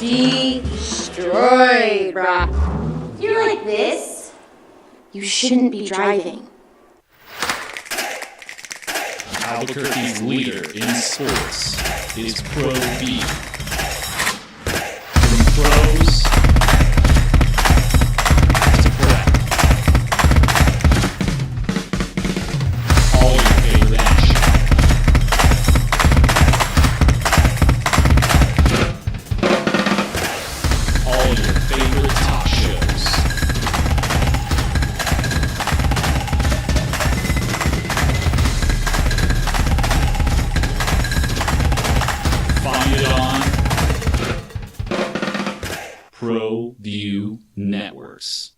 Destroyed, brah. If you're like this, you shouldn't be driving. Albuquerque's leader in sports is Pro V. From pros to prep. All your favorite action. All your favorite talk shows. Find it on ProView Networks.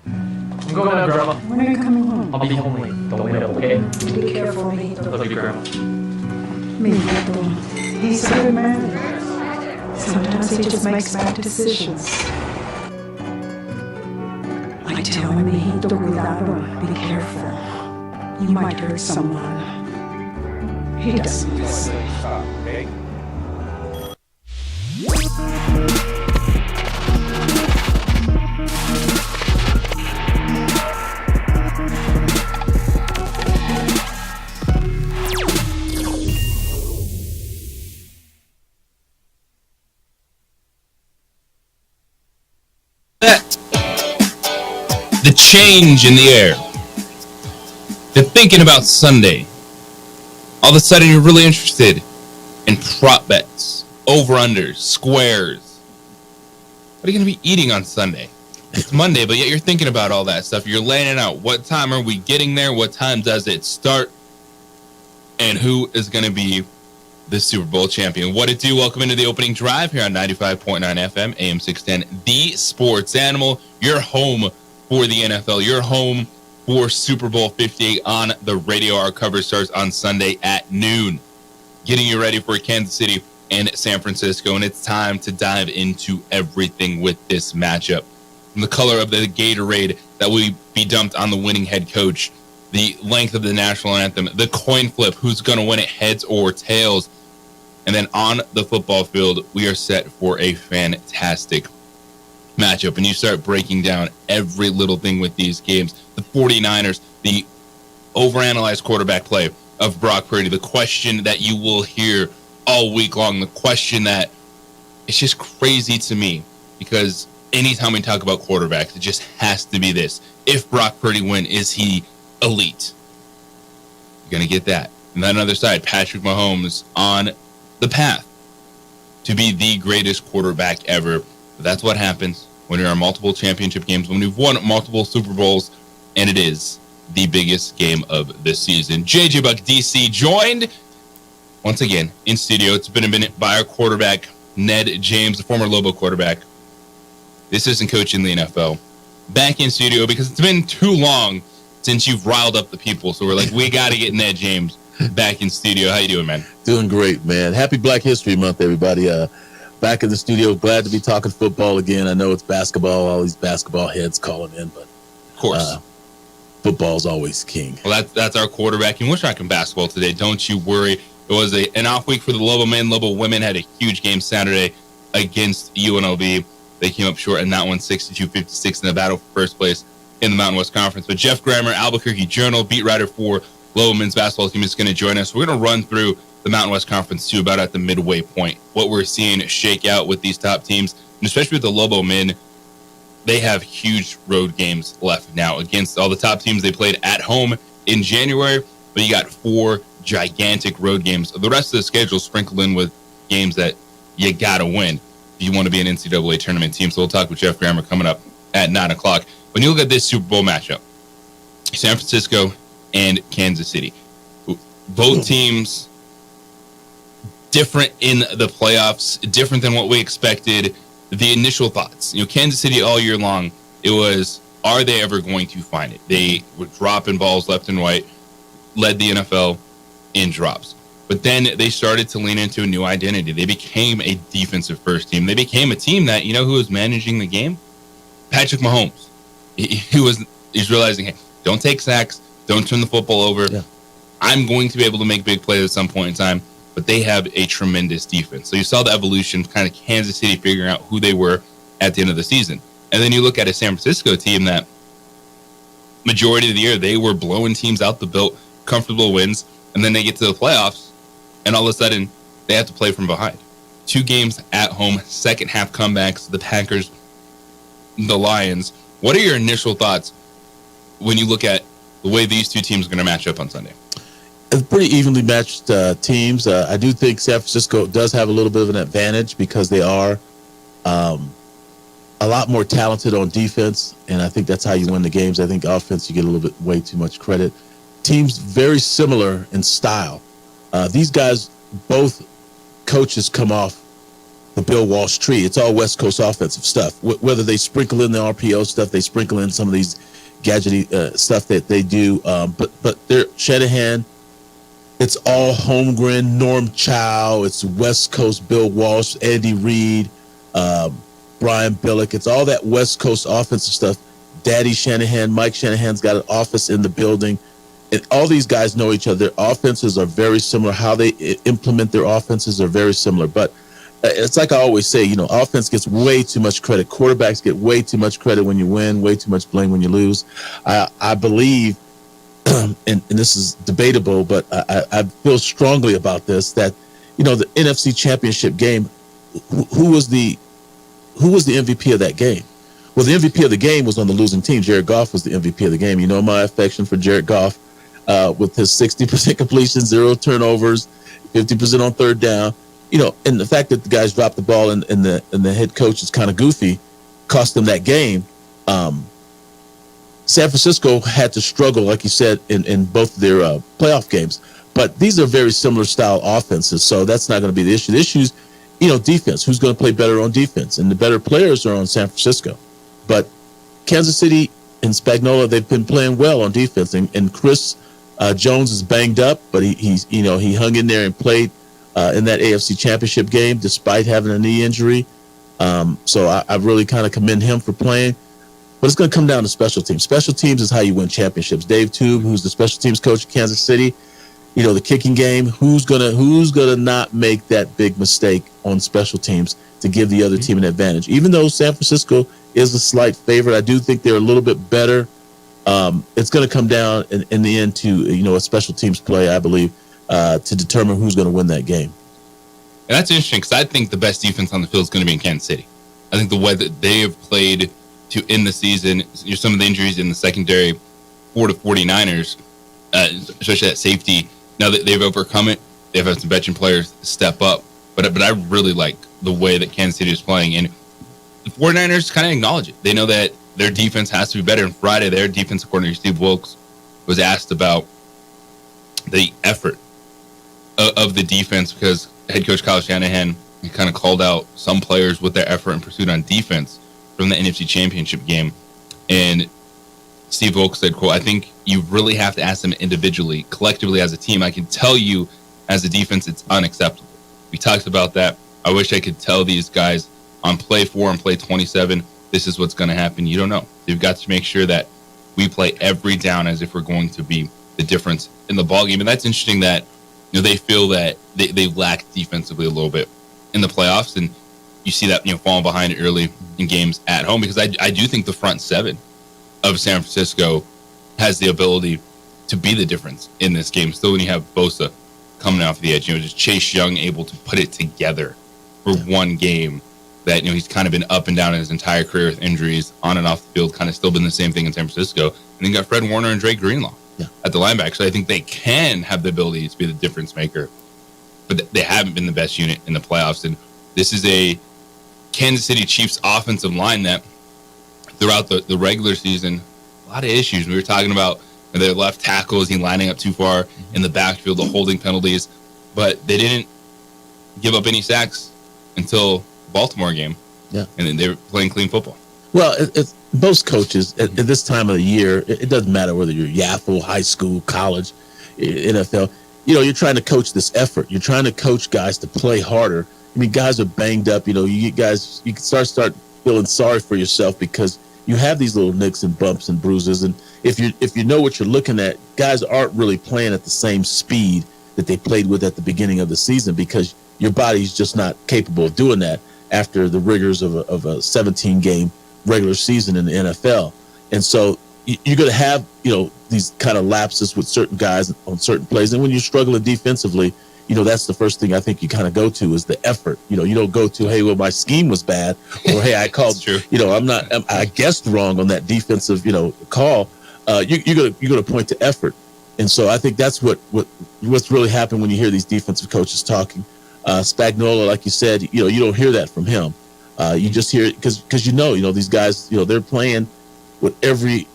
I'm going out, Grandma. When are you coming home? I'll be home late. Don't wait up, okay? Be careful, Mijito. Love you, Grandma. Mijito. He's a good man. Sometimes he just makes bad decisions. I tell him, Mijito, cuidado. Be careful. You might hurt someone. He doesn't listen. The change in the air. You're thinking about Sunday. All of a sudden, you're really interested in prop bets, over-unders, squares. What are you going to be eating on Sunday? It's Monday, but yet you're thinking about all that stuff. You're laying it out. What time are we getting there? What time does it start? And who is going to be the Super Bowl champion? What it do? Welcome into the opening drive here on 95.9 FM, AM 610, The Sports Animal. Your home for the NFL. Your home for Super Bowl 58 on the radio. Our coverage starts on Sunday at noon. Getting you ready for Kansas City and San Francisco. And it's time to dive into everything with this matchup. From the color of the Gatorade that will be dumped on the winning head coach, the length of the national anthem, the coin flip, who's going to win it, heads or tails. And then on the football field, we are set for a fantastic matchup. And you start breaking down every little thing with these games. The 49ers, the overanalyzed quarterback play of Brock Purdy, the question that you will hear all week long, the question that it's just crazy to me, because anytime we talk about quarterbacks, it just has to be this. If Brock Purdy win, is he elite? You're going to get that. And then on the other side, Patrick Mahomes on the path to be the greatest quarterback ever. That's what happens when you're on multiple championship games, when you've won multiple Super Bowls, and it is the biggest game of the season. JJ Buck DC joined once again in studio. It's been a minute by our quarterback, Ned James, the former Lobo quarterback, the assistant coach in the NFL, back in studio because it's been too long since you've riled up the people. So we're like, we got to get Ned James back in studio. How you doing, man? Doing great, man. Happy Black History Month, everybody. Back in the studio. Glad to be talking football again. I know it's basketball, all these basketball heads calling in, but of course, football's always king. Well, that's our quarterback, and we're talking basketball today. Don't you worry. It was an off week for the Lobo men. Lobo women had a huge game Saturday against UNLV. They came up short in that one, 62-56 in the battle for first place in the Mountain West Conference. But Jeff Grammer, Albuquerque Journal, beat writer for Lobo men's basketball team, is going to join us. We're going to run through the Mountain West Conference too, about at the midway point. What we're seeing shake out with these top teams, and especially with the Lobo men, they have huge road games left now against all the top teams. They played at home in January, but you got 4 gigantic road games. The rest of the schedule sprinkled in with games that you got to win if you want to be an NCAA tournament team. So we'll talk with Jeff Grammer coming up at 9 o'clock. When you look at this Super Bowl matchup, San Francisco and Kansas City, both teams different in the playoffs, different than what we expected. The initial thoughts, Kansas City all year long, it was, are they ever going to find it? They were dropping balls left and right, led the NFL in drops. But then they started to lean into a new identity. They became a defensive first team. They became a team that, who was managing the game? Patrick Mahomes. He's realizing, hey, don't take sacks, don't turn the football over. Yeah. I'm going to be able to make big plays at some point in time. but they have a tremendous defense. So you saw the evolution, kind of Kansas City figuring out who they were at the end of the season. And then you look at a San Francisco team that majority of the year, they were blowing teams out the belt, comfortable wins, and then they get to the playoffs, and all of a sudden, they have to play from behind. 2 games at home, second half comebacks, the Packers, the Lions. What are your initial thoughts when you look at the way these two teams are going to match up on Sunday? It's pretty evenly matched teams. I do think San Francisco does have a little bit of an advantage because they are a lot more talented on defense, and I think that's how you win the games. I think offense, you get a little bit way too much credit. Teams very similar in style. These guys, both coaches come off the Bill Walsh tree. It's all West Coast offensive stuff. Whether they sprinkle in the RPO stuff, they sprinkle in some of these gadgety stuff that they do. But they're Shanahan. It's all Holmgren, Norm Chow. It's West Coast Bill Walsh, Andy Reid, Brian Billick. It's all that West Coast offensive stuff. Daddy Shanahan, Mike Shanahan's got an office in the building. And all these guys know each other. Their offenses are very similar. How they implement their offenses are very similar. But it's like I always say, offense gets way too much credit. Quarterbacks get way too much credit when you win, way too much blame when you lose. I believe, and this is debatable, but I feel strongly about this, that, the NFC Championship game, who was the MVP of that game? Well, the MVP of the game was on the losing team. Jared Goff was the MVP of the game. You know my affection for Jared Goff. With his 60% completion, 0 turnovers, 50% on third down, and the fact that the guys dropped the ball and the head coach is kind of goofy, cost them that game. San Francisco had to struggle, like you said, in both of their playoff games. But these are very similar style offenses, so that's not going to be the issue. The issue is, defense. Who's going to play better on defense? And the better players are on San Francisco. But Kansas City and Spagnuolo, they've been playing well on defense, and Chris Jones is banged up, but he hung in there and played in that AFC Championship game despite having a knee injury. So I really kind of commend him for playing. But it's going to come down to special teams. Special teams is how you win championships. Dave Tube, who's the special teams coach at Kansas City, the kicking game. Who's gonna not make that big mistake on special teams to give the other team an advantage? Even though San Francisco is a slight favorite, I do think they're a little bit better. It's going to come down in the end to a special teams play, I believe, to determine who's going to win that game. And that's interesting because I think the best defense on the field is going to be in Kansas City. I think the way that they have played to end the season, some of the injuries in the secondary for the 49ers, especially at safety, now that they've overcome it, they've had some veteran players step up. But I really like the way that Kansas City is playing. And the 49ers kind of acknowledge it. They know that their defense has to be better. And Friday, their defensive coordinator, Steve Wilks, was asked about the effort of the defense because head coach Kyle Shanahan kind of called out some players with their effort and pursuit on defense from the NFC Championship game. And Steve Wilks said, quote, I think you really have to ask them individually, collectively as a team. I can tell you as a defense, it's unacceptable. We talked about that. I wish I could tell these guys on play 4 and play 27, this is what's going to happen. You don't know. You've got to make sure that we play every down as if we're going to be the difference in the ballgame. And that's interesting that they feel that they lack defensively a little bit in the playoffs. And you see that falling behind early in games at home because I do think the front seven of San Francisco has the ability to be the difference in this game. Still, when you have Bosa coming off the edge, just Chase Young able to put it together for one game that, he's kind of been up and down in his entire career with injuries on and off the field, kind of still been the same thing in San Francisco. And then you got Fred Warner and Drake Greenlaw at the linebacker. So I think they can have the ability to be the difference maker, but they haven't been the best unit in the playoffs. And this is a Kansas City Chiefs offensive line that throughout the regular season, a lot of issues. We were talking about their left tackle, is he lining up too far in the backfield, the holding penalties, but they didn't give up any sacks until Baltimore game. Yeah. And then they were playing clean football. Well, it's most coaches at this time of the year, it doesn't matter whether you're Yaffle, high school, college, NFL, you're trying to coach this effort. You're trying to coach guys to play harder. I mean, guys are banged up, you can start feeling sorry for yourself because you have these little nicks and bumps and bruises. And if you know what you're looking at, guys aren't really playing at the same speed that they played with at the beginning of the season, because your body's just not capable of doing that after the rigors of a 17-game regular season in the NFL. And so you're going to have, these kind of lapses with certain guys on certain plays. And when you're struggling defensively, that's the first thing I think you kind of go to is the effort. You don't go to, hey, well, my scheme was bad, or hey, I called, I guessed wrong on that defensive, call. You're going to point to effort. And so I think that's what's really happened when you hear these defensive coaches talking. Spagnuolo, like you said, you don't hear that from him. You just hear it because these guys, they're playing with every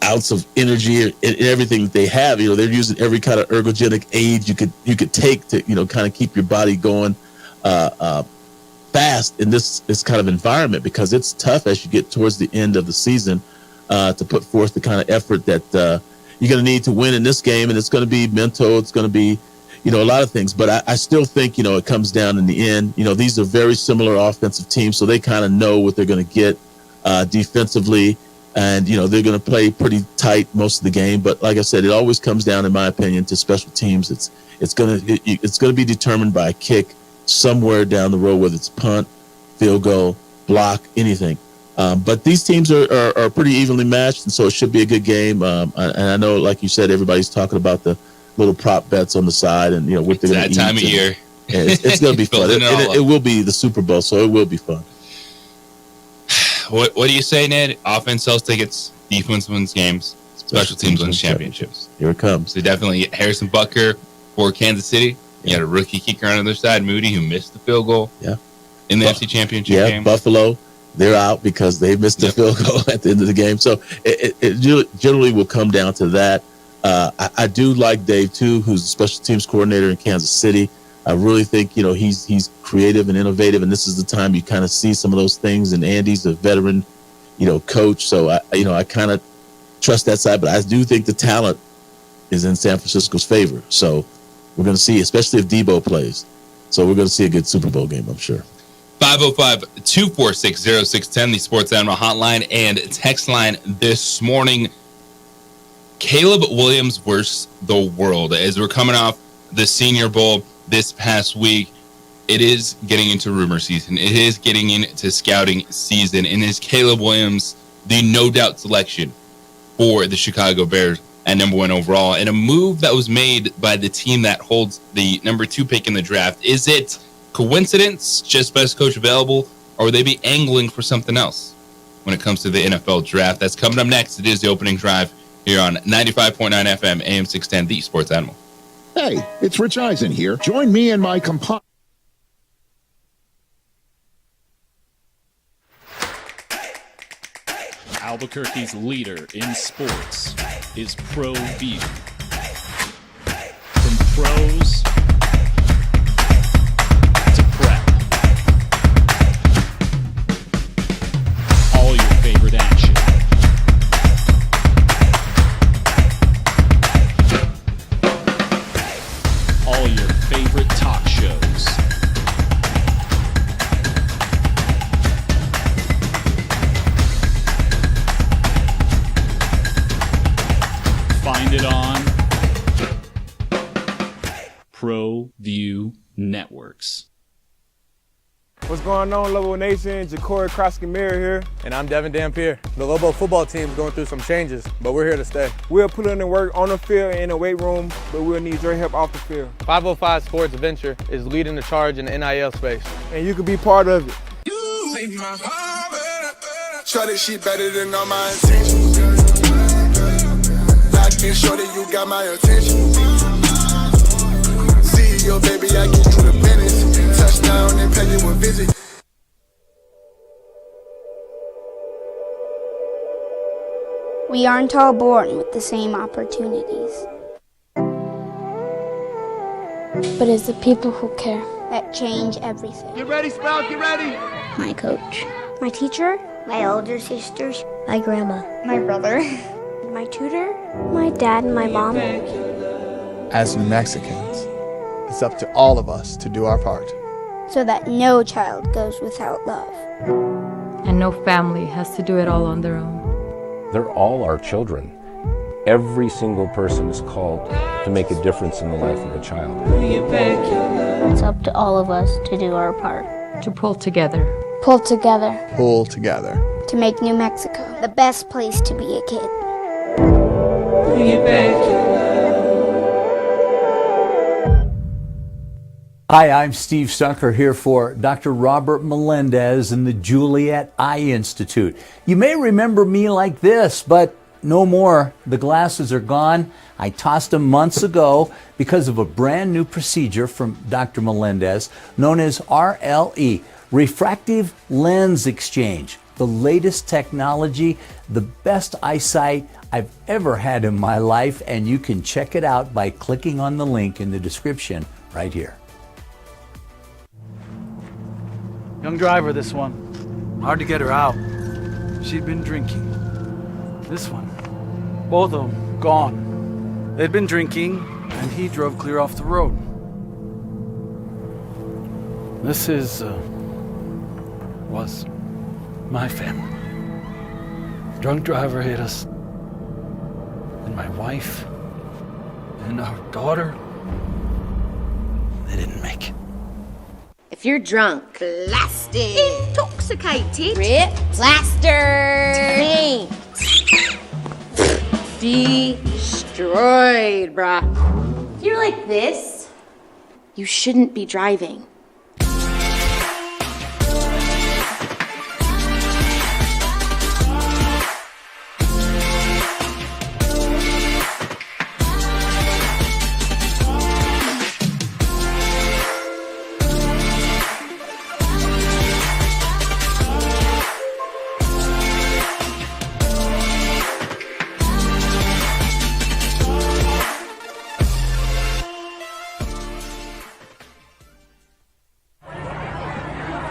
ounce of energy and everything that they have. They're using every kind of ergogenic aid you could take to kind of keep your body going fast in this kind of environment, because it's tough as you get towards the end of the season to put forth the kind of effort that you're going to need to win in this game. And it's going to be mental. It's going to be a lot of things. But I still think it comes down in the end. These are very similar offensive teams, so they kind of know what they're going to get defensively. And, they're going to play pretty tight most of the game. But like I said, it always comes down, in my opinion, to special teams. It's going to be determined by a kick somewhere down the road, whether it's punt, field goal, block, anything. But these teams are pretty evenly matched, and so it should be a good game. And I know, like you said, everybody's talking about the little prop bets on the side and, what they're going to eat. That time of year. It's going to be fun. It will be the Super Bowl, so it will be fun. What do you say, Ned? Offense sells tickets, defense wins games, special teams wins championships. Here it comes. So definitely Harrison Butker for Kansas City. You had a rookie kicker on the other side, Moody, who missed the field goal in the NFC Championship game. Buffalo, they're out because they missed the field goal at the end of the game. So it generally will come down to that. I do like Dave, too, who's the special teams coordinator in Kansas City. I really think, he's creative and innovative, and this is the time you kind of see some of those things. And Andy's a veteran, coach. So, I kind of trust that side, but I do think the talent is in San Francisco's favor. So we're going to see, especially if Debo plays. So we're going to see a good Super Bowl game, I'm sure. 505-246-0610, the Sports Animal Hotline and text line this morning. Caleb Williams versus the world. As we're coming off the Senior Bowl this past week, it is getting into rumor season. It is getting into scouting season. And is Caleb Williams the no doubt selection for the Chicago Bears at number 1 overall? And a move that was made by the team that holds the number 2 pick in the draft. Is it coincidence, just best coach available, or would they be angling for something else when it comes to the NFL draft? That's coming up next. It is the opening drive here on 95.9 FM, AM 610, the Sports Animal. Hey, it's Rich Eisen here. Join me and my compadre. Albuquerque's leader in sports is Pro View. From pros to prep, all your favorite action. All your favorite talk shows. Find it on Pro View Networks. What's going on, Lobo Nation? Ja'Cory Krosky-Miller here. And I'm Devin Dampier. The Lobo football team is going through some changes, but we're here to stay. We'll put in the work on the field and in the weight room, but we'll need your help off the field. 505 Sports Venture is leading the charge in the NIL space. And you can be part of it. Shorty, she better than all my intentions. Locked in, shorty, you got my attention. CEO, baby, I get you the business. Touchdown and pay you a visit. We aren't all born with the same opportunities. But it's the people who care that change everything. Get ready, Sprout, get ready. My coach, my teacher, my older sisters, my grandma, my brother, my tutor, my dad, and my mom. As New Mexicans, it's up to all of us to do our part. So that no child goes without love. And no family has to do it all on their own. They're all our children. Every single person is called to make a difference in the life of a child. It's up to all of us to do our part. To pull together. Pull together. Pull together. To make New Mexico the best place to be a kid. Hi, I'm Steve Stucker here for Dr. Robert Melendez and the Juliet Eye Institute. You may remember me like this, but no more. The glasses are gone. I tossed them months ago because of a brand new procedure from Dr. Melendez known as RLE, Refractive Lens Exchange. The latest technology, the best eyesight I've ever had in my life, and you can check it out by clicking on the link in the description right here. Young driver, this one. Hard to get her out. She'd been drinking. This one. Both of them gone. They'd been drinking, and he drove clear off the road. This was my family. Drunk driver hit us. And my wife and our daughter, they didn't make it. If you're drunk, blasted, intoxicated, ripped, plastered, destroyed, brah. If you're like this, you shouldn't be driving.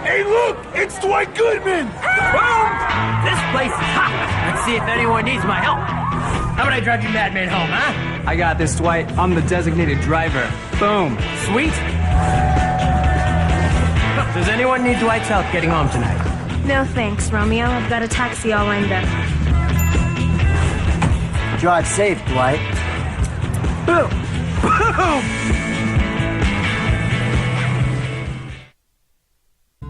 Hey, look! It's Dwight Goodman! This place is hot. Let's see if anyone needs my help. How about I drive you madman home, huh? I got this, Dwight. I'm the designated driver. Boom. Sweet. Does anyone need Dwight's help getting home tonight? No thanks, Romeo. I've got a taxi all lined up. Drive safe, Dwight. Boom. Boom.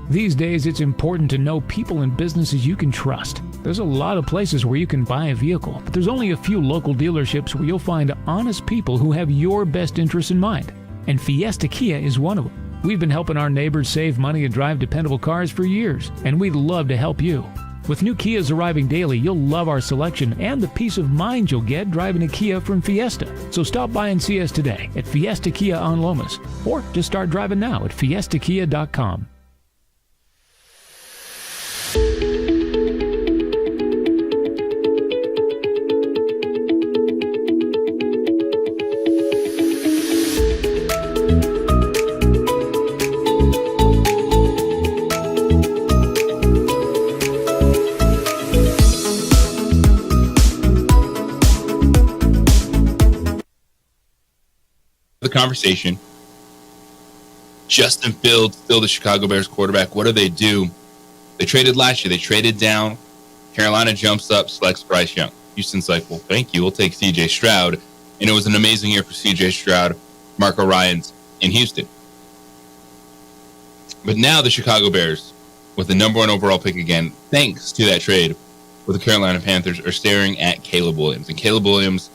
These days, it's important to know people and businesses you can trust. There's a lot of places where you can buy a vehicle, but there's only a few local dealerships where you'll find honest people who have your best interests in mind. And Fiesta Kia is one of them. We've been helping our neighbors save money and drive dependable cars for years, and we'd love to help you. With new Kias arriving daily, you'll love our selection and the peace of mind you'll get driving a Kia from Fiesta. So stop by and see us today at Fiesta Kia on Lomas, or just start driving now at fiestakia.com. The conversation. Justin Fields, still the Chicago Bears quarterback. What do? They traded last year. They traded down. Carolina jumps up, selects Bryce Young. Houston's like, well, thank you. We'll take C.J. Stroud. And it was an amazing year for C.J. Stroud, Marco Ryans in Houston. But now the Chicago Bears, with the number 1 overall pick again, thanks to that trade with the Carolina Panthers, are staring at Caleb Williams. And Caleb Williams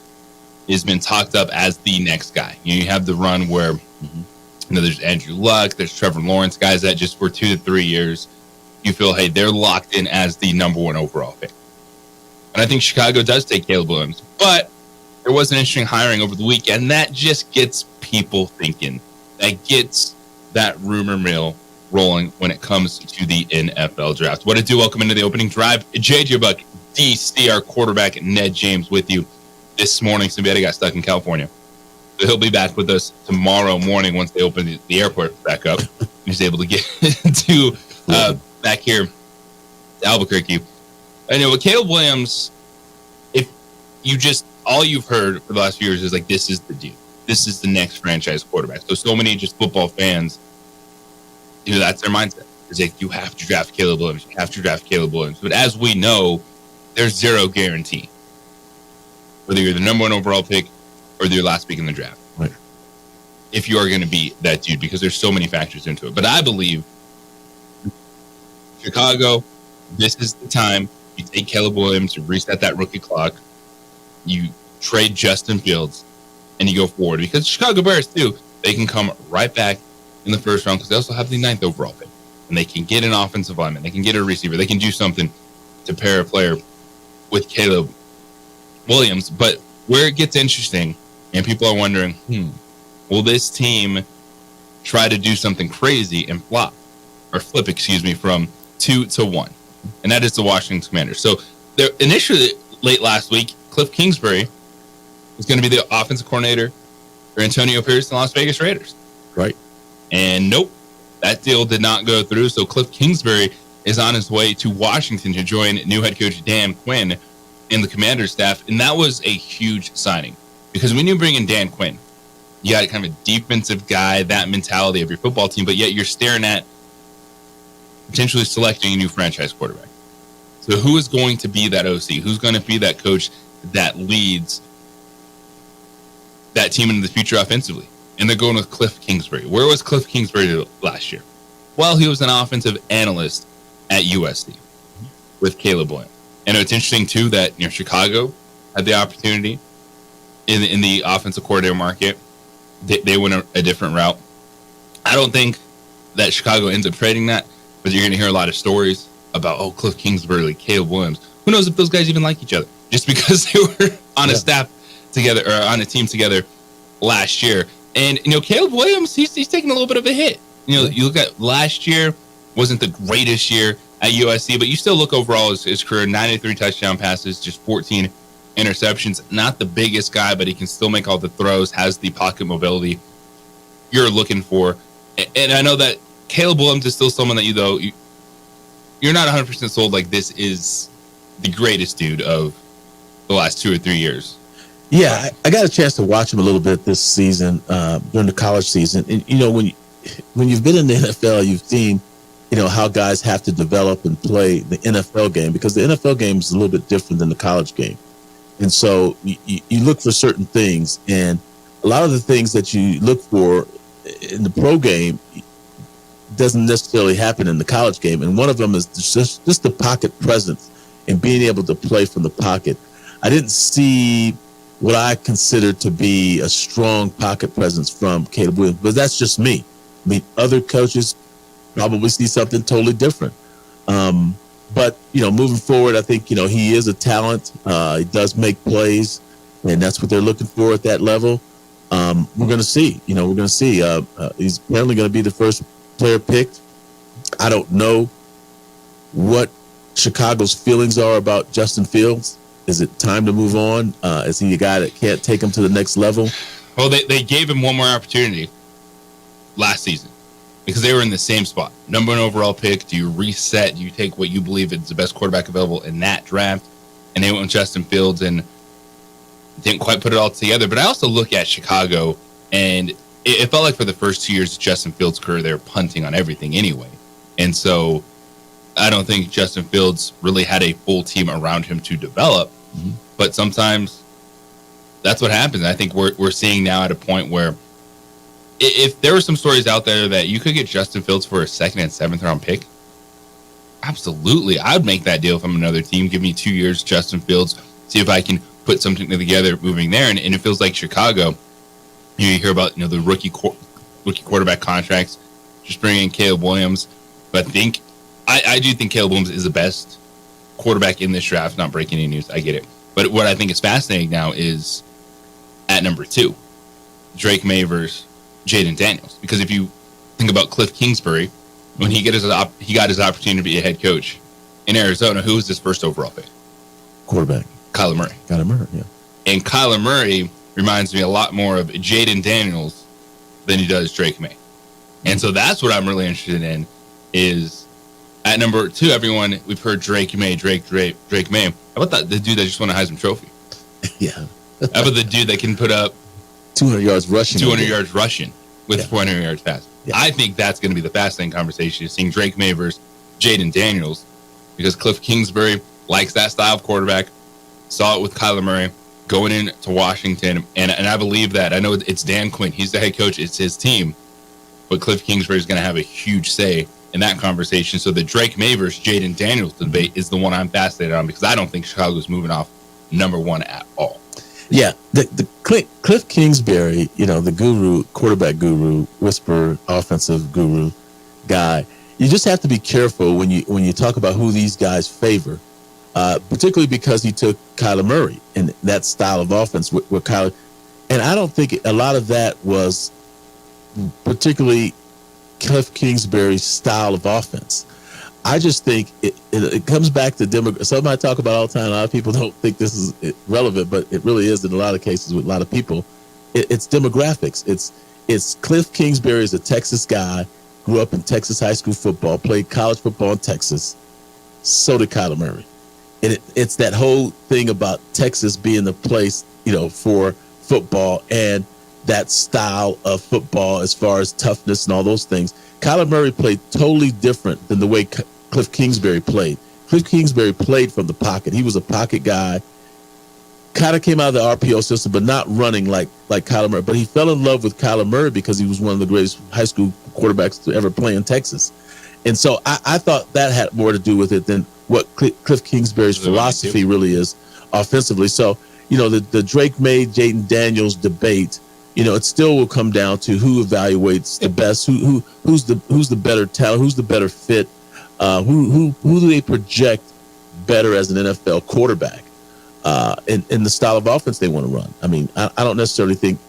has been talked up as the next guy. You have the run where there's Andrew Luck, there's Trevor Lawrence, guys that just for 2 to 3 years, you feel, hey, they're locked in as the number 1 overall pick. And I think Chicago does take Caleb Williams. But there was an interesting hiring over the weekend. That just gets people thinking. That gets that rumor mill rolling when it comes to the NFL draft. What to do? Welcome into the opening drive. JJ Buck, DC, our quarterback, Ned James with you this morning. Somebody got stuck in California. So he'll be back with us tomorrow morning once they open the airport back up. He's able to get to back here to Albuquerque. I know with Caleb Williams, if you just, all you've heard for the last few years is like, this is the dude. This is the next franchise quarterback. So many just football fans, that's their mindset. It's like, you have to draft Caleb Williams. You have to draft Caleb Williams. But as we know, there's zero guarantee. whether you're the number 1 overall pick or your last pick in the draft. Right. If you are going to be that dude, because there's so many factors into it. But I believe Chicago, this is the time you take Caleb Williams, you reset that rookie clock, you trade Justin Fields, and you go forward. Because Chicago Bears, too, they can come right back in the first round because they also have the 9th overall pick. And they can get an offensive lineman. They can get a receiver. They can do something to pair a player with Caleb Williams. But where it gets interesting, and people are wondering, will this team try to do something crazy and flip, from 2 to 1? And that is the Washington Commanders. So initially, late last week, Cliff Kingsbury was going to be the offensive coordinator for Antonio Pierce and the Las Vegas Raiders. Right. And nope, that deal did not go through. So Cliff Kingsbury is on his way to Washington to join new head coach Dan Quinn and the Commanders staff. And that was a huge signing because when you bring in Dan Quinn, you got kind of a defensive guy, that mentality of your football team, but yet you're staring at potentially selecting a new franchise quarterback. So who is going to be that OC? Who's going to be that coach that leads that team into the future offensively? And they're going with Cliff Kingsbury. Where was Cliff Kingsbury last year? Well, he was an offensive analyst at USC with Caleb Williams. And it's interesting, too, that Chicago had the opportunity in the offensive coordinator market. They went a different route. I don't think that Chicago ends up trading that, but you're going to hear a lot of stories about, Cliff Kingsbury, Caleb Williams. Who knows if those guys even like each other? Just because they were on a staff together or on a team together last year. And, Caleb Williams, he's taking a little bit of a hit. You look at last year, wasn't the greatest year at USC, but you still look overall his career, 93 touchdown passes, just 14 interceptions. Not the biggest guy, but he can still make all the throws, has the pocket mobility you're looking for. And I know that Caleb Williams is still someone that you're not 100% sold like this is the greatest dude of the last 2 or 3 years. Yeah, I got a chance to watch him a little bit this season, during the college season. And, when you've been in the NFL, you've seen, how guys have to develop and play the NFL game because the NFL game is a little bit different than the college game. And so you look for certain things, and a lot of the things that you look for in the pro game doesn't necessarily happen in the college game. And one of them is just the pocket presence and being able to play from the pocket. I didn't see what I consider to be a strong pocket presence from Caleb Williams, but that's just me. I mean, other coaches probably see something totally different. But, moving forward, I think, he is a talent. He does make plays, and that's what they're looking for at that level. We're going to see. We're going to see. He's apparently going to be the first player picked. I don't know what Chicago's feelings are about Justin Fields. Is it time to move on? Is he a guy that can't take him to the next level? Well, they gave him one more opportunity last season because they were in the same spot. Number 1 overall pick. Do you reset? Do you take what you believe is the best quarterback available in that draft? And they went with Justin Fields and didn't quite put it all together. But I also look at Chicago, and it felt like for the first 2 years of Justin Fields' career, they were punting on everything anyway. And so I don't think Justin Fields really had a full team around him to develop. Mm-hmm. But sometimes that's what happens. I think we're seeing now at a point where if there were some stories out there that you could get Justin Fields for a 2nd and 7th round pick, absolutely. I would make that deal if I'm another team. Give me 2 years, Justin Fields, see if I can put something together moving there. And it feels like Chicago, you hear about the rookie quarterback contracts, just bringing in Caleb Williams. But I do think Caleb Williams is the best quarterback in this draft. Not breaking any news, I get it. But what I think is fascinating now is at number 2, Drake May versus Jaden Daniels. Because if you think about Cliff Kingsbury, when he got his opportunity to be a head coach in Arizona, who was his first overall pick? Quarterback. Kyler Murray. Kyler Murray, yeah. And Kyler Murray reminds me a lot more of Jaden Daniels than he does Drake May. And so that's what I'm really interested in is at number 2, everyone, we've heard Drake May. How about the dude that just won a Heisman Trophy? Yeah. How about the dude that can put up 200 yards rushing. 200 yards rushing with 400 yards passing. Yeah. I think that's going to be the fascinating conversation, is seeing Drake May versus Jaden Daniels, because Cliff Kingsbury likes that style of quarterback. Saw it with Kyler Murray. going into Washington, and I believe that. I know it's Dan Quinn. He's the head coach. It's his team. But Cliff Kingsbury is going to have a huge say in that conversation. So the Drake May versus Jaden Daniels debate is the one I'm fascinated on, because I don't think Chicago's moving off number one at all. Yeah, the Cliff Kingsbury, the guru, quarterback guru, whisper, offensive guru guy. You just have to be careful when you talk about who these guys favor, particularly because he took Kyler Murray and that style of offense with Kyler. And I don't think a lot of that was particularly Cliff Kingsbury's style of offense. I just think it comes back to something I talk about all the time. A lot of people don't think this is relevant, but it really is in a lot of cases with a lot of people. It's demographics. It's Cliff Kingsbury is a Texas guy, grew up in Texas high school football, played college football in Texas. So did Kyler Murray. And it's that whole thing about Texas being the place, for football and that style of football as far as toughness and all those things. Kyler Murray played totally different than the way Cliff Kingsbury played. Cliff Kingsbury played from the pocket. He was a pocket guy, kind of came out of the RPO system, but not running like Kyler Murray. But he fell in love with Kyler Murray because he was one of the greatest high school quarterbacks to ever play in Texas. And so I thought that had more to do with it than what Cliff Kingsbury's philosophy really is offensively. So, the Drake May, Jaden Daniels debate, it still will come down to who evaluates the best, who's the better talent, who's the better fit, who do they project better as an NFL quarterback, in the style of offense they want to run. I mean, I don't necessarily think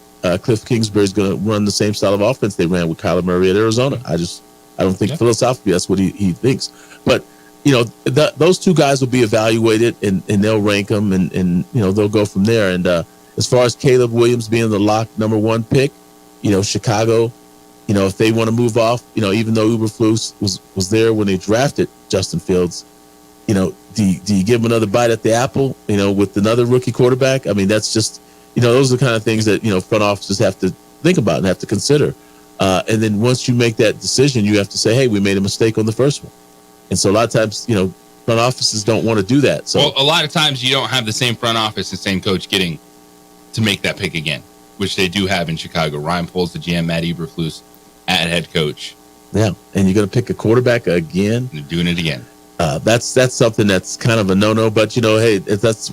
Cliff Kingsbury is going to run the same style of offense they ran with Kyler Murray at Arizona. I don't think philosophically that's what he thinks. But those two guys will be evaluated and they'll rank them and they'll go from there. And as far as Caleb Williams being the lock number one pick, Chicago, if they want to move off, even though Eberflus was there when they drafted Justin Fields, do you give him another bite at the apple, with another rookie quarterback? I mean, that's just, those are the kind of things that, front offices have to think about and have to consider. And then once you make that decision, you have to say, hey, we made a mistake on the first one. And so a lot of times, front offices don't want to do that. So a lot of times you don't have the same front office and same coach getting to make that pick again, which they do have in Chicago. Ryan Poles, the GM, Matt Eberflus at head coach. Yeah, and you're going to pick a quarterback again? They're doing it again. That's something that's kind of a no-no, but, hey, that's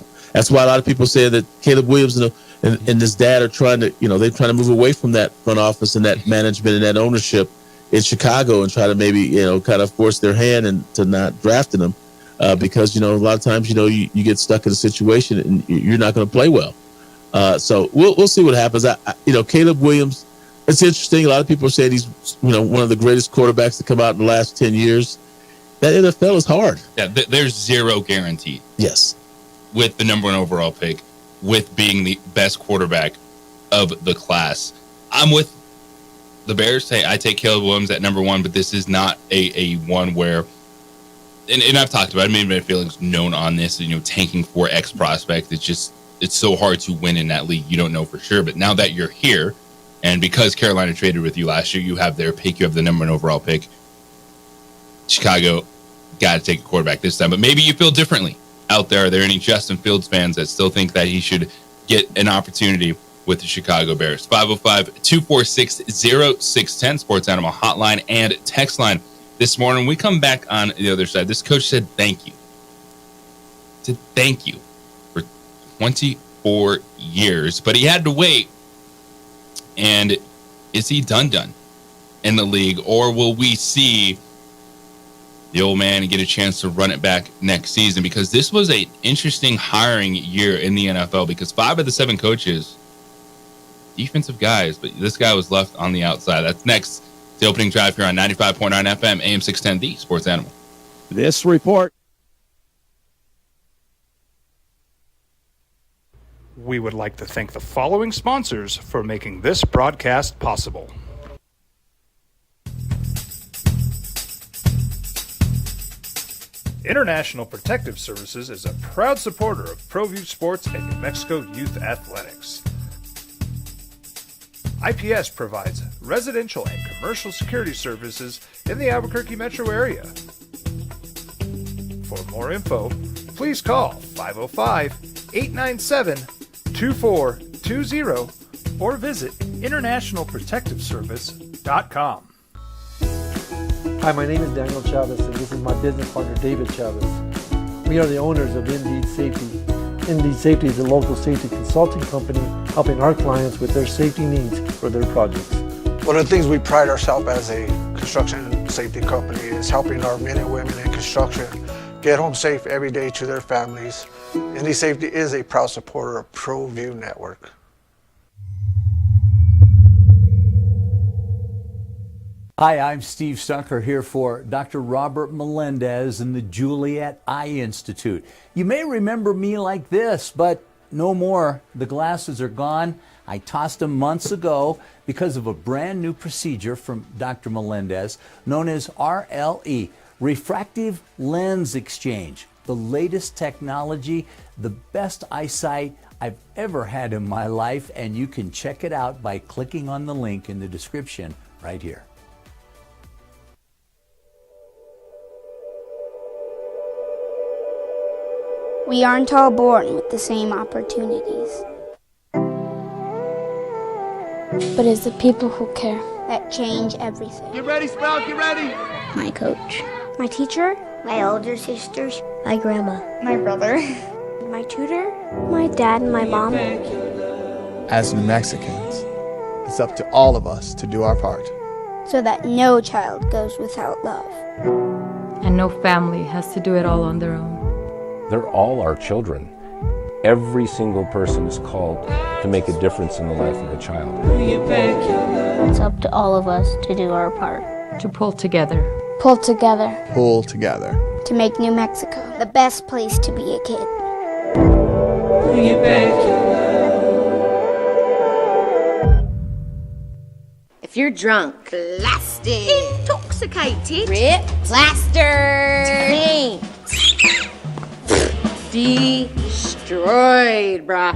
why a lot of people say that Caleb Williams and his dad are trying to, they're trying to move away from that front office and that management and that ownership in Chicago and try to maybe, kind of force their hand into not drafting them because, a lot of times, you get stuck in a situation and you're not going to play well. So we'll see what happens. Caleb Williams, it's interesting. A lot of people are saying he's, one of the greatest quarterbacks to come out in the last 10 years. That NFL is hard. Yeah, there's zero guarantee. Yes. With the number one overall pick, with being the best quarterback of the class. I'm with the Bears. Hey, I take Caleb Williams at number one, but this is not a one where, and I've talked about it, made my feelings known on this, tanking for X prospect. It's so hard to win in that league. You don't know for sure. But now that you're here, and because Carolina traded with you last year, you have their pick, you have the number one overall pick. Chicago got to take a quarterback this time. But maybe you feel differently out there. Are there any Justin Fields fans that still think that he should get an opportunity with the Chicago Bears? 505-246-0610, Sports Animal hotline and text line. This morning, we come back on the other side. This coach said thank you. Said thank you for 24 years. But he had to wait. And is he done in the league? Or will we see the old man get a chance to run it back next season? Because this was an interesting hiring year in the NFL because 5 of the 7 coaches, defensive guys, but this guy was left on the outside. That's next. The opening drive here on 95.9 FM, AM 610, the Sports Animal. This report. We would like to thank the following sponsors for making this broadcast possible. International Protective Services is a proud supporter of ProView Sports and New Mexico Youth Athletics. IPS provides residential and commercial security services in the Albuquerque metro area. For more info, please call 505-897-0000. 2420 or visit internationalprotectiveservice.com. Hi, my name is Daniel Chavez, and this is my business partner, David Chavez. We are the owners of Indeed Safety. Indeed Safety is a local safety consulting company helping our clients with their safety needs for their projects. One of the things we pride ourselves as a construction safety company is helping our men and women in construction get home safe every day to their families. Indeed Safety is a proud supporter of ProView Network. Hi, I'm Steve Stunker here for Dr. Robert Melendez and the Juliet Eye Institute. You may remember me like this, but no more. The glasses are gone. I tossed them months ago because of a brand new procedure from Dr. Melendez known as RLE, Refractive Lens Exchange. The latest technology, the best eyesight I've ever had in my life, and you can check it out by clicking on the link in the description right here. We aren't all born with the same opportunities. But it's the people who care that change everything. Get ready, Sprout, get ready! My coach. My teacher. My older sisters. My grandma. My brother. My tutor. My dad and my mom. As New Mexicans, it's up to all of us to do our part. So that no child goes without love. And no family has to do it all on their own. They're all our children. Every single person is called to make a difference in the life of a child. It's up to all of us to do our part. To pull together. Pull together. Pull together. To make New Mexico the best place to be a kid. If you're drunk, blasted, intoxicated, ripped, plastered, taint, destroyed, bruh.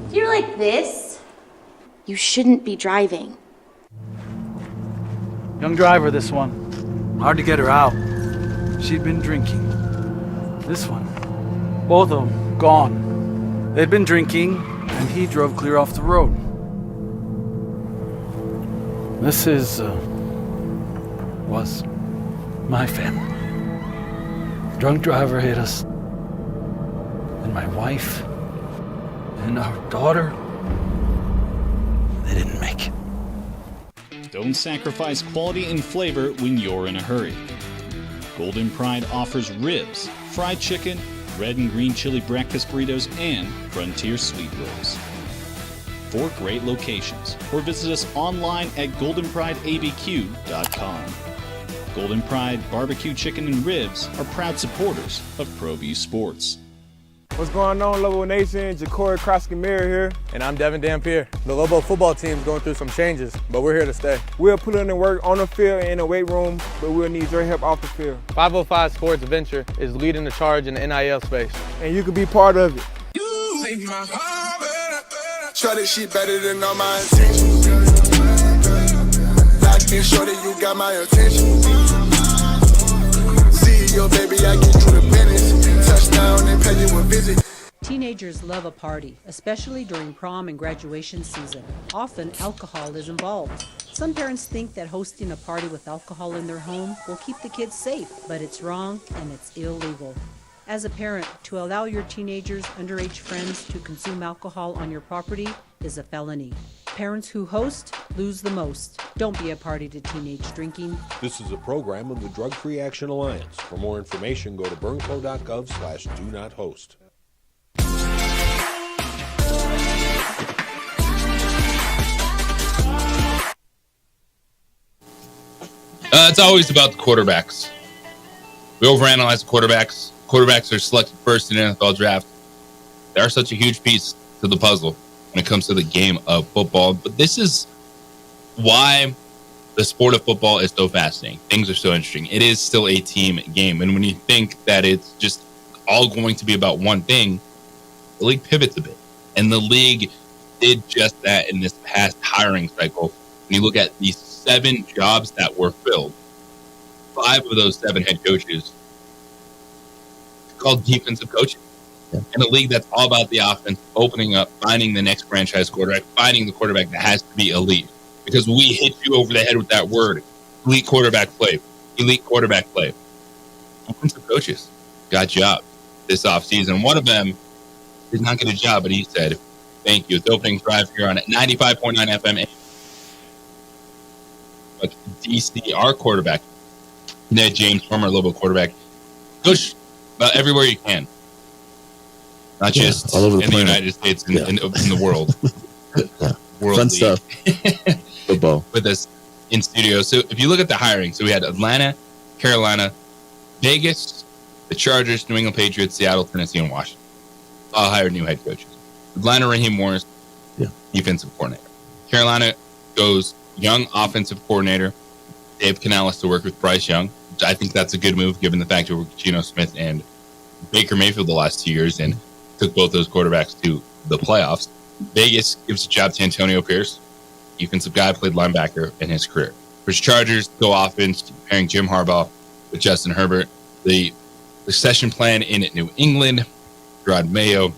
If you're like this, you shouldn't be driving. Young driver, this one. Hard to get her out. She'd been drinking. This one. Both of them gone. They'd been drinking, and he drove clear off the road. This was my family. Drunk driver hit us. And my wife and our daughter, they didn't make it. Don't sacrifice quality and flavor when you're in a hurry. Golden Pride offers ribs, fried chicken, red and green chili breakfast burritos, and Frontier sweet rolls. 4 great locations, or visit us online at goldenprideabq.com. Golden Pride Barbecue Chicken and Ribs are proud supporters of ProView Sports. What's going on, Lobo Nation? Ja'Cory Krosky-Mir here. And I'm Devin Dampier. The Lobo football team's going through some changes, but we're here to stay. We'll put in the work on the field and in the weight room, but we'll need your help off the field. 505 Sports Venture is leading the charge in the NIL space. And you can be part of it. Shorty, she better than all my intentions. Locked in, shorty, you got my attention. See your baby, I get you the business. Touchdown and pay you a visit. Teenagers love a party, especially during prom and graduation season. Often, alcohol is involved. Some parents think that hosting a party with alcohol in their home will keep the kids safe, but it's wrong and it's illegal. As a parent, to allow your teenagers' underage friends to consume alcohol on your property is a felony. Parents who host lose the most. Don't be a party to teenage drinking. This is a program of the Drug Free Action Alliance. For more information, go to burnco.gov/do-not-host. It's always about the quarterbacks. We overanalyze the quarterbacks. Quarterbacks are selected first in the NFL draft. They are such a huge piece to the puzzle when it comes to the game of football. But this is why the sport of football is so fascinating. Things are so interesting. It is still a team game. And when you think that it's just all going to be about one thing, the league pivots a bit. And the league did just that in this past hiring cycle. When you look at these 7 jobs that were filled, 5 of those 7 head coaches called defensive coaches. in a league that's all about the offense, opening up, finding the next franchise quarterback, finding the quarterback that has to be elite. Because we hit you over the head with that word, elite quarterback play. Elite quarterback play. Offensive coaches got jobs this offseason. One of them did not get a job, but he said, thank you. It's opening drive here on 95.9 FM. But DC, our quarterback, Ned James, former Lobo quarterback, coach about everywhere you can. Not just all over in the United States, in the world. World Fun League. stuff. Football. With us in studio. So if you look at the hiring, so we had Atlanta, Carolina, Vegas, the Chargers, New England Patriots, Seattle, Tennessee, and Washington. All hired new head coaches. Atlanta, Raheem Morris, defensive coordinator. Carolina goes young offensive coordinator, Dave Canales, to work with Bryce Young. Which I think that's a good move given the fact that we're Geno Smith and Baker Mayfield the last 2 years and took both those quarterbacks to the playoffs. Vegas gives a job to Antonio Pierce, defensive guy, played linebacker in his career. For the Chargers, go offense, pairing Jim Harbaugh with Justin Herbert. The succession plan in New England, Gerard Mayo,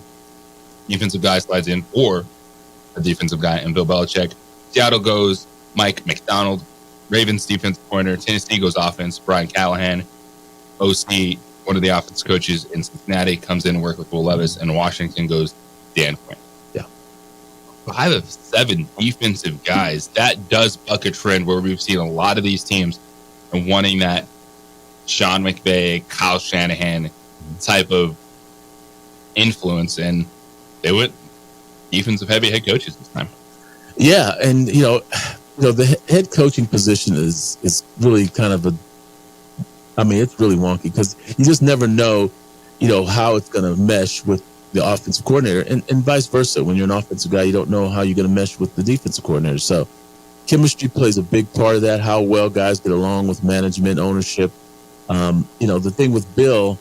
defensive guy, slides in for a defensive guy, and Bill Belichick. Seattle goes Mike McDonald, Ravens defensive coordinator. Tennessee goes offense, Brian Callahan. OC, one of the offense coaches in Cincinnati, comes in and work with Will Levis, and Washington goes Dan Quinn. 5 of 7 defensive guys. That does buck a trend where we've seen a lot of these teams and wanting that Sean McVay, Kyle Shanahan type of influence, and they went defensive heavy head coaches this time. Yeah, and the head coaching position is really kind of it's really wonky because you just never know, how it's going to mesh with the offensive coordinator, and vice versa. When you're an offensive guy, you don't know how you're going to mesh with the defensive coordinator. So chemistry plays a big part of that, how well guys get along with management, ownership. The thing with Bill,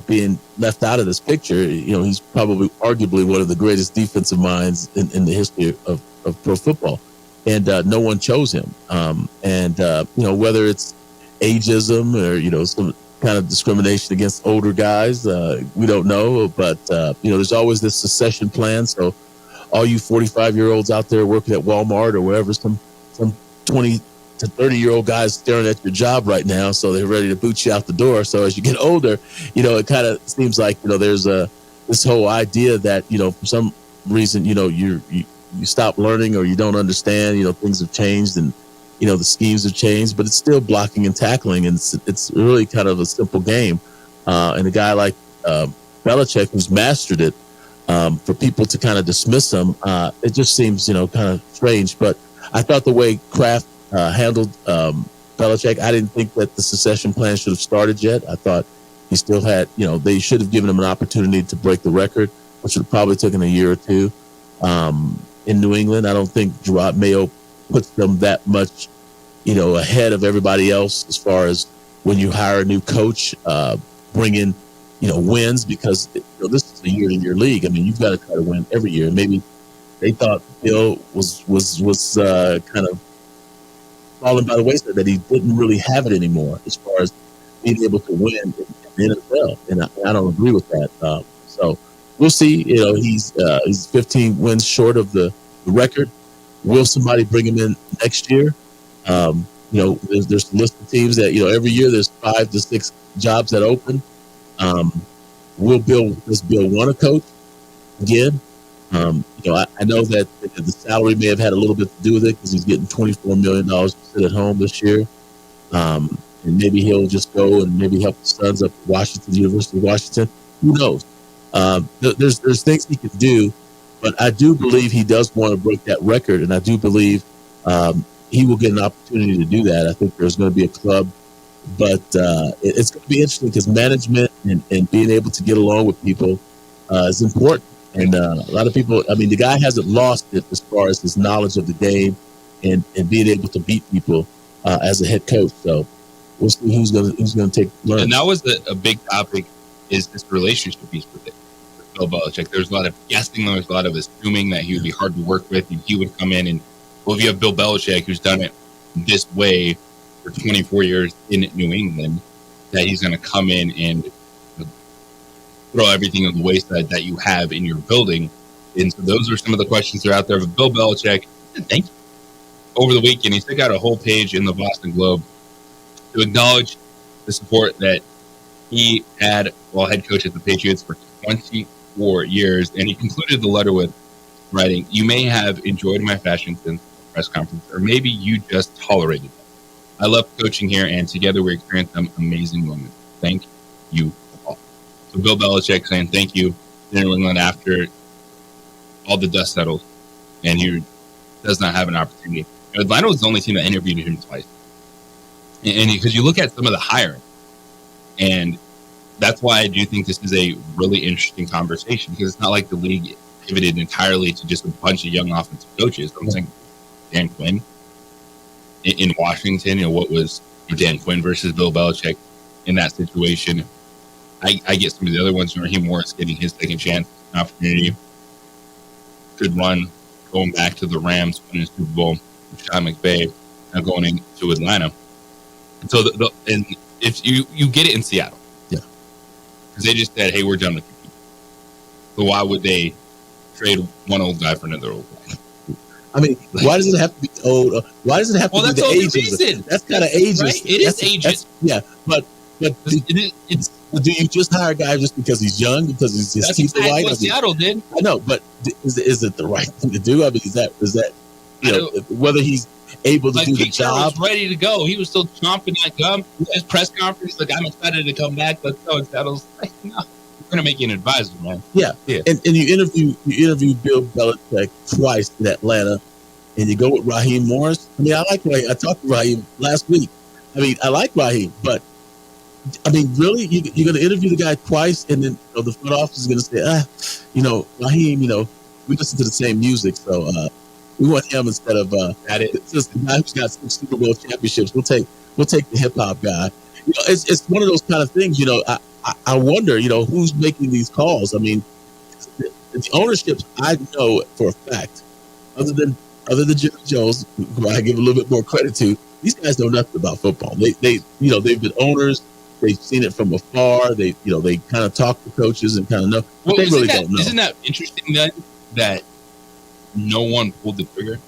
being left out of this picture, he's probably arguably one of the greatest defensive minds in the history of pro football. And no one chose him. Whether it's ageism or, some kind of discrimination against older guys, we don't know. But, there's always this succession plan. So all you 45-year-olds out there working at Walmart or wherever, some 20 to 30-year-old guys staring at your job right now, so they're ready to boot you out the door. So as you get older, it kind of seems like, there's this whole idea that, for some reason, you stop learning or you don't understand, things have changed and, the schemes have changed, but it's still blocking and tackling. And it's really kind of a simple game. And a guy like Belichick, who's mastered it, for people to kind of dismiss him, it just seems, kind of strange. But I thought the way Kraft handled Belichick, I didn't think that the succession plan should have started yet. I thought he still had, they should have given him an opportunity to break the record, which would have probably taken a year or two. In New England, I don't think Gerard Mayo puts them that much, ahead of everybody else as far as when you hire a new coach, bring in, wins, because this is a year-to-year league. I mean, you've got to try to win every year. Maybe they thought Bill was kind of falling by the wayside, that he didn't really have it anymore as far as being able to win in the NFL, and I don't agree with that. So we'll see. He's 15 wins short of the record. Will somebody bring him in next year? There's a list of teams that every year there's 5 to 6 jobs that open. Does Bill want to coach again? I know that the salary may have had a little bit to do with it because he's getting $24 million to sit at home this year. And maybe he'll just go and maybe help the Suns up at Washington, University of Washington. Who knows? There's things he can do, but I do believe he does want to break that record, and I do believe he will get an opportunity to do that. I think there's going to be a club, but it's going to be interesting because management and being able to get along with people is important. And a lot of people, the guy hasn't lost it as far as his knowledge of the game and being able to beat people as a head coach. So we'll see who's going to learn. And that was a big topic, is this relationship piece with Bill Belichick. There's a lot of guessing. There's a lot of assuming that he would be hard to work with, and he would come in and, well, if you have Bill Belichick, who's done it this way for 24 years in New England, that he's going to come in and throw everything on the wayside that you have in your building. And so those are some of the questions that are out there. But Bill Belichick, thank you. Over the weekend, he took out a whole page in the Boston Globe to acknowledge the support that he had while head coach at the Patriots for 24 years. And he concluded the letter with writing, "You may have enjoyed my fashion sense press conference, or maybe you just tolerated it. I love coaching here, and together we experienced some amazing moments. Thank you all." So Bill Belichick saying thank you to New England after all the dust settles, and he does not have an opportunity. Atlanta was the only team that interviewed him twice. And because you look at some of the hiring, and that's why I do think this is a really interesting conversation, because it's not like the league pivoted entirely to just a bunch of young offensive coaches. I'm saying Dan Quinn in Washington, what was Dan Quinn versus Bill Belichick in that situation. I get some of the other ones. Raheem Morris getting his second chance, an opportunity, good run, going back to the Rams, winning the Super Bowl. Sean McVay now going into Atlanta. And so, and if you get it in Seattle, because they just said, "Hey, we're done with you." So why would they trade one old guy for another old guy? I mean, why does it have to be old? Why does it have to be the ageism? That's kind of ageist. Right? It is ageist. Yeah, but do you just hire a guy just because he's young, because his teeth are white? What Seattle did. I know, but is it the right thing to do? I mean, is that whether he's able to do the job? Was ready to go. He was still chomping that gum. His press conference, like, "I'm excited to come back. Let's go." And Seattle's like, "No, we're gonna make you an advisor, man." Yeah. And you interview Bill Belichick twice in Atlanta, and you go with Raheem Morris. I mean, I like Raheem. I talked to Raheem last week. I mean, I like Raheem, but I mean, really, you're going to interview the guy twice, and then the front office is going to say, Raheem, we listen to the same music, so we want him instead of just the guy who's got some Super Bowl championships. We'll take the hip hop guy. It's one of those kind of things. I wonder, who's making these calls. I mean, the ownerships, I know for a fact, other than Jerry Jones, who I give a little bit more credit to, these guys know nothing about football. They've been owners. They've seen it from afar. They kind of talk to coaches and kind of know, but they really don't know. Isn't that interesting then that no one pulled the trigger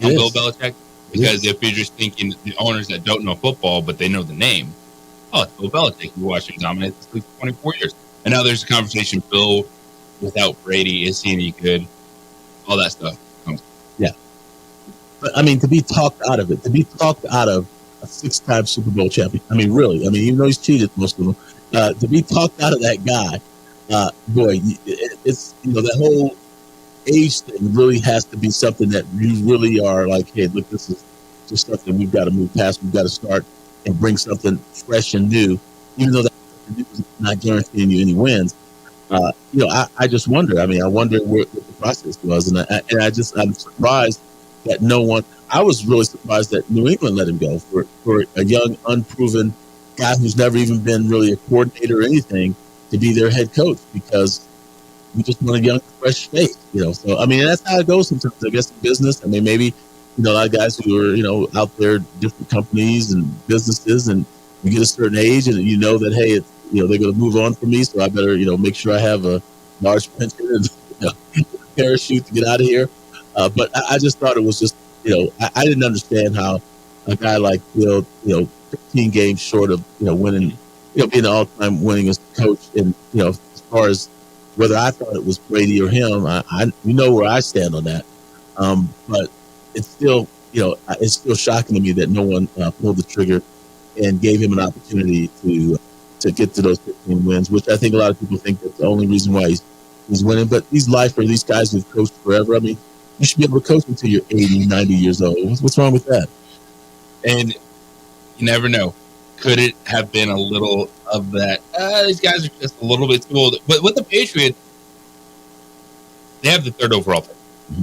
on Bill Belichick? Because if you're just thinking the owners that don't know football, but they know the name, it's Bill Belichick. You watched him dominate this league for 24 years. And now there's a conversation, Bill, without Brady, is he any good? All that stuff comes. Yeah. But, I mean, to be talked out of a 6-time Super Bowl champion. I mean, really. I mean, even though he's cheated most of them, to be talked out of that guy, boy, it's that whole age thing really has to be something that you really are like, hey, look, this is just something we've got to move past. We've got to start and bring something fresh and new, even though that's not guaranteeing you any wins. I just wonder. I mean, I wonder what the process was, and I'm surprised that no one. I was really surprised that New England let him go for a young, unproven guy who's never even been really a coordinator or anything to be their head coach, because we just want a young, fresh face, So, I mean, that's how it goes sometimes, I guess, in business. I mean, maybe, a lot of guys who are, out there, different companies and businesses, and you get a certain age and that, hey, it's, they're going to move on from me, so I better, make sure I have a large pension and parachute to get out of here. But I just thought it was just, I didn't understand how a guy like Bill, 15 games short of, winning, being the all-time winningest coach. And, as far as whether I thought it was Brady or him, you know where I stand on that. But it's still, it's still shocking to me that no one pulled the trigger and gave him an opportunity to get to those 15 wins, which I think a lot of people think that's the only reason why he's winning. But these guys who've coached forever, I mean, you should be able to coach until you're 80, 90 years old. What's wrong with that? And you never know. Could it have been a little of that? These guys are just a little bit too old. But with the Patriots, they have the 3rd overall pick. Mm-hmm.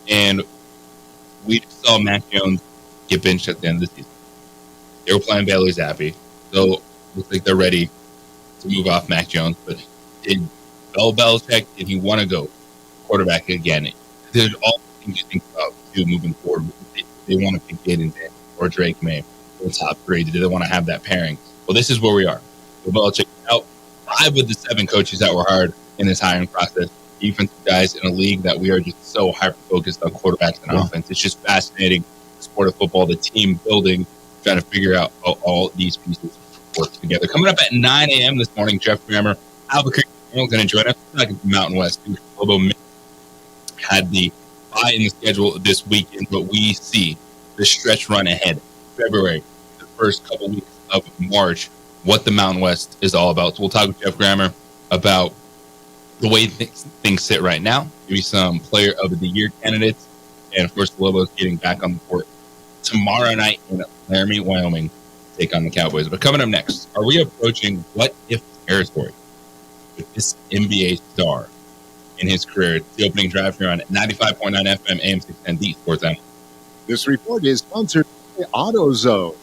And we saw Mac Jones get benched at the end of the season. They were playing Bailey Zappi. So looks like they're ready to move off Mac Jones. But did Bill Belichick, did he want to go quarterback again? There's all the things you think about too moving forward. They want to pick Jaden Daniels or Drake May or top 3. Do they want to have that pairing? Well, this is where we are. Bill Belichick out. 5 of the 7 coaches that were hired in this hiring process, defensive guys in a league that we are just so hyper-focused on quarterbacks and offense. It's just fascinating, the sport of football, the team building, trying to figure out how all these pieces work together. Coming up at 9 a.m. this morning, Jeff Grammer, Albuquerque is going to join us. Like Mountain West. Lobo had the bye in the schedule this weekend, but we see the stretch run ahead. February, the first couple weeks of March, what the Mountain West is all about. So we'll talk with Jeff Grammer about the way things sit right now, maybe some player of the year candidates, and of course the Lobos getting back on the court tomorrow night in Laramie, Wyoming, to take on the Cowboys. But coming up next, are we approaching what if territory with this NBA star in his career? It's the opening drive here on 95.9 FM, AM 610D Sports Animal. This report is sponsored by AutoZone.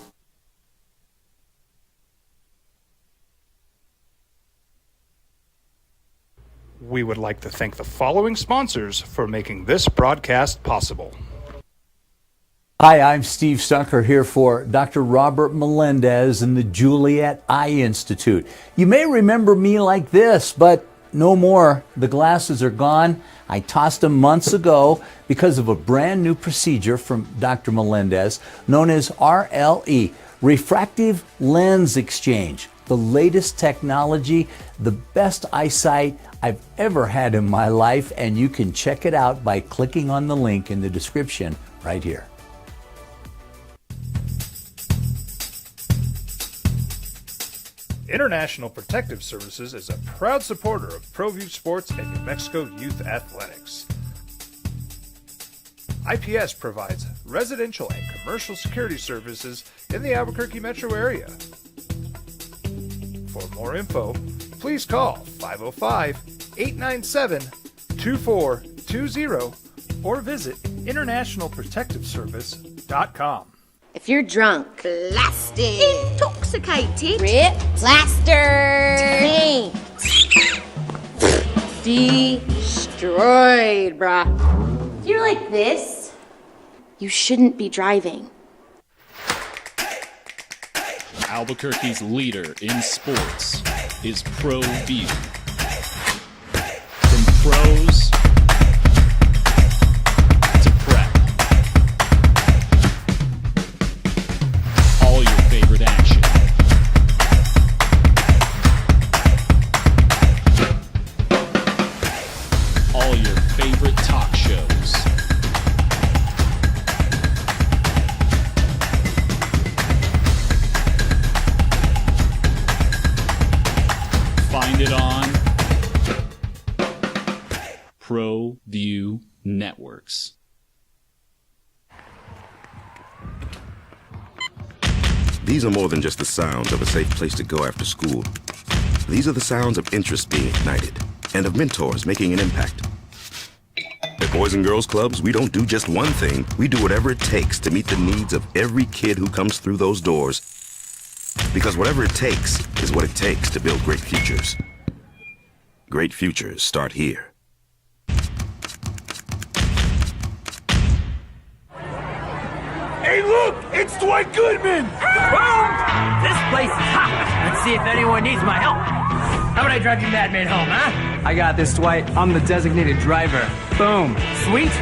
We would like to thank the following sponsors for making this broadcast possible. Hi, I'm Steve Stunker here for Dr. Robert Melendez and the Juliet Eye Institute. You may remember me like this, but no more. The glasses are gone. I tossed them months ago because of a brand new procedure from Dr. Melendez known as RLE, Refractive Lens Exchange. The latest technology, the best eyesight I've ever had in my life, and you can check it out by clicking on the link in the description right here. International Protective Services is a proud supporter of ProView Sports and New Mexico Youth Athletics. IPS provides residential and commercial security services in the Albuquerque metro area. For more info, please call 505-897-2420 or visit internationalprotectiveservice.com. If you're drunk, blasted, intoxicated, ripped, plastered, destroyed, brah. If you're like this, you shouldn't be driving. Albuquerque's leader in sports is ProView. From pros to prep, all your favorite action. All your favorite talk shows. Find it on ProView Networks. These are more than just the sounds of a safe place to go after school. These are the sounds of interest being ignited and of mentors making an impact. At Boys and Girls Clubs, we don't do just one thing. We do whatever it takes to meet the needs of every kid who comes through those doors. Because whatever it takes is what it takes to build great futures. Great futures start here. Hey, look! It's Dwight Goodman! Boom! This place is hot. Let's see if anyone needs my help. How about I drive you madman home, huh? I got this, Dwight. I'm the designated driver. Boom. Sweet.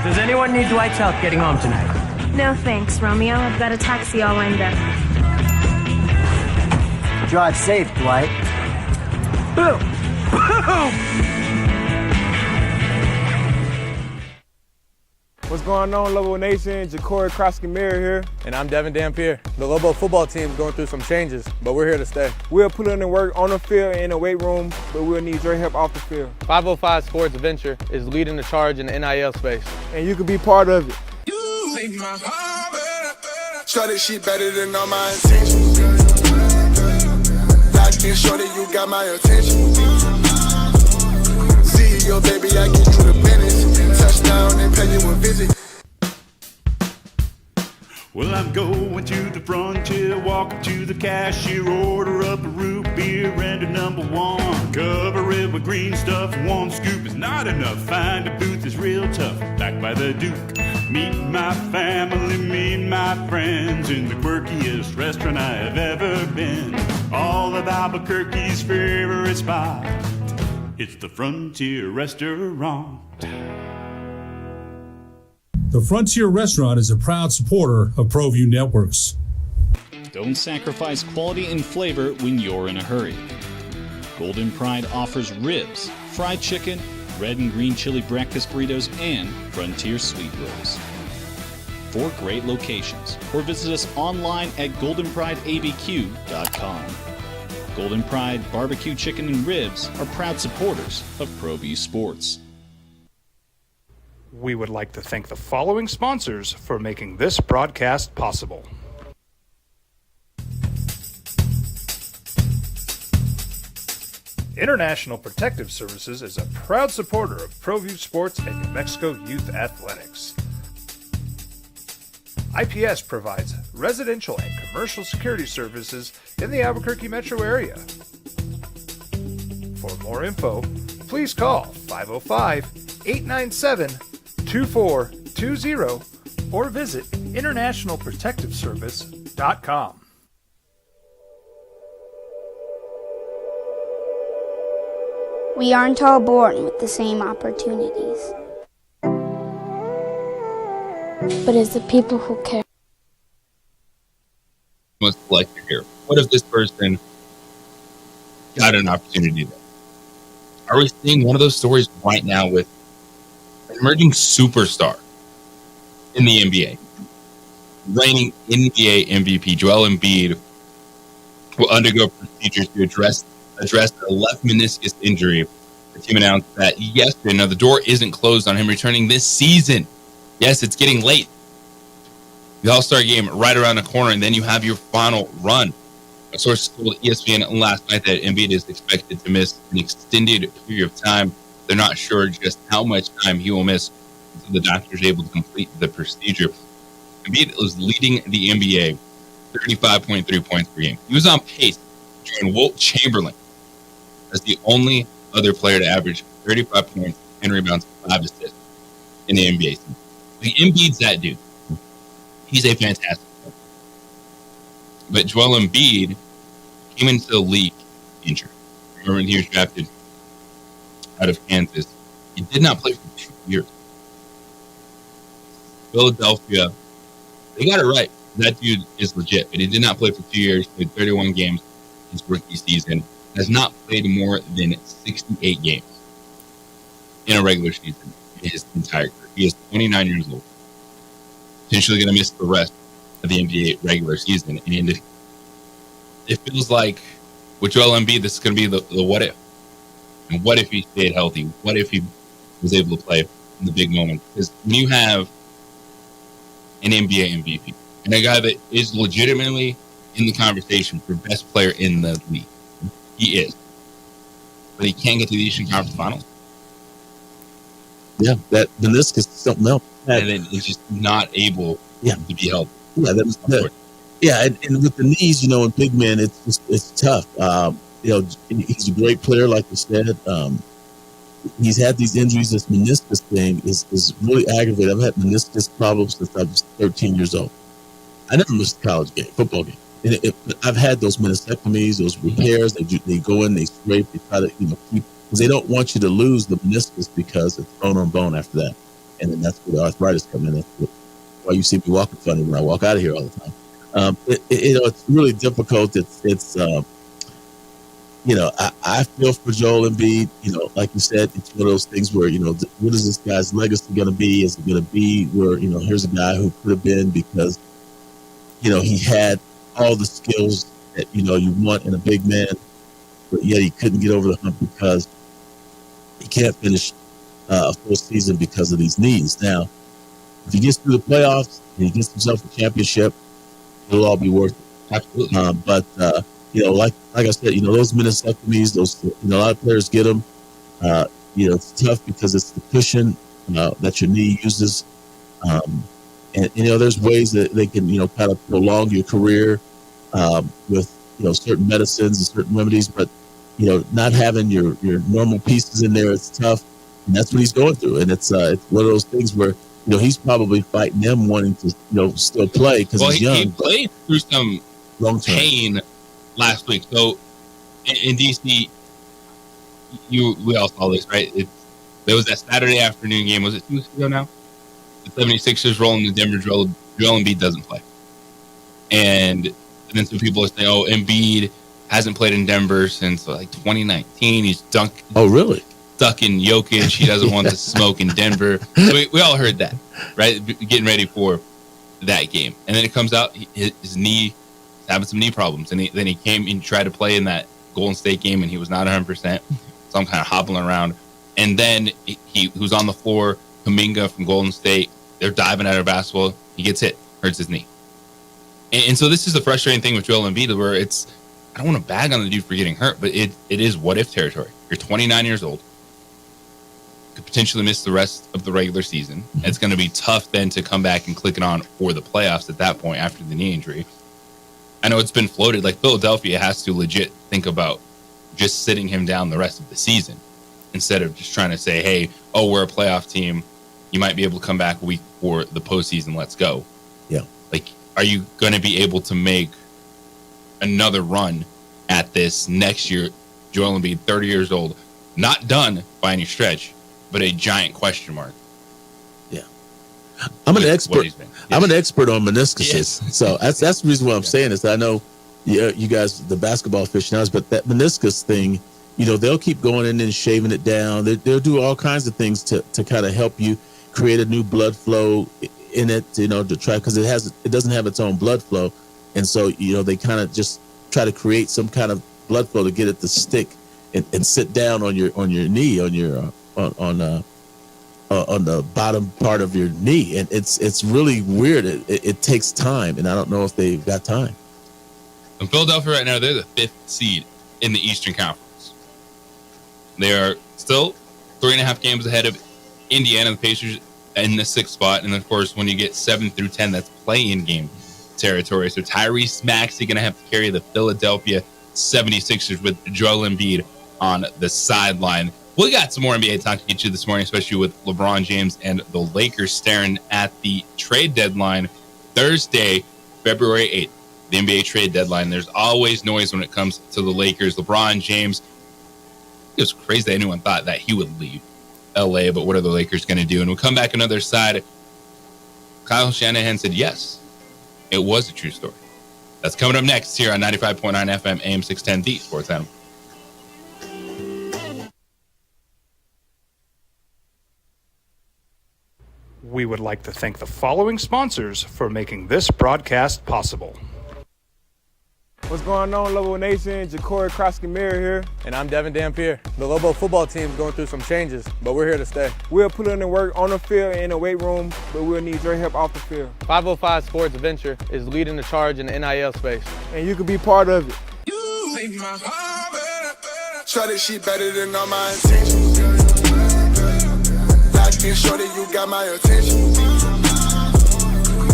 Does anyone need Dwight's help getting home tonight? No thanks, Romeo. I've got a taxi all lined up. Drive safe, Dwight. Boom! Boom! What's going on, Lobo Nation? Ja'Cory Krosky-Mir here. And I'm Devin Dampier. The Lobo football team is going through some changes, but we're here to stay. We'll put in the work on the field and in the weight room, but we'll need your help off the field. 505 Sports Venture is leading the charge in the NIL space. And you can be part of it. Started shit better than all my intentions. Locked in shorty, you got my attention. CEO, baby, I get you the business. Touchdown and pay you a visit. Well, I'm going to the frontier, walk up to the cashier, order up a root beer and a number one. Cover it with green stuff, one scoop is not enough. Find a booth is real tough, back by the Duke. Meet my family, meet my friends in the quirkiest restaurant I have ever been. All of Albuquerque's favorite spot, it's the Frontier Restaurant. The Frontier Restaurant is a proud supporter of ProView Networks. Don't sacrifice quality and flavor when you're in a hurry. Golden Pride offers ribs, fried chicken, red and green chili breakfast burritos, and Frontier sweet rolls. 4 great locations, or visit us online at goldenprideabq.com. Golden Pride Barbecue Chicken and Ribs are proud supporters of ProView Sports. We would like to thank the following sponsors for making this broadcast possible. International Protective Services is a proud supporter of ProView Sports and New Mexico Youth Athletics. IPS provides residential and commercial security services in the Albuquerque metro area. For more info, please call 505-897-2420 or visit internationalprotectiveservice.com. We aren't all born with the same opportunities. But it's the people who care. Most selected here. What if this person got an opportunity there? Are we seeing one of those stories right now with an emerging superstar in the NBA? Reigning NBA MVP Joel Embiid will undergo procedures to address a left meniscus injury. The team announced that yesterday. Now, the door isn't closed on him returning this season. Yes, it's getting late. The All-Star game right around the corner, and then you have your final run. A source told ESPN last night that Embiid is expected to miss an extended period of time. They're not sure just how much time he will miss until the doctors are able to complete the procedure. Embiid was leading the NBA 35.3 points per game. He was on pace to join Wilt Chamberlain as the only other player to average 35 points, 10 rebounds, 5 assists in the NBA season. Like, Embiid's that dude. He's a fantastic player. But Joel Embiid came into the league injured. Remember when he was drafted out of Kansas? He did not play for 2 years. Philadelphia, they got it right. That dude is legit, but he did not play for 2 years. Played 31 games his rookie season. Has not played more than 68 games in a regular season in his entire career. He is 29 years old. Potentially going to miss the rest of the NBA regular season. And it feels like with Joel Embiid, this is going to be the what if. And what if he stayed healthy? What if he was able to play in the big moment? Because when you have an NBA MVP and a guy that is legitimately in the conversation for best player in the league, he is. But he can't get to the Eastern Conference Finals. Yeah, that meniscus is something else. And then it's just not able to be held. Yeah, and with the knees, and big men, it's tough. He's a great player, like you said. He's had these injuries. This meniscus thing is really aggravated. I've had meniscus problems since I was 13 years old. I never missed a college game, football game. I've had those meniscectomies, those repairs. They go in, they scrape, they try to keep, because they don't want you to lose the meniscus because it's bone on bone after that. And then that's where the arthritis comes in. That's why you see me walking funny when I walk out of here all the time. It's really difficult. I feel for Joel Embiid. Like you said, it's one of those things where, what is this guy's legacy going to be? Is it going to be where, here's a guy who could have been because, he had all the skills that, you want in a big man, but yet he couldn't get over the hump because he can't finish a full season because of these knees. Now, if he gets through the playoffs and he gets himself a championship, it'll all be worth it. Absolutely. Like I said, those meniscectomies, a lot of players get them. It's tough because it's the cushion that your knee uses. And there's ways that they can kind of prolong your career with certain medicines and certain remedies, but not having your normal pieces in there, it's tough. And that's what he's going through. And it's one of those things where he's probably fighting them wanting to still play because he's young. He played through some pain last week. So in DC, we all saw this, right? There was that Saturday afternoon game. Was it 2 weeks ago now? The 76ers rolling the Denver. Joel Embiid doesn't play. And then some people are saying, Embiid hasn't played in Denver since like 2019. He's dunked. Oh, really? Stuck in Jokic. He doesn't want to smoke in Denver. So we all heard that, right? Getting ready for that game. And then it comes out, his knee, having some knee problems. And then he came and tried to play in that Golden State game, and he was not 100%. So I'm kind of hobbling around. And then he was on the floor, Kuminga from Golden State. They're diving at a basketball. He gets hit, hurts his knee. And so this is the frustrating thing with Joel Embiid, where I don't want to bag on the dude for getting hurt, but it is what-if territory. You're 29 years old. Could potentially miss the rest of the regular season. Mm-hmm. It's going to be tough then to come back and click it on for the playoffs at that point after the knee injury. I know it's been floated. Like Philadelphia has to legit think about just sitting him down the rest of the season instead of just trying to say, hey, we're a playoff team. You might be able to come back a week for the postseason. Let's go. Yeah. Like, are you going to be able to make another run at this next year? Joel Embiid, 30 years old, not done by any stretch, but a giant question mark. Yeah. I'm an expert. Yes. I'm an expert on meniscuses. Yes. So that's the reason why I'm saying this. I know you guys, the basketball aficionados, but that meniscus thing, they'll keep going in and shaving it down. They'll do all kinds of things to kind of help you create a new blood flow in it, to try, because it doesn't have its own blood flow. And so, they kind of just try to create some kind of blood flow to get it to stick and sit down on your knee, on the bottom part of your knee. And it's really weird. It takes time, and I don't know if they've got time. In Philadelphia right now, they're the 5th seed in the Eastern Conference. They are still 3.5 games ahead of Indiana, the Pacers, in the 6th spot. And of course, when you get 7 through 10, that's play-in game territory. So Tyrese Maxey going to have to carry the Philadelphia 76ers with Joel Embiid on the sideline. We got some more NBA talk to get you this morning, especially with LeBron James and the Lakers staring at the trade deadline Thursday, February 8th. The NBA trade deadline. There's always noise when it comes to the Lakers. LeBron James, it was crazy that anyone thought that he would leave LA, but what are the Lakers going to do? And we'll come back another side. Kyle Shanahan said, yes, it was a true story. That's coming up next here on 95.9 FM, AM 610, the Sports Animal. We would like to thank the following sponsors for making this broadcast possible. What's going on, Lobo Nation? Ja'Cory Cross-Camara here. And I'm Devin Dampier. The Lobo football team's going through some changes, but we're here to stay. We'll put in the work on the field and in the weight room, but we'll need your help off the field. 505 Sports Venture is leading the charge in the NIL space. And you can be part of it. Try this shit better than all my intentions. Locked in shorty, you got my attention.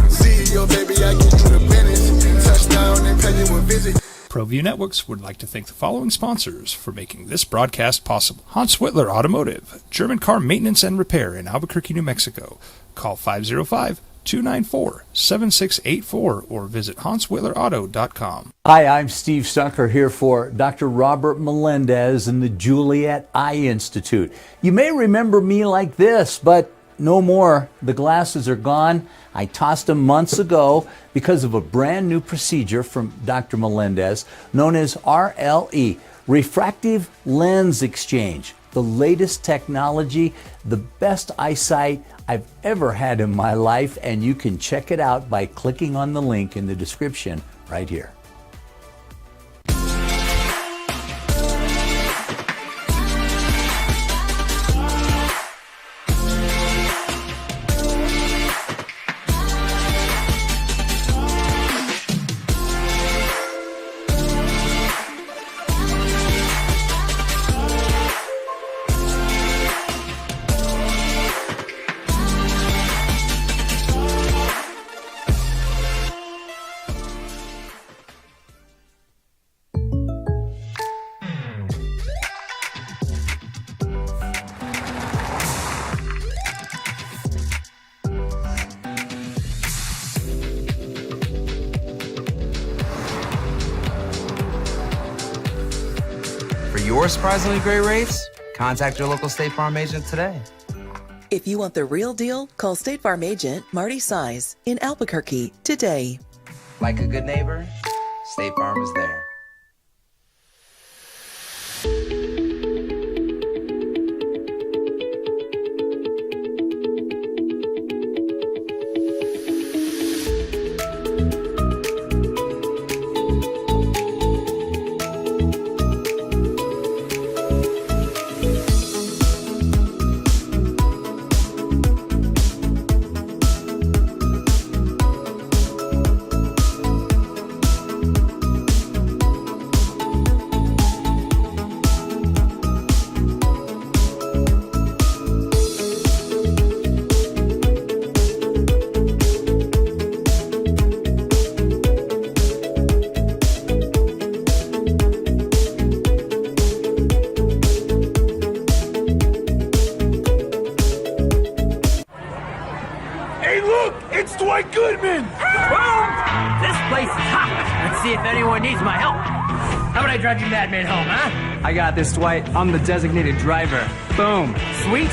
See your baby, I get you the business. Touchdown and pay you a visit. ProView Networks would like to thank the following sponsors for making this broadcast possible. Hans Whitler Automotive, German car maintenance and repair in Albuquerque, New Mexico. Call 505-294-7684 or visit HansWhitlerAuto.com. Hi, I'm Steve Sunker here for Dr. Robert Melendez and the Juliet Eye Institute. You may remember me like this, but no more. The glasses are gone. I tossed them months ago because of a brand new procedure from Dr. Melendez known as RLE, Refractive Lens Exchange. The latest technology, the best eyesight I've ever had in my life, and you can check it out by clicking on the link in the description right here. your surprisingly great rates, contact your local State Farm agent today. If you want the real deal, call State Farm agent Marty Size in Albuquerque today. Like a good neighbor, State Farm is there. Hey, look! It's Dwight Goodman! Boom! This place is hot. Let's see if anyone needs my help. How about I drive you madman home, huh? I got this, Dwight. I'm the designated driver. Boom. Sweet.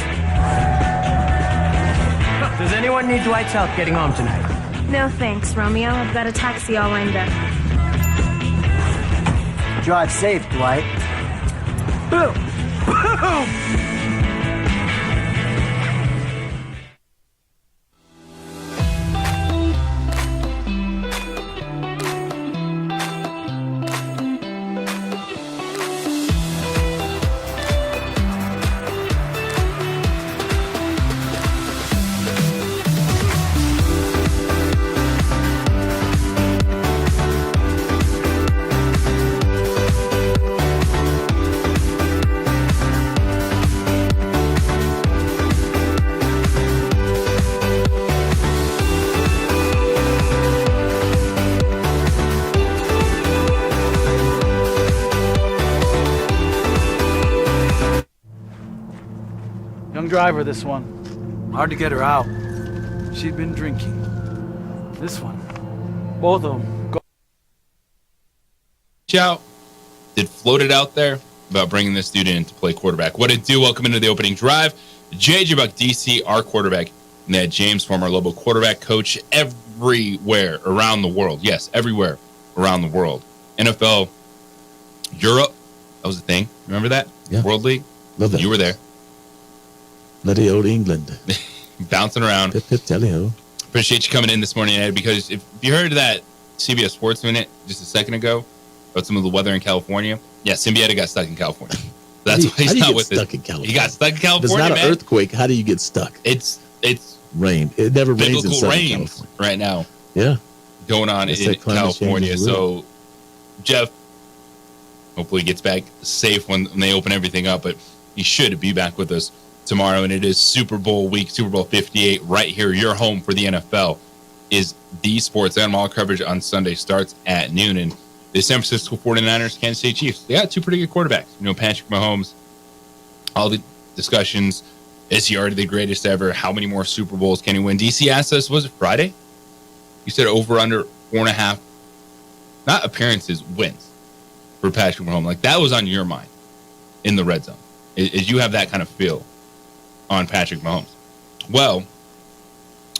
Does anyone need Dwight's help getting home tonight? No thanks, Romeo. I've got a taxi all lined up. Drive safe, Dwight. Boom! Boom! Young driver, this one. Hard to get her out. She'd been drinking. This one. Both of them. Chow did float it out there about bringing this dude in to play quarterback. What it do? Welcome into the opening drive. JJ Buck DC, our quarterback. And they had James, former Lobo quarterback coach everywhere around the world. Yes, everywhere around the world. NFL, Europe, that was a thing. Remember that? Yeah. World League? Love that. You were there. Bloody old England. Bouncing around. Tell-o. Appreciate you coming in this morning, Ed, because if you heard that CBS Sports Minute just a second ago about some of the weather in California, yeah, Symbieta got stuck in California. That's why he's not with us. He got stuck in California, It's not man. an earthquake. How do you get stuck? It's rain. It never rains in biblical Southern rain California. right now. Yeah. Going on They in say climate California. change is real. So, Jeff, hopefully gets back safe when they open everything up, but he should be back with us tomorrow. And it is Super Bowl week, Super Bowl 58, right here. Your home for the NFL is the Sports Animal coverage on Sunday starts at noon. And the San Francisco 49ers, Kansas City Chiefs, they got two pretty good quarterbacks. You know, Patrick Mahomes, all the discussions. Is he already the greatest ever? How many more Super Bowls can he win? DC asked us, was it Friday? You said over under 4.5, not appearances, wins for Patrick Mahomes. Like that was on your mind in the red zone. Is you have that kind of feel on Patrick Mahomes? Well,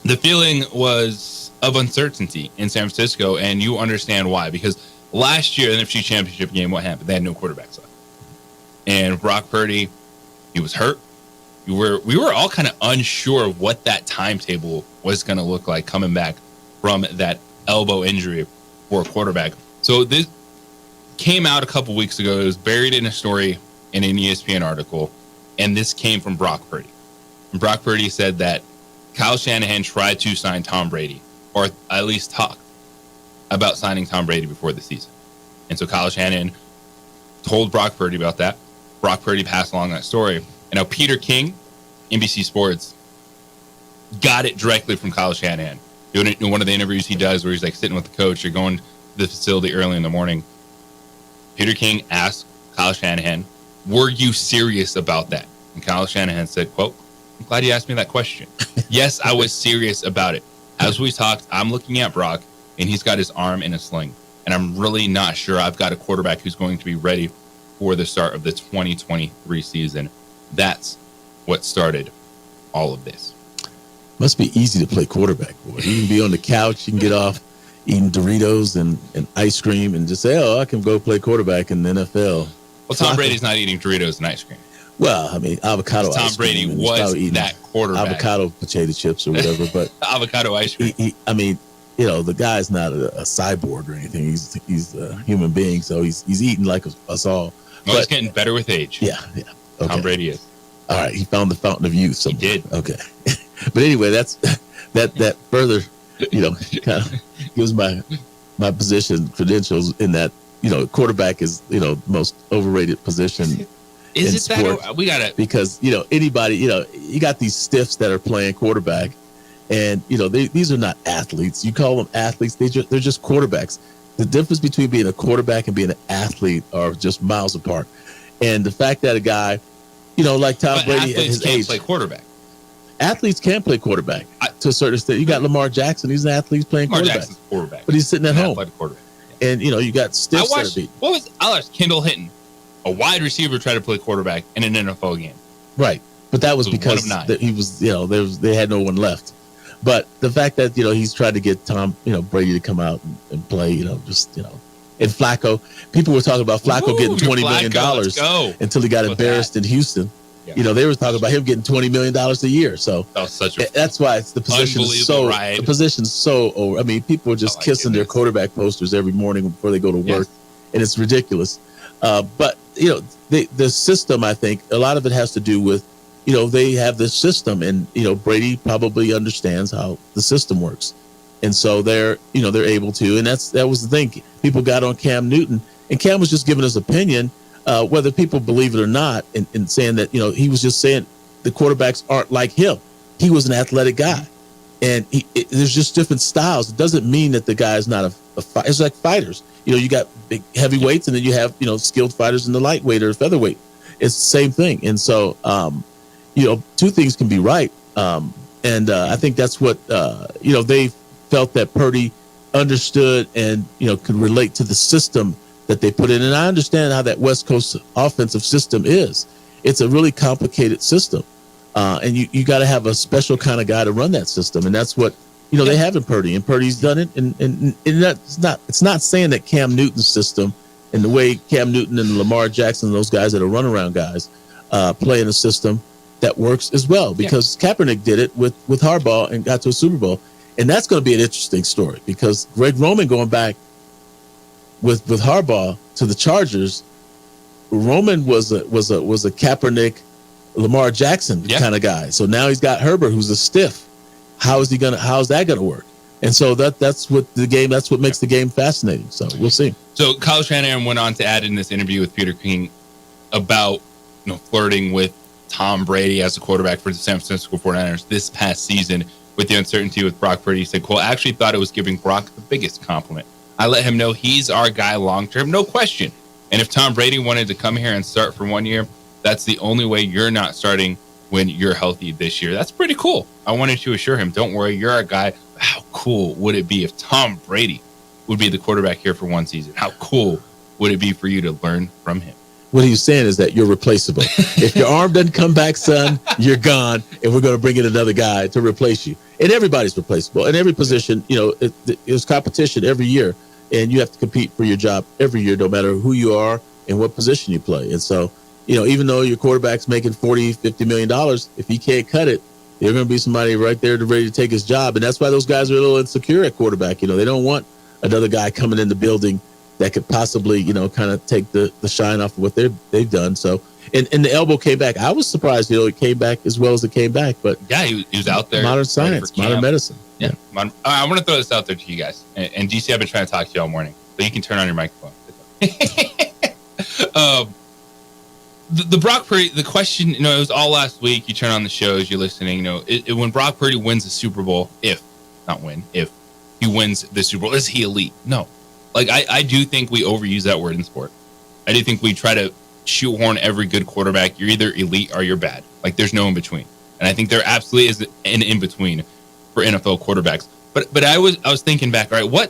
the feeling was of uncertainty in San Francisco, and you understand why. Because last year in the NFC Championship game, what happened? They had no quarterbacks left. And Brock Purdy, he was hurt. We were all kind of unsure of what that timetable was going to look like coming back from that elbow injury for a quarterback. So this came out a couple weeks ago. It was buried in a story in an ESPN article, and this came from Brock Purdy. And Brock Purdy said that Kyle Shanahan tried to sign Tom Brady, or at least talked about signing Tom Brady before the season. And so Kyle Shanahan told Brock Purdy about that. Brock Purdy passed along that story. And now Peter King, NBC Sports, got it directly from Kyle Shanahan. Doing one of the interviews he does where he's like sitting with the coach or going to the facility early in the morning. Peter King asked Kyle Shanahan, were you serious about that? And Kyle Shanahan said, quote, I'm glad you asked me that question. Yes, I was serious about it. As we talked, I'm looking at Brock, and he's got his arm in a sling. And I'm really not sure I've got a quarterback who's going to be ready before the start of the 2023 season. That's what started all of this. Must be easy to play quarterback, boy. You can be on the couch, you can get off eating Doritos and ice cream and just say, I can go play quarterback in the NFL. Well, Tom Brady's not eating Doritos and ice cream. Well, I mean, avocado Tom ice cream. Brady was that quarterback. Avocado potato chips or whatever, but avocado ice cream. I mean, the guy's not a cyborg or anything. He's a human being, so he's eating like us all. Well, he's getting better with age. Yeah. Okay. Tom Brady is. All right, he found the fountain of youth. Somewhere. He did. Okay, but anyway, that further, kind of gives my position credentials in that quarterback is the most overrated position. Is in it sport that we got it? Because anybody you got these stiffs that are playing quarterback, and these are not athletes. You call them athletes, they're just quarterbacks. The difference between being a quarterback and being an athlete are just miles apart. And the fact that a guy, like Tom Brady at his age, play quarterback. Athletes can play quarterback to a certain extent. You got Lamar Jackson; he's an athlete, he's playing quarterback. But he's sitting at home. And you got stiffs. I watched Kendall Hinton, a wide receiver, try to play quarterback in an NFL game. Right, but that was because he was, they had no one left. But the fact that he's tried to get Tom, Brady to come out and play, and Flacco. People were talking about Flacco getting $20 million until he got embarrassed in Houston. Yeah. They were talking about him getting $20 million a year. So that's why it's the position is so ride. The position's so over. I mean, people are just kissing their quarterback posters every morning before they go to work, and it's ridiculous. But the system, I think a lot of it has to do with they have this system, and Brady probably understands how the system works, and so they're able to. And that was the thing. People got on Cam Newton, and Cam was just giving his opinion. Whether people believe it or not, and saying that, he was just saying the quarterbacks aren't like him. He was an athletic guy, and there's just different styles. It doesn't mean that the guy is not a fighter. It's like fighters. You got big heavyweights, and then you have, skilled fighters in the lightweight or featherweight. It's the same thing. And so, two things can be right. And I think that's what, they felt that Purdy understood and, could relate to the system that they put in. And I understand how that West Coast offensive system is. It's a really complicated system. And you got to have a special kind of guy to run that system. And that's what, they have in Purdy, and Purdy's done it. And it's not saying that Cam Newton's system and the way Cam Newton and Lamar Jackson and those guys that are runaround guys play in a system that works as well, because Kaepernick did it with Harbaugh and got to a Super Bowl. And that's going to be an interesting story, because Greg Roman going back with Harbaugh to the Chargers, Roman was a Kaepernick, Lamar Jackson kind of guy. So now he's got Herbert, who's a stiff. How's that going to work? And so that's what makes the game fascinating. So we'll see. So Kyle Shanahan went on to add in this interview with Peter King about flirting with Tom Brady as a quarterback for the San Francisco 49ers this past season with the uncertainty with Brock Purdy. He said, "Quote, I actually thought it was giving Brock the biggest compliment. I let him know he's our guy long term, no question. And if Tom Brady wanted to come here and start for 1 year, that's the only way you're not starting when you're healthy this year." That's pretty cool. I wanted to assure him, don't worry, you're our guy. How cool would it be if Tom Brady would be the quarterback here for one season? How cool would it be for you to learn from him? What he's saying is that you're replaceable. If your arm doesn't come back, son, you're gone, and we're going to bring in another guy to replace you. And everybody's replaceable. In every position, there's competition every year, and you have to compete for your job every year, no matter who you are and what position you play. And so, even though your quarterback's making $40, $50 million, if he can't cut it, there's going to be somebody right there ready to take his job. And that's why those guys are a little insecure at quarterback. They don't want another guy coming in the building that could possibly, kind of take the shine off of what they've done. So, and the elbow came back. I was surprised, it came back as well as it came back. But yeah, he was out there. Modern science, modern medicine. Yeah. I want to throw this out there to you guys. And DC, I've been trying to talk to you all morning, but you can turn on your microphone. The Brock Purdy, the question, it was all last week. You turn on the shows, you're listening. When Brock Purdy wins the Super Bowl, if he wins the Super Bowl, is he elite? No. I do think we overuse that word in sport. I do think we try to shoehorn every good quarterback. You're either elite or you're bad. There's no in between. And I think there absolutely is an in between for NFL quarterbacks. But I was thinking back, all right,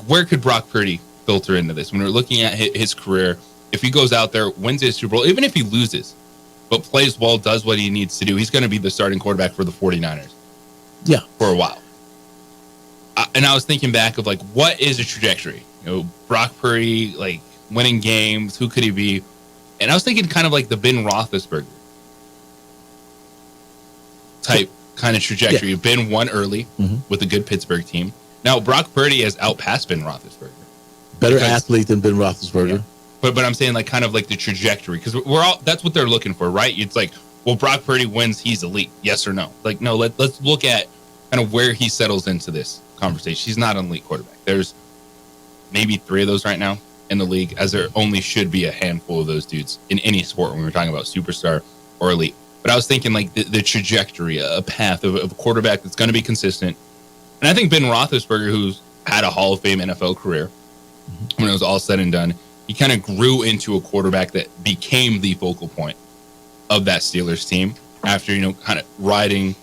where could Brock Purdy filter into this? When we're looking at his career, if he goes out there, wins his Super Bowl, even if he loses, but plays well, does what he needs to do, he's going to be the starting quarterback for the 49ers. Yeah. For a while. And I was thinking back of, like, what is a trajectory? You know, Brock Purdy, like, winning games, who could he be? And I was thinking kind of like the Ben Roethlisberger type kind of trajectory. Yeah. Ben won early with a good Pittsburgh team. Now, Brock Purdy has outpassed Ben Roethlisberger. Better athlete than Ben Roethlisberger. Yeah. But I'm saying, like, kind of like the trajectory, because that's what they're looking for, right? It's like, well, Brock Purdy wins, he's elite, yes or no? Like, no, let's look at kind of where he settles into this conversation. He's not an elite quarterback. There's maybe 3 of those right now in the league, as there only should be a handful of those dudes in any sport when we're talking about superstar or elite. But I was thinking, like, the trajectory, a path of a quarterback that's going to be consistent. And I think Ben Roethlisberger, who's had a Hall of Fame NFL career, when it was all said and done, he kind of grew into a quarterback that became the focal point of that Steelers team after, kind of riding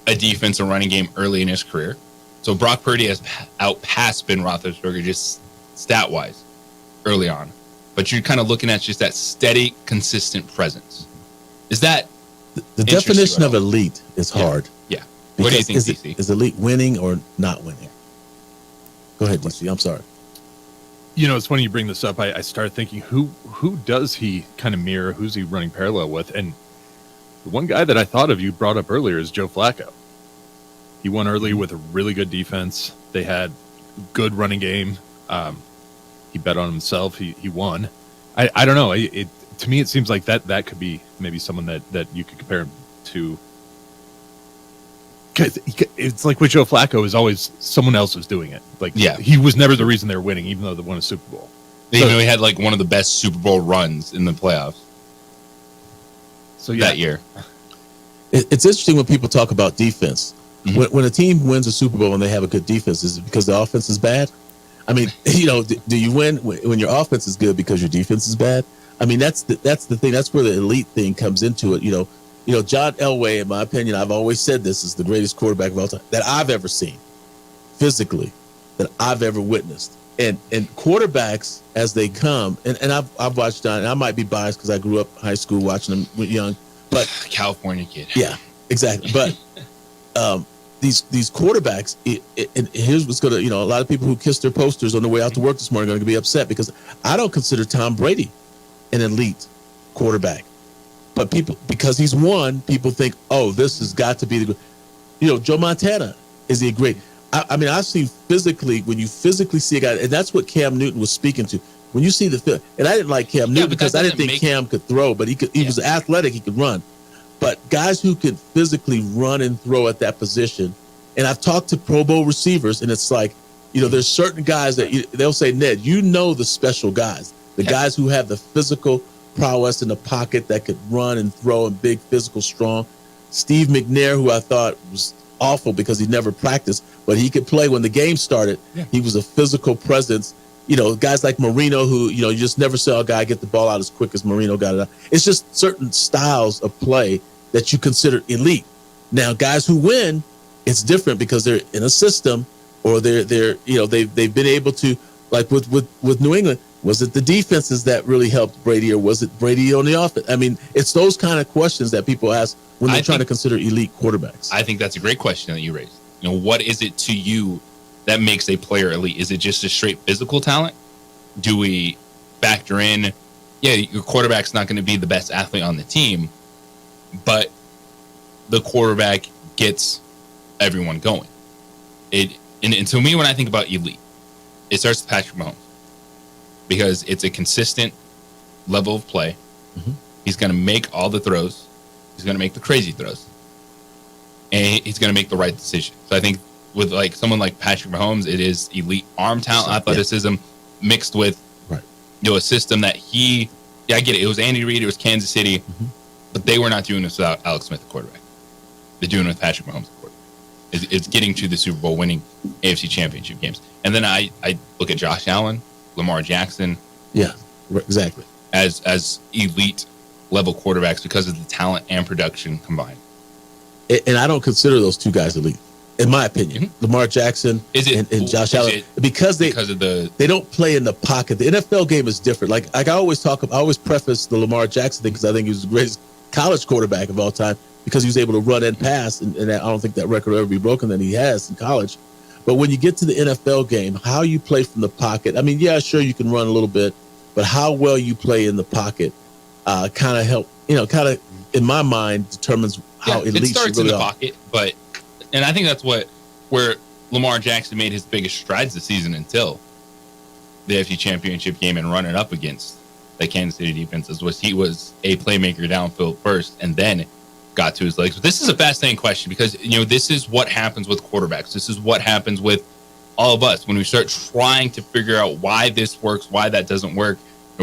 a defense and running game early in his career. So Brock Purdy has outpassed Ben Roethlisberger just stat-wise early on. But you're kind of looking at just that steady, consistent presence. Is that the definition of elite is hard? Yeah. What do you think, DC? Is elite winning or not winning? Go ahead, DC. I'm sorry. It's funny you bring this up. I started thinking, who does he kind of mirror? Who's he running parallel with? And the one guy that I thought of you brought up earlier is Joe Flacco. He won early with a really good defense. They had good running game. He bet on himself. He won. I don't know. To me, it seems like that could be maybe someone that you could compare him to. Because it's like with Joe Flacco, is always someone else was doing it. Like, he was never the reason they were winning, even though they won a Super Bowl. Even though he had like one of the best Super Bowl runs in the playoffs. So that year, it's interesting when people talk about defense. When a team wins a Super Bowl and they have a good defense, is it because the offense is bad? I mean, do you win when your offense is good because your defense is bad? I mean, that's the thing. That's where the elite thing comes into it. John Elway, in my opinion, I've always said this is the greatest quarterback of all time that I've ever seen, physically, that I've ever witnessed. And quarterbacks, as they come, and I've watched John, and I might be biased because I grew up high school watching him young, but California kid. Yeah, exactly. But these quarterbacks, and here's what's gonna, a lot of people who kissed their posters on the way out to work this morning are going to be upset because I don't consider Tom Brady an elite quarterback. But people, because he's won, people think, oh, this has got to be the, Joe Montana, is he a great? I mean, I've seen physically, when you physically see a guy, and that's what Cam Newton was speaking to. When you see the film, and I didn't like Cam Newton because I didn't think Cam could throw, but he was athletic, he could run. But guys who could physically run and throw at that position, and I've talked to Pro Bowl receivers, and it's like, there's certain guys that they'll say, Ned, the special guys, the guys who have the physical prowess in the pocket that could run and throw and big, physical, strong. Steve McNair, who I thought was awful because he never practiced, but he could play when the game started. Yeah. He was a physical presence. Guys like Marino, who, you just never saw a guy get the ball out as quick as Marino got it out. It's just certain styles of play that you consider elite. Now, guys who win, it's different because they're in a system, or they've been able to, like with New England. Was it the defenses that really helped Brady, or was it Brady on the offense? I mean, it's those kind of questions that people ask when they're trying to consider elite quarterbacks. I think that's a great question that you raised. What is it to you that makes a player elite? Is it just a straight physical talent? Do we factor in, your quarterback's not going to be the best athlete on the team, but the quarterback gets everyone going. And to me, when I think about elite, it starts with Patrick Mahomes. Because it's a consistent level of play. Mm-hmm. He's going to make all the throws. He's going to make the crazy throws. And he's going to make the right decision. So I think with like someone like Patrick Mahomes, it is elite arm talent, athleticism, mixed with a system that I get it. It was Andy Reid, it was Kansas City, but they were not doing this without Alex Smith, the quarterback. They're doing it with Patrick Mahomes, the quarterback. It's getting to the Super Bowl, winning AFC Championship games. And then I look at Josh Allen, Lamar Jackson, exactly, as elite level quarterbacks because of the talent and production combined. And I don't consider those two guys elite. in my opinion. Lamar Jackson and Josh Allen, because they don't play in the pocket. The NFL game is different. Like I always preface the Lamar Jackson thing because I think he was the greatest college quarterback of all time because he was able to run and pass, and I don't think that record will ever be broken than he has in college. But when you get to the NFL game, how you play from the pocket, I mean, yeah, sure, you can run a little bit, but how well you play in the pocket kind of in my mind, determines how elite it starts you really in the are. pocket, and I think that's where Lamar Jackson made his biggest strides this season until the AFC Championship game and running up against the Kansas City defenses was he was a playmaker downfield first and then got to his legs. But this is a fascinating question because, this is what happens with quarterbacks. This is what happens with all of us when we start trying to figure out why this works, why that doesn't work.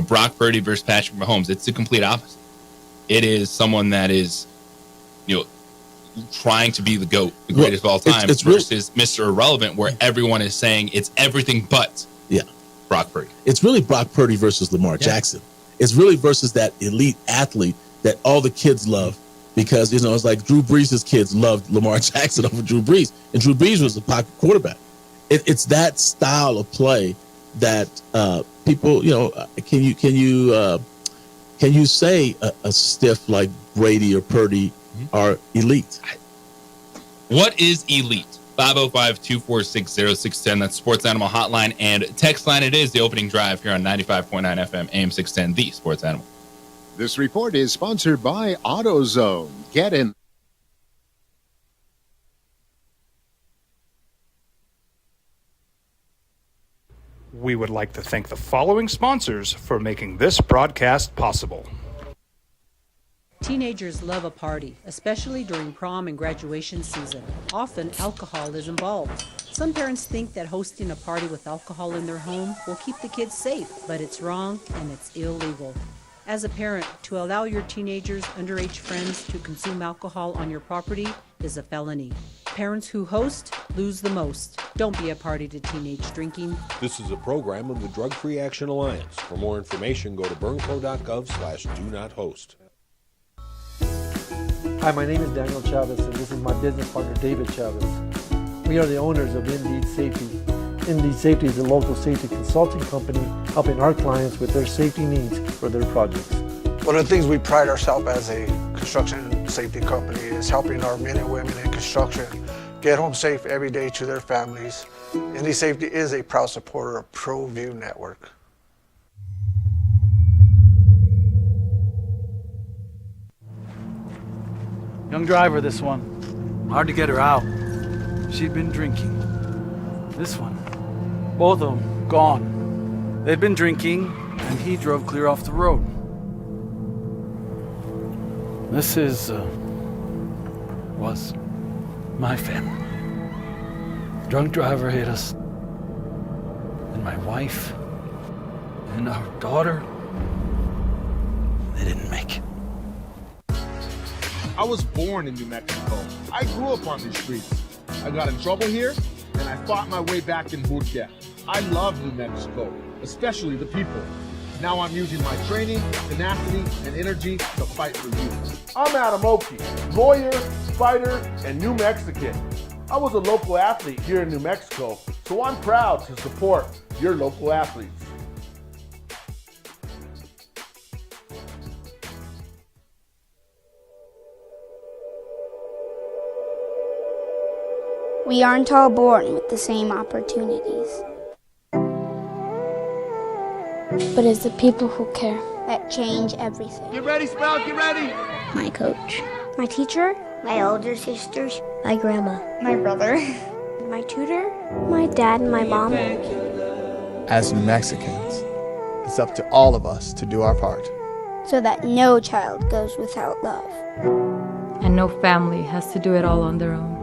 Brock Purdy versus Patrick Mahomes, it's the complete opposite. It is someone that is, trying to be the GOAT, the greatest of all time, versus Mr. Irrelevant, where everyone is saying it's everything but Brock Purdy. It's really Brock Purdy versus Lamar Jackson. It's really versus that elite athlete that all the kids love because, it's like Drew Brees' kids loved Lamar Jackson over Drew Brees, and Drew Brees was a pocket quarterback. It's that style of play that people, can you say a stiff like Brady or Purdy are elite? What is elite? 505-246-0610. That's Sports Animal Hotline and text line. It is the opening drive here on 95.9 FM, AM 610, the Sports Animal. This report is sponsored by AutoZone. Get in. We would like to thank the following sponsors for making this broadcast possible. Teenagers love a party, especially during prom and graduation season. Often, alcohol is involved. Some parents think that hosting a party with alcohol in their home will keep the kids safe, but it's wrong and it's illegal. As a parent, to allow your teenagers' underage friends to consume alcohol on your property is a felony. Parents who host lose the most. Don't be a party to teenage drinking. This is a program of the Drug Free Action Alliance. For more information, go to burnco.gov/do-not-host. Hi, my name is Daniel Chavez, and this is my business partner, David Chavez. We are the owners of Indeed Safety. Indeed Safety is a local safety consulting company helping our clients with their safety needs for their projects. One of the things we pride ourselves as a construction safety company is helping our men and women in construction get home safe every day to their families. Indeed Safety is a proud supporter of ProView Network. Young driver, this one. Hard to get her out. She'd been drinking. This one. Both of them gone. They'd been drinking, and he drove clear off the road. This was my family. Drunk driver hit us. And my wife and our daughter, they didn't make it. I was born in New Mexico. I grew up on these streets. I got in trouble here, and I fought my way back in Burkia. I love New Mexico, especially the people. Now I'm using my training, tenacity, and energy to fight for you. I'm Adam Oki, lawyer, fighter, and New Mexican. I was a local athlete here in New Mexico, so I'm proud to support your local athletes. We aren't all born with the same opportunities. But it's the people who care that change everything. Get ready, Sprout, get ready! My coach. My teacher. My older sisters. My grandma. My brother. My tutor. My dad and my mom. As New Mexicans, it's up to all of us to do our part. So that no child goes without love. And no family has to do it all on their own.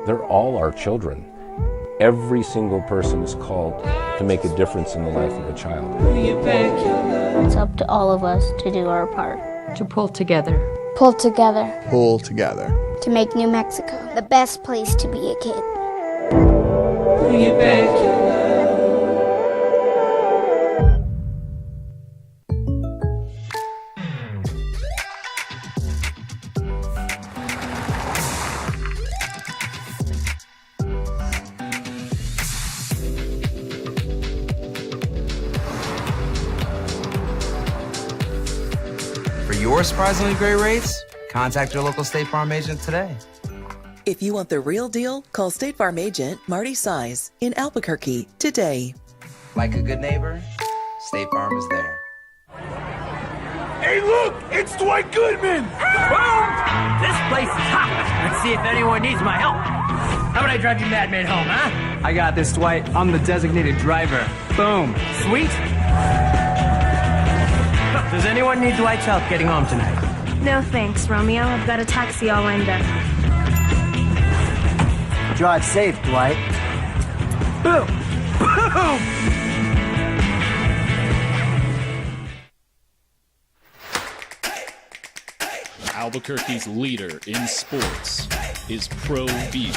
They're all our children. Every single person is called to make a difference in the life of a child. It's up to all of us to do our part. To pull together. Pull together. Pull together. To make New Mexico the best place to be a kid. your surprisingly great rates, contact your local State Farm agent today. If you want the real deal, call State Farm agent Marty Size in Albuquerque today. Like a good neighbor, State Farm is there. Hey, look! It's Dwight Goodman! This place is hot. Let's see if anyone needs my help. How about I drive you madman home, huh? I got this, Dwight. I'm the designated driver. Boom. Sweet. Does anyone need Dwight's help getting home tonight? No thanks, Romeo. I've got a taxi all lined up. Drive safe, Dwight. Boom! Boom! Albuquerque's leader in sports is ProView.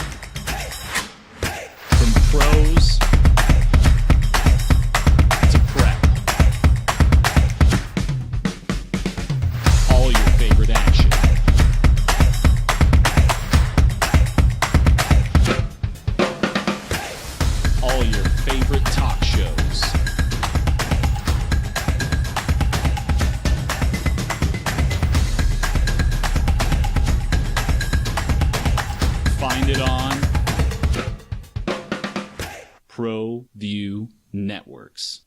From pros to prep, all your favorite action. All your favorite talk shows. Find it on ProView Networks.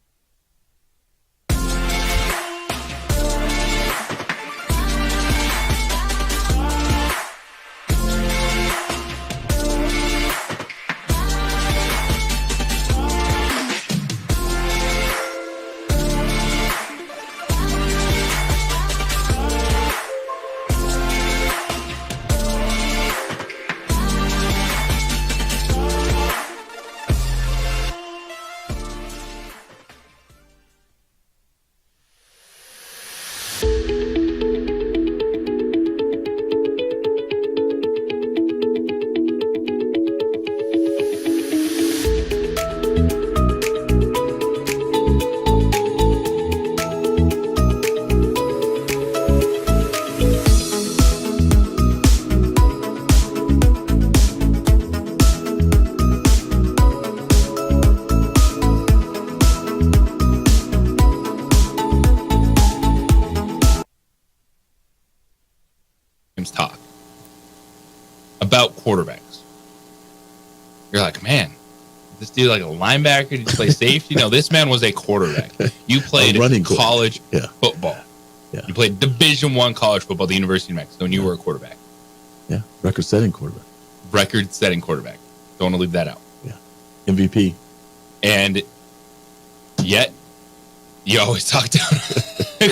Talk about quarterbacks. You're like, man, this dude like a linebacker? Did you play safety? No, this man was a quarterback. You played running college football. Yeah. You played Division I college football at the University of Mexico, and you were a quarterback. Yeah, record-setting quarterback. Record-setting quarterback. Don't want to leave that out. Yeah, MVP. And yet, you always talk down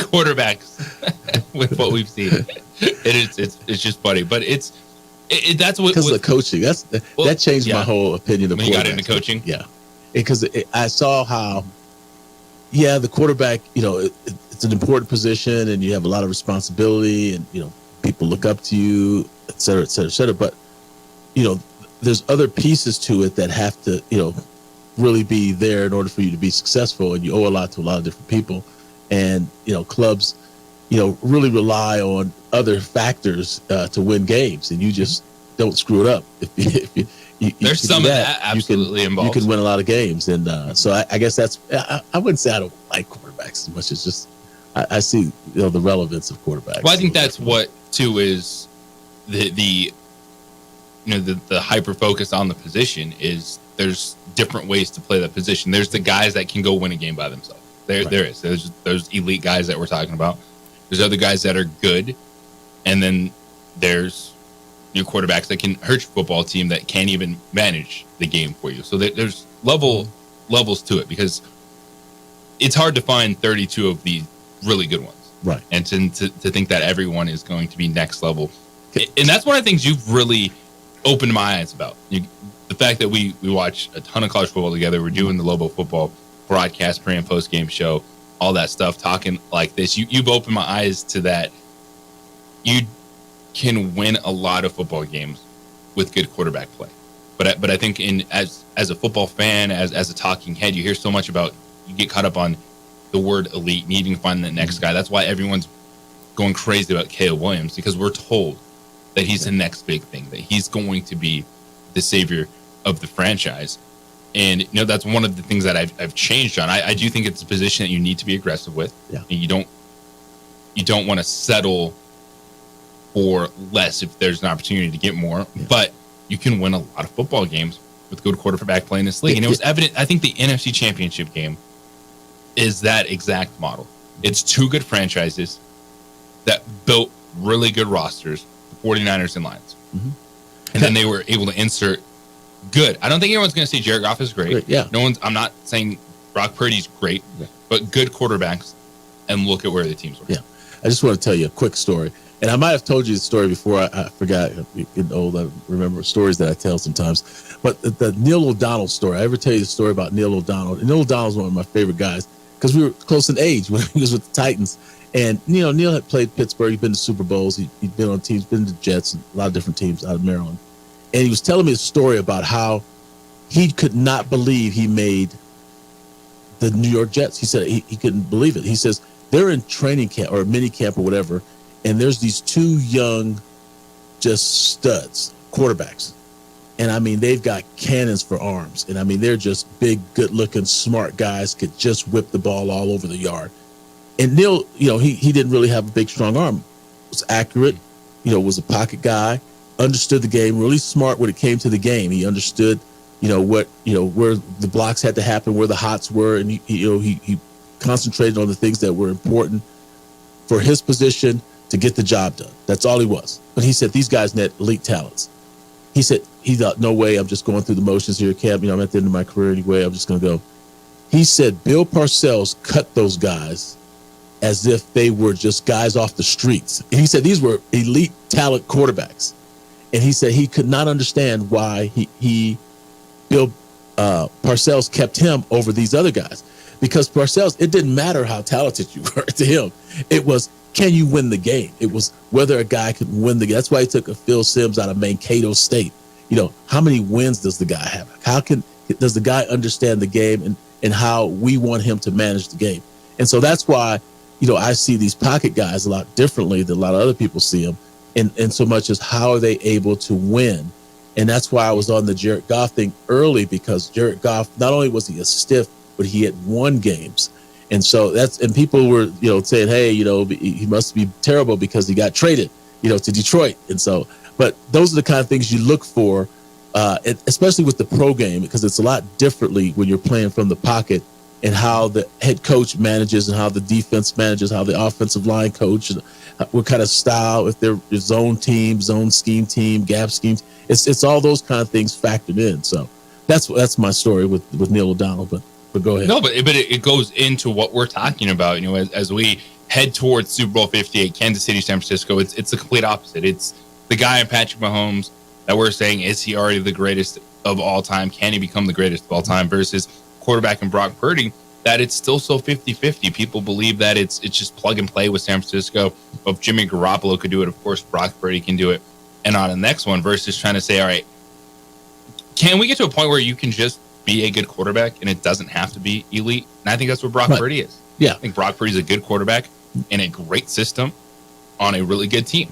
quarterbacks with what we've seen. It's just funny, but that's what because of the coaching. That changed my whole opinion of when you got into coaching. Yeah, because I saw how, the quarterback. It's an important position, and you have a lot of responsibility, and people look up to you, et cetera, et cetera, et cetera. But there's other pieces to it that have to really be there in order for you to be successful, and you owe a lot to a lot of different people, and clubs really rely on other factors to win games, and you just don't screw it up. If you there's some of that absolutely involved. You can win a lot of games, and so I guess that's. I wouldn't say I don't like quarterbacks as much as just I see the relevance of quarterbacks. Well, I think that's what too is the hyper focus on the position is. There's different ways to play that position. There's the guys that can go win a game by themselves. There's those elite guys that we're talking about. There's other guys that are good, and then there's your quarterbacks that can hurt your football team that can't even manage the game for you. So there's levels to it because it's hard to find 32 of the really good ones, right? And to think that everyone is going to be next level, and that's one of the things you've really opened my eyes about. The fact that we watch a ton of college football together, we're doing the Lobo football broadcast, pre and post game show, all that stuff, talking like this. You've opened my eyes to that. You can win a lot of football games with good quarterback play, but I think as a football fan, as a talking head, you hear so much about. You get caught up on the word elite, needing to find the next guy. That's why everyone's going crazy about Caleb Williams because we're told that he's the next big thing, that he's going to be the savior of the franchise. And that's one of the things that I've changed on. I do think it's a position that you need to be aggressive with. Yeah. And you you don't want to settle for less if there's an opportunity to get more. Yeah. But you can win a lot of football games with good quarterback play in this league. And it was evident. I think the NFC Championship game is that exact model. It's two good franchises that built really good rosters, the 49ers and Lions. Mm-hmm. And then they were able to insert good. I don't think everyone's going to say Jared Goff is great. Yeah. I'm not saying Brock Purdy's great, but good quarterbacks. And look at where the teams were. Yeah. I just want to tell you a quick story. And I might have told you the story before. I forgot. Getting old, I remember stories that I tell sometimes. But the Neil O'Donnell story. I ever tell you the story about Neil O'Donnell? And Neil O'Donnell is one of my favorite guys because we were close in age when he was with the Titans. And, Neil had played Pittsburgh. He'd been to Super Bowls. He'd been on teams, been to the Jets, and a lot of different teams out of Maryland. And he was telling me a story about how he could not believe he made the New York Jets. He said he couldn't believe it. He says they're in training camp or mini camp or whatever, and there's these two young, just studs, quarterbacks. And, I mean, they've got cannons for arms. And, I mean, they're just big, good-looking, smart guys, could just whip the ball all over the yard. And Neil, he didn't really have a big, strong arm. Was accurate, was a pocket guy, understood the game, really smart when it came to the game. He understood, where the blocks had to happen, where the hots were, and he concentrated on the things that were important for his position to get the job done. That's all he was. But he said these guys had elite talents. He said he thought, no way, I'm just going through the motions here, Cam. I'm at the end of my career anyway. I'm just going to go. He said Bill Parcells cut those guys as if they were just guys off the streets. And he said these were elite talent quarterbacks. And he said he could not understand why Bill Parcells kept him over these other guys. Because Parcells, it didn't matter how talented you were to him. It was, can you win the game? It was whether a guy could win the game. That's why he took a Phil Simms out of Mankato State. How many wins does the guy have? Does the guy understand the game and how we want him to manage the game? And so that's why, I see these pocket guys a lot differently than a lot of other people see them. And so much as how are they able to win? And that's why I was on the Jared Goff thing early, because Jared Goff, not only was he a stiff, but he had won games. And so and people were, saying, hey, he must be terrible because he got traded, to Detroit. And so, but those are the kind of things you look for, especially with the pro game, because it's a lot differently when you're playing from the pocket and how the head coach manages and how the defense manages, how the offensive line coach, and what kind of style, if they're zone team, zone scheme team, gap schemes. It's all those kind of things factored in. So that's my story with Neil O'Donnell, but go ahead. No, but it goes into what we're talking about, as we head towards Super Bowl 58, Kansas City, San Francisco. It's the complete opposite. It's the guy in Patrick Mahomes that we're saying, is he already the greatest of all time? Can he become the greatest of all time? Versus quarterback and Brock Purdy, that it's still so 50-50. People believe that it's just plug and play with San Francisco. If Jimmy Garoppolo could do it, of course, Brock Purdy can do it. And on the next one, versus trying to say, all right, can we get to a point where you can just be a good quarterback and it doesn't have to be elite? And I think that's what Brock Purdy is. Yeah. I think Brock Purdy is a good quarterback in a great system on a really good team.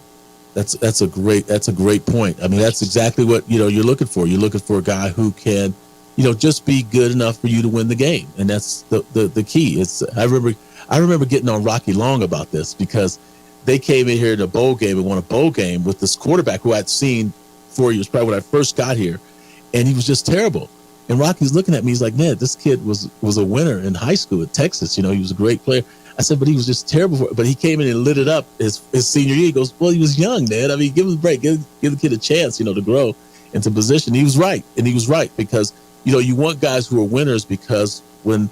That's a great point. I mean, that's exactly what, you're looking for. You're looking for a guy who can, just be good enough for you to win the game. And that's the key. I remember getting on Rocky Long about this, because they came in here in a bowl game and won a bowl game with this quarterback who I'd seen 4 years prior when I first got here. And he was just terrible. And Rocky's looking at me. He's like, Ned, this kid was a winner in high school at Texas. He was a great player. I said, but he was just terrible. But he came in and lit it up his senior year. He goes, well, he was young, Ned. I mean, give him a break. Give the kid a chance, to grow into position. He was right. And he was right, because, you want guys who are winners, because when,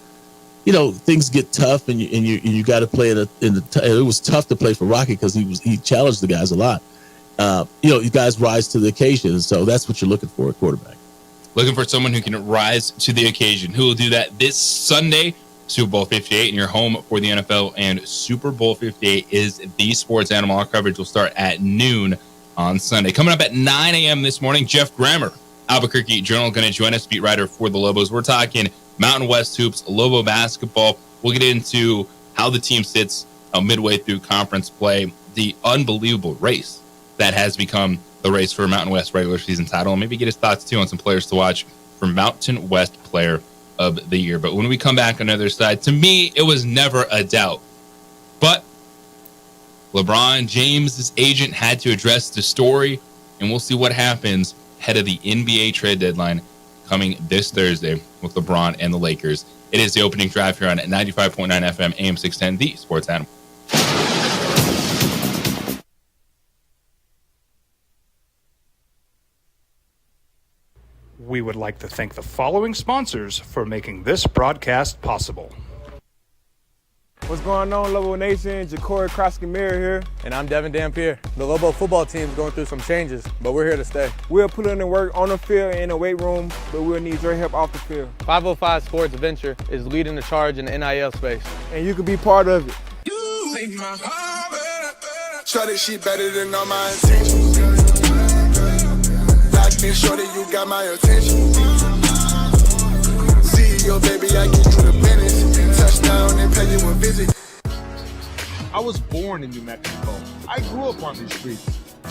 things get tough and you got to play it was tough to play for Rocky because he challenged the guys a lot. You guys rise to the occasion. So that's what you're looking for, a quarterback. Looking for someone who can rise to the occasion. Who will do that this Sunday, Super Bowl 58, and your home for the NFL and Super Bowl 58 is the Sports Animal. Our coverage will start at noon on Sunday. Coming up at 9 a.m. this morning, Jeff Grammer, Albuquerque Journal, going to join us, beat writer for the Lobos. We're talking Mountain West hoops, Lobo basketball. We'll get into how the team sits midway through conference play, the unbelievable race that has become the race for Mountain West regular season title, and maybe get his thoughts too on some players to watch for Mountain West Player of the Year. But when we come back on the other side, to me, it was never a doubt. But LeBron James' agent had to address the story, and we'll see what happens ahead of the NBA trade deadline coming this Thursday with LeBron and the Lakers. It is the opening drive here on 95.9 FM, AM 610, the Sports Animal. We would like to thank the following sponsors for making this broadcast possible. What's going on, Lobo Nation? Ja'Cory Krosky-Mirror here. And I'm Devin Dampier. The Lobo football team is going through some changes, but we're here to stay. We'll put in the work on the field and in the weight room, but we'll need your help off the field. 505 Sports Venture is leading the charge in the NIL space. And you can be part of it. You make my heart better. Show this shit better than all my intentions. Locked in shorty, you got my attention. CEO, baby, I get you the business. Touchdown and pay you a visit. I was born in New Mexico. I grew up on these streets.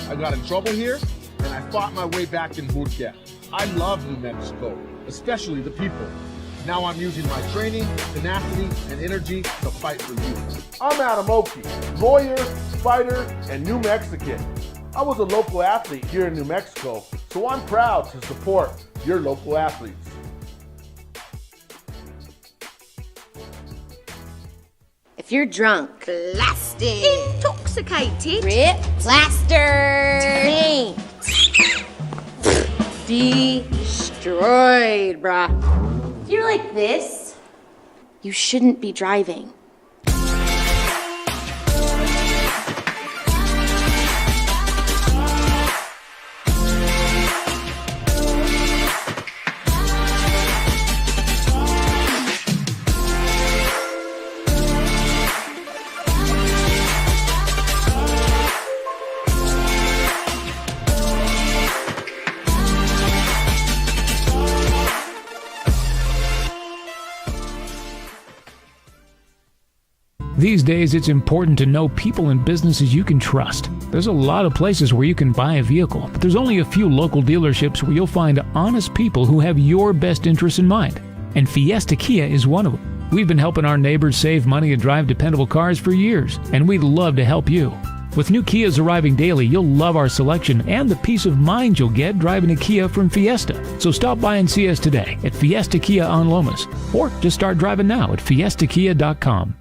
I got in trouble here, and I fought my way back in boot camp. I love New Mexico, especially the people. Now I'm using my training, tenacity, and energy to fight for you. I'm Adam Oki, lawyer, fighter, and New Mexican. I was a local athlete here in New Mexico, so I'm proud to support your local athletes. If you're drunk, blasted, intoxicated, rip, plastered, destroyed, bruh. If you're like this, you shouldn't be driving. These days, it's important to know people and businesses you can trust. There's a lot of places where you can buy a vehicle, but there's only a few local dealerships where you'll find honest people who have your best interests in mind. And Fiesta Kia is one of them. We've been helping our neighbors save money and drive dependable cars for years, and we'd love to help you. With new Kias arriving daily, you'll love our selection and the peace of mind you'll get driving a Kia from Fiesta. So stop by and see us today at Fiesta Kia on Lomas, or just start driving now at fiestakia.com.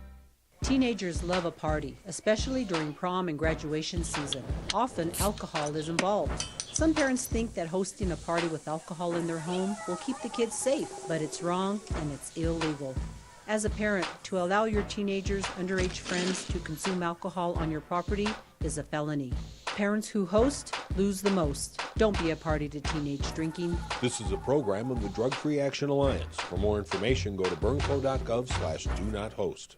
Teenagers love a party, especially during prom and graduation season. Often, alcohol is involved. Some parents think that hosting a party with alcohol in their home will keep the kids safe, but it's wrong and it's illegal. As a parent, to allow your teenagers' underage friends to consume alcohol on your property is a felony. Parents who host lose the most. Don't be a party to teenage drinking. This is a program of the Drug Free Action Alliance. For more information, go to burnco.gov/do-not-host.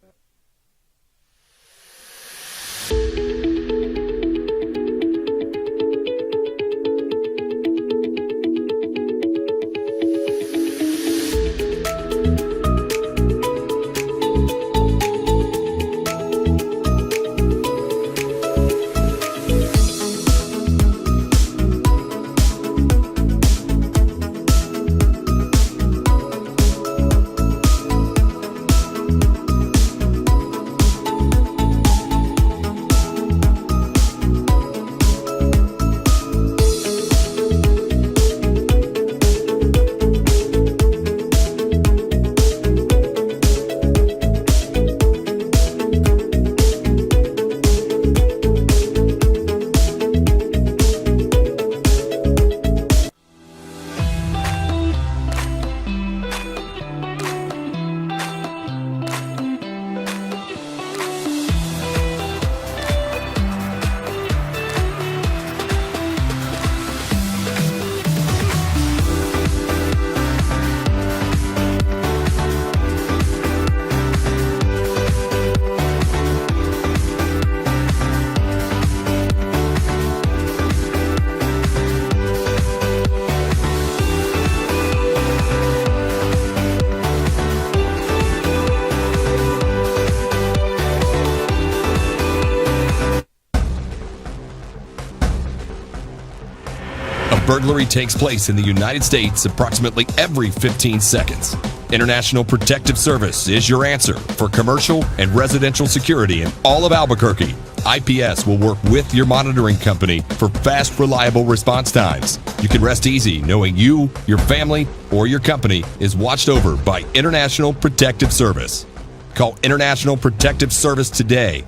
Burglary takes place in the United States approximately every 15 seconds. International Protective Service is your answer for commercial and residential security in all of Albuquerque. IPS will work with your monitoring company for fast, reliable response times. You can rest easy knowing you, your family, or your company is watched over by International Protective Service. Call International Protective Service today.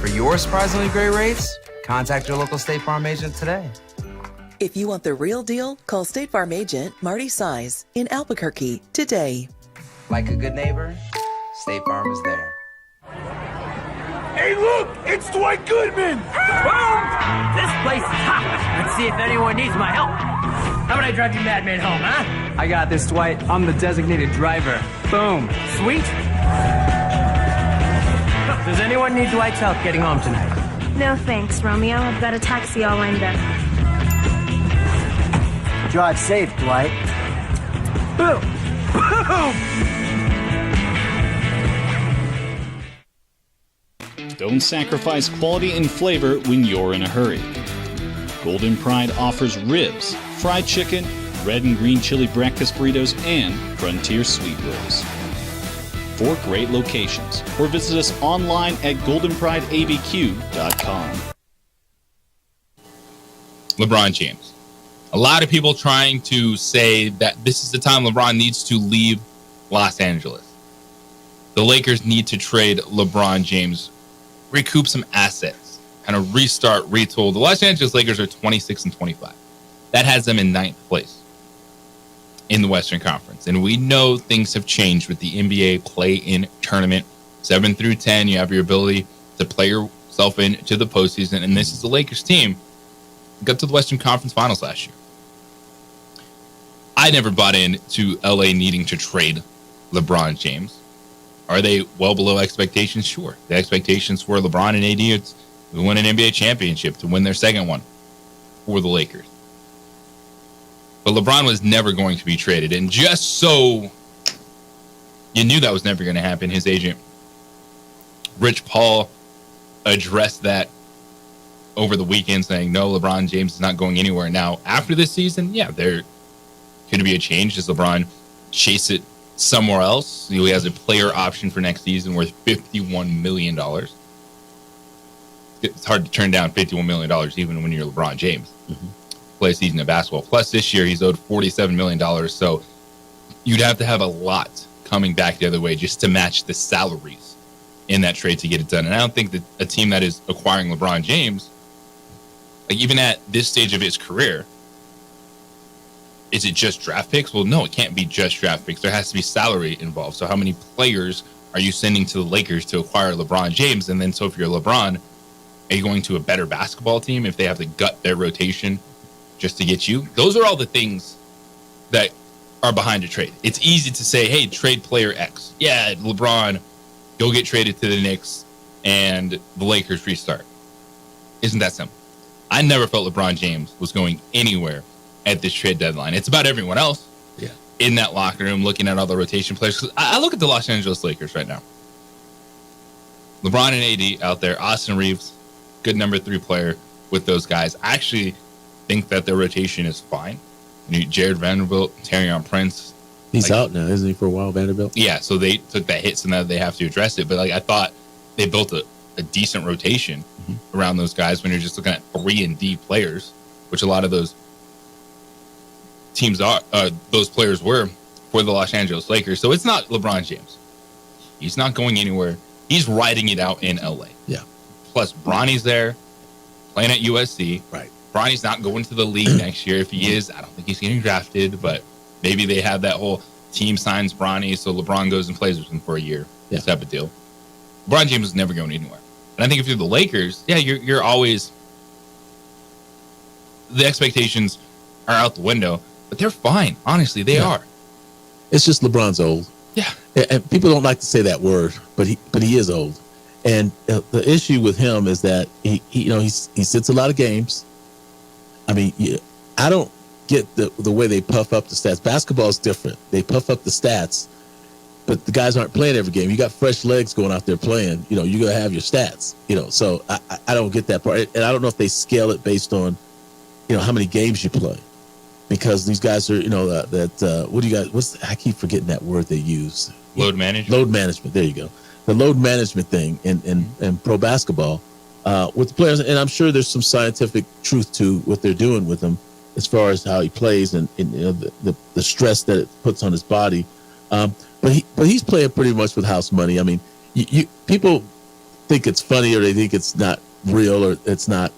For your surprisingly great rates, contact your local State Farm agent today. If you want the real deal, call State Farm agent Marty Size in Albuquerque today. Like a good neighbor, State Farm is there. Hey, look! It's Dwight Goodman! Boom! This place is hot. Let's see if anyone needs my help. How about I drive you madman home, huh? I got this, Dwight. I'm the designated driver. Boom. Sweet. Does anyone need Dwight's help getting home tonight? No thanks, Romeo. I've got a taxi all lined up. Drive safe, Dwight. Boom! Boom! Don't sacrifice quality and flavor when you're in a hurry. Golden Pride offers ribs, fried chicken, red and green chili breakfast burritos, and Frontier sweet rolls. 4 great locations, or visit us online at goldenprideabq.com. LeBron James. A lot of people trying to say that this is the time LeBron needs to leave Los Angeles. The Lakers need to trade LeBron James, recoup some assets, kind of restart, retool. The Los Angeles Lakers are 26 and 25. That has them in 9th place in the Western Conference. And we know things have changed with the NBA play-in tournament. 7 through 10, you have your ability to play yourself into the postseason. And this is the Lakers team that got to the Western Conference Finals last year. I never bought into LA needing to trade LeBron James. Are they well below expectations? Sure. The expectations for LeBron and AD is to win an NBA championship, to win their second one for the Lakers. But LeBron was never going to be traded. And just so you knew that was never going to happen, his agent, Rich Paul, addressed that over the weekend, saying, no, LeBron James is not going anywhere. Now, after this season, yeah, there could be a change. Does LeBron chase it somewhere else? He has a player option for next season worth $51 million. It's hard to turn down $51 million even when you're LeBron James. Play a season of basketball. Plus, this year he's owed $47 million. So you'd have to have a lot coming back the other way just to match the salaries in that trade to get it done. And I don't think that a team that is acquiring LeBron James, like even at this stage of his career, is it just draft picks? Well, no, it can't be just draft picks. There has to be salary involved. So how many players are you sending to the Lakers to acquire LeBron James? And then so if you're LeBron, are you going to a better basketball team if they have to gut their rotation just to get you? Those are all the things that are behind a trade. It's easy to say, hey, trade player X. Yeah, LeBron, go get traded to the Knicks and the Lakers restart. Isn't that simple? I never felt LeBron James was going anywhere at this trade deadline. It's about everyone else in that locker room looking at all the rotation players. 'Cause I look at the Los Angeles Lakers right now. LeBron and AD out there. Austin Reeves, good number 3 player with those guys. I actually think that their rotation is fine. Jared Vanderbilt, Taurean Prince. He's out now, isn't he, for a while, Vanderbilt? Yeah, so they took that hit, so now they have to address it. But I thought they built a decent rotation around those guys when you're just looking at 3 and D players, which a lot of those teams are, those players were for the Los Angeles Lakers. So it's not LeBron James. He's not going anywhere. He's riding it out in LA. Yeah. Plus, Bronny's there, playing at USC. Right. Bronny's not going to the league next year. If he is, I don't think he's getting drafted, but maybe they have that whole team signs Bronny, so LeBron goes and plays with him for a year. Yeah. Type of deal. LeBron James is never going anywhere. And I think if you're the Lakers, yeah, you're always, the expectations are out the window, but they're fine. Honestly, they are. It's just LeBron's old. Yeah. And people don't like to say that word, but he is old. And the issue with him is that he sits a lot of games. I mean, I don't get the way they puff up the stats. Basketball is different. They puff up the stats, but the guys aren't playing every game. You got fresh legs going out there playing. You're going to have your stats. So I don't get that part, and I don't know if they scale it based on, how many games you play, because these guys are, what do you guys? I keep forgetting that word they use. Load management. Load management. There you go. The load management thing in pro basketball with the players, and I'm sure there's some scientific truth to what they're doing with him as far as how he plays and the stress that it puts on his body. But he's playing pretty much with house money. I mean, people think it's funny or they think it's not real or it's not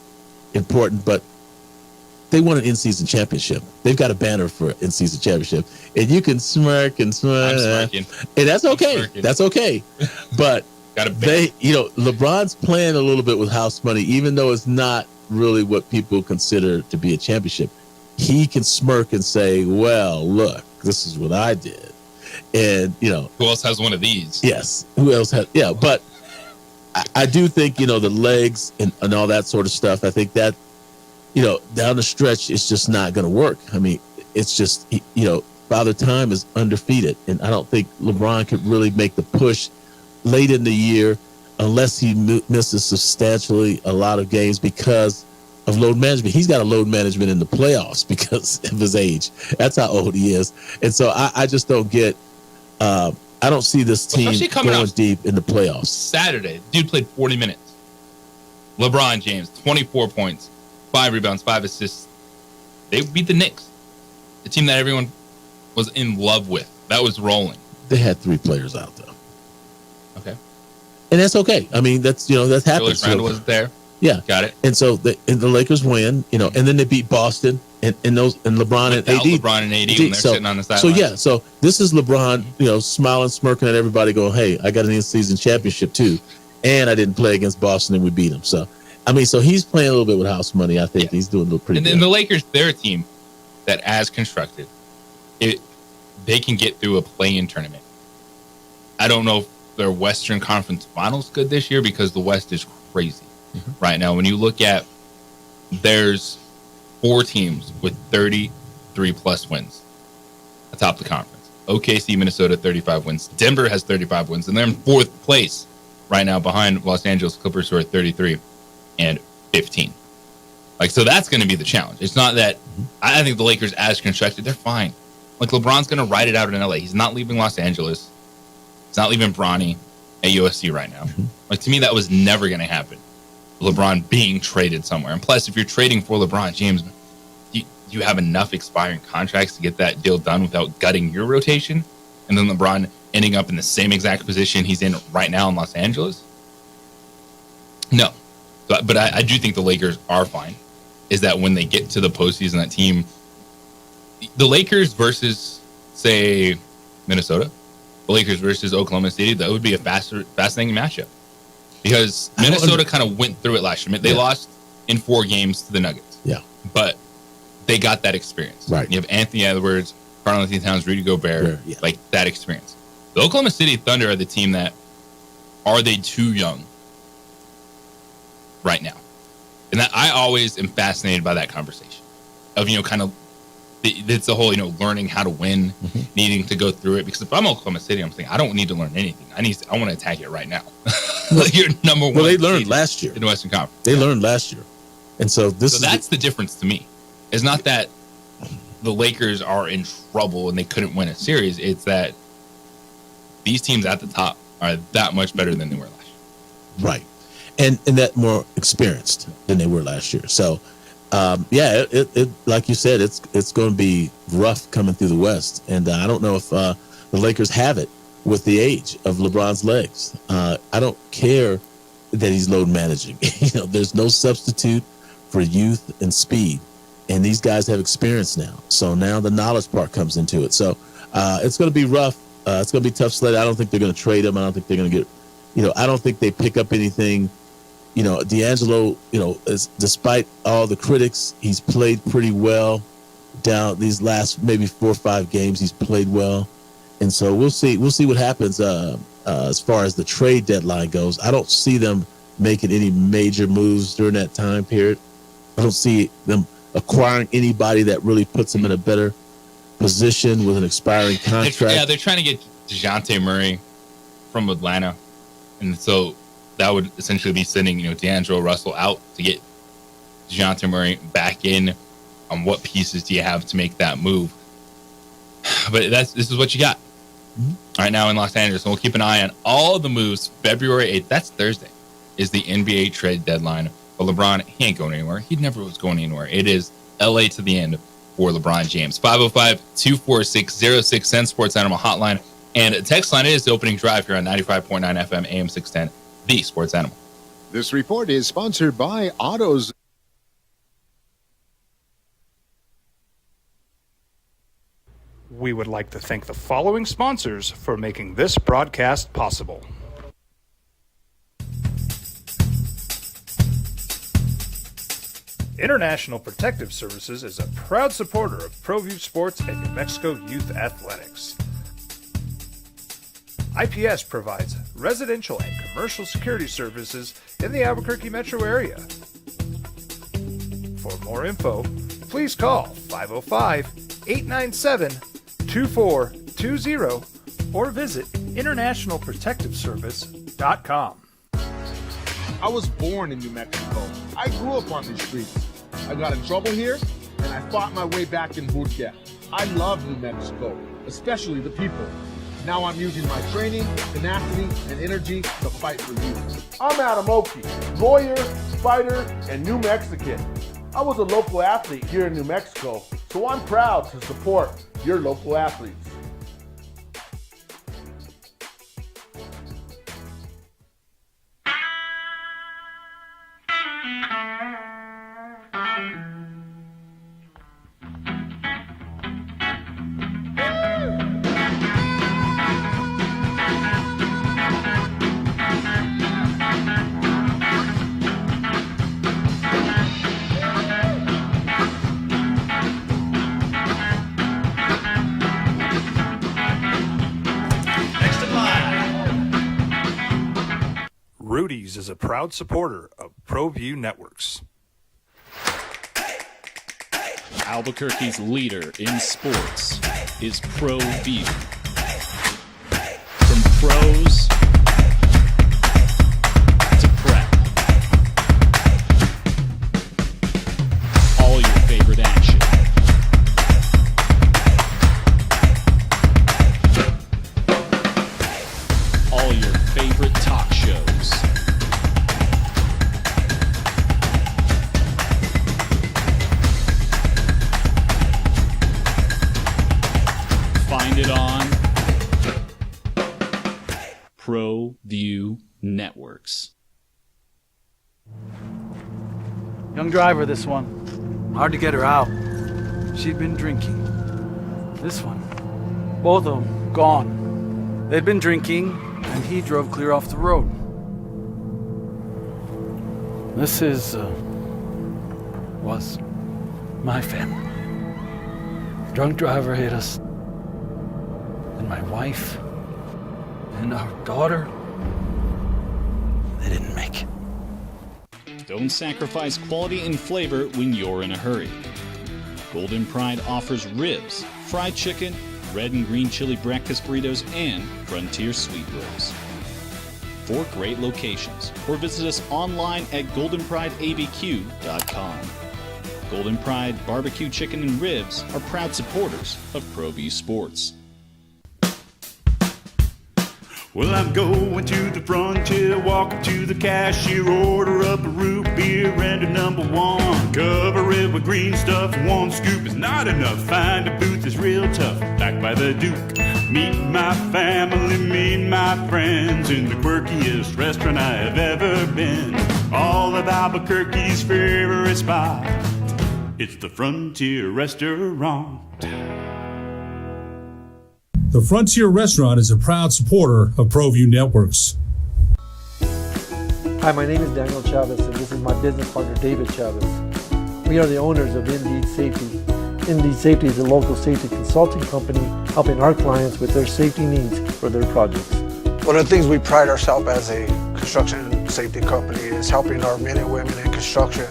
important, but they won an in-season championship. They've got a banner for an in-season championship, and you can smirk and smirk, and that's okay. That's okay. But LeBron's playing a little bit with house money, even though it's not really what people consider to be a championship. He can smirk and say, "Well, look, this is what I did." And who else has one of these? Yes, who else has? Yeah, but I do think the legs and all that sort of stuff. I think that down the stretch, it's just not going to work. I mean, it's just Father Time is undefeated, and I don't think LeBron could really make the push late in the year unless he misses substantially a lot of games because of load management. He's got a load management in the playoffs because of his age. That's how old he is. And so I just don't get I don't see this team going deep in the playoffs. Saturday, dude played 40 minutes. LeBron James, 24 points, 5 rebounds, 5 assists. They beat the Knicks, the team that everyone was in love with. That was rolling. They had 3 players out, though. Okay. And that's okay. I mean, that happens. Julius Randle wasn't there. Yeah, got it. And so the Lakers win, and then they beat Boston, and LeBron and AD. LeBron and AD when they're sitting on the sideline. So this is LeBron, smiling, smirking at everybody, going, "Hey, I got an in-season championship too, and I didn't play against Boston and we beat them." So, I mean, so he's playing a little bit with house money. I think he's doing a little pretty. And good. then the Lakers, they're a team that, as constructed, they can get through a play-in tournament. I don't know if their Western Conference Finals good this year because the West is crazy. Right now, when you look at, there's 4 teams with 33 plus wins atop the conference. OKC, Minnesota, 35 wins. Denver has 35 wins, and they're in 4th place right now behind Los Angeles Clippers, who are 33 and 15. So that's going to be the challenge. It's not that I think the Lakers, as constructed, they're fine. LeBron's going to ride it out in LA. He's not leaving Los Angeles. He's not leaving Bronny at USC right now. To me, that was never going to happen. LeBron being traded somewhere. And plus, if you're trading for LeBron James, do you have enough expiring contracts to get that deal done without gutting your rotation? And then LeBron ending up in the same exact position he's in right now in Los Angeles? No. But I do think the Lakers are fine. Is that when they get to the postseason, that team, the Lakers versus, say, Minnesota, the Lakers versus Oklahoma City, that would be a fascinating matchup. Because Minnesota kind of went through it last year. They lost in 4 games to the Nuggets. Yeah. But they got that experience. Right. You have Anthony Edwards, Karl-Anthony Towns, Rudy Gobert, that experience. The Oklahoma City Thunder are the team that, are they too young right now? And that I always am fascinated by that conversation of, kind of, it's the whole, learning how to win, needing to go through it. Because if I'm Oklahoma City, I'm thinking, I don't need to learn anything. I want to attack it right now. You're number 1. Well, they learned last year in the Western Conference. They learned last year, and so that's the difference to me. It's not that the Lakers are in trouble and they couldn't win a series. It's that these teams at the top are that much better than they were last year. Right, and that more experienced than they were last year. So. It like you said, it's going to be rough coming through the West, and I don't know if the Lakers have it with the age of LeBron's legs. I don't care that he's load managing. There's no substitute for youth and speed, and these guys have experience now. So now the knowledge part comes into it. So it's going to be rough. It's going to be tough sled. I don't think they're going to trade him. I don't think they're going to get. I don't think they pick up anything. D'Angelo, despite all the critics, he's played pretty well down these last maybe 4 or 5 games. He's played well. And so we'll see what happens as far as the trade deadline goes. I don't see them making any major moves during that time period. I don't see them acquiring anybody that really puts them in a better position with an expiring contract. They're trying to get DeJounte Murray from Atlanta. And so that would essentially be sending, D'Angelo Russell out to get DeJounte Murray back in. What pieces do you have to make that move? But this is what you got right now in Los Angeles. And we'll keep an eye on all the moves. February 8th, that's Thursday, is the NBA trade deadline. But LeBron, he ain't going anywhere. He never was going anywhere. It is LA to the end for LeBron James. 505-246-0610 Sports Animal Hotline. And text line is the opening drive here on 95.9 FM AM 610, the Sports Animal. This report is sponsored by Autos. We would like to thank the following sponsors for making this broadcast possible. International Protective Services is a proud supporter of ProView Sports and New Mexico Youth Athletics. IPS provides residential and commercial security services in the Albuquerque metro area. For more info, please call 505-897-2420 or visit internationalprotectiveservice.com. I was born in New Mexico. I grew up on these streets. I got in trouble here, and I fought my way back in boot camp. I love New Mexico, especially the people. Now I'm using my training, tenacity, and energy to fight for you. I'm Adam Oki, lawyer, fighter, and New Mexican. I was a local athlete here in New Mexico, so I'm proud to support your local athletes. Rudy's is a proud supporter of ProView Networks. Albuquerque's leader in sports is ProView. From pros to prep, all your favorite action. All your favorite talk shows. Find it on ProView Networks. Young driver, this one. Hard to get her out. She'd been drinking. This one. Both of them gone. They'd been drinking, and he drove clear off the road. This was my family. Drunk driver hit us. And my wife and our daughter, they didn't make it. Don't sacrifice quality and flavor when you're in a hurry. Golden Pride offers ribs, fried chicken, red and green chili breakfast burritos, and Frontier sweet rolls. 4 great locations, or visit us online at goldenprideabq.com. Golden Pride Barbecue Chicken and Ribs are proud supporters of ProView Sports. Well, I'm going to the frontier, walk up to the cashier, order up a root beer and a number 1. Cover it with green stuff, 1 scoop is not enough. Find a booth is real tough, back by the Duke. Meet my family, meet my friends in the quirkiest restaurant I have ever been. All of Albuquerque's favorite spot, it's the Frontier Restaurant. The Frontier Restaurant is a proud supporter of ProView Networks. Hi, my name is Daniel Chavez, and this is my business partner, David Chavez. We are the owners of Indeed Safety. Indeed Safety is a local safety consulting company helping our clients with their safety needs for their projects. One of the things we pride ourselves as a construction safety company is helping our men and women in construction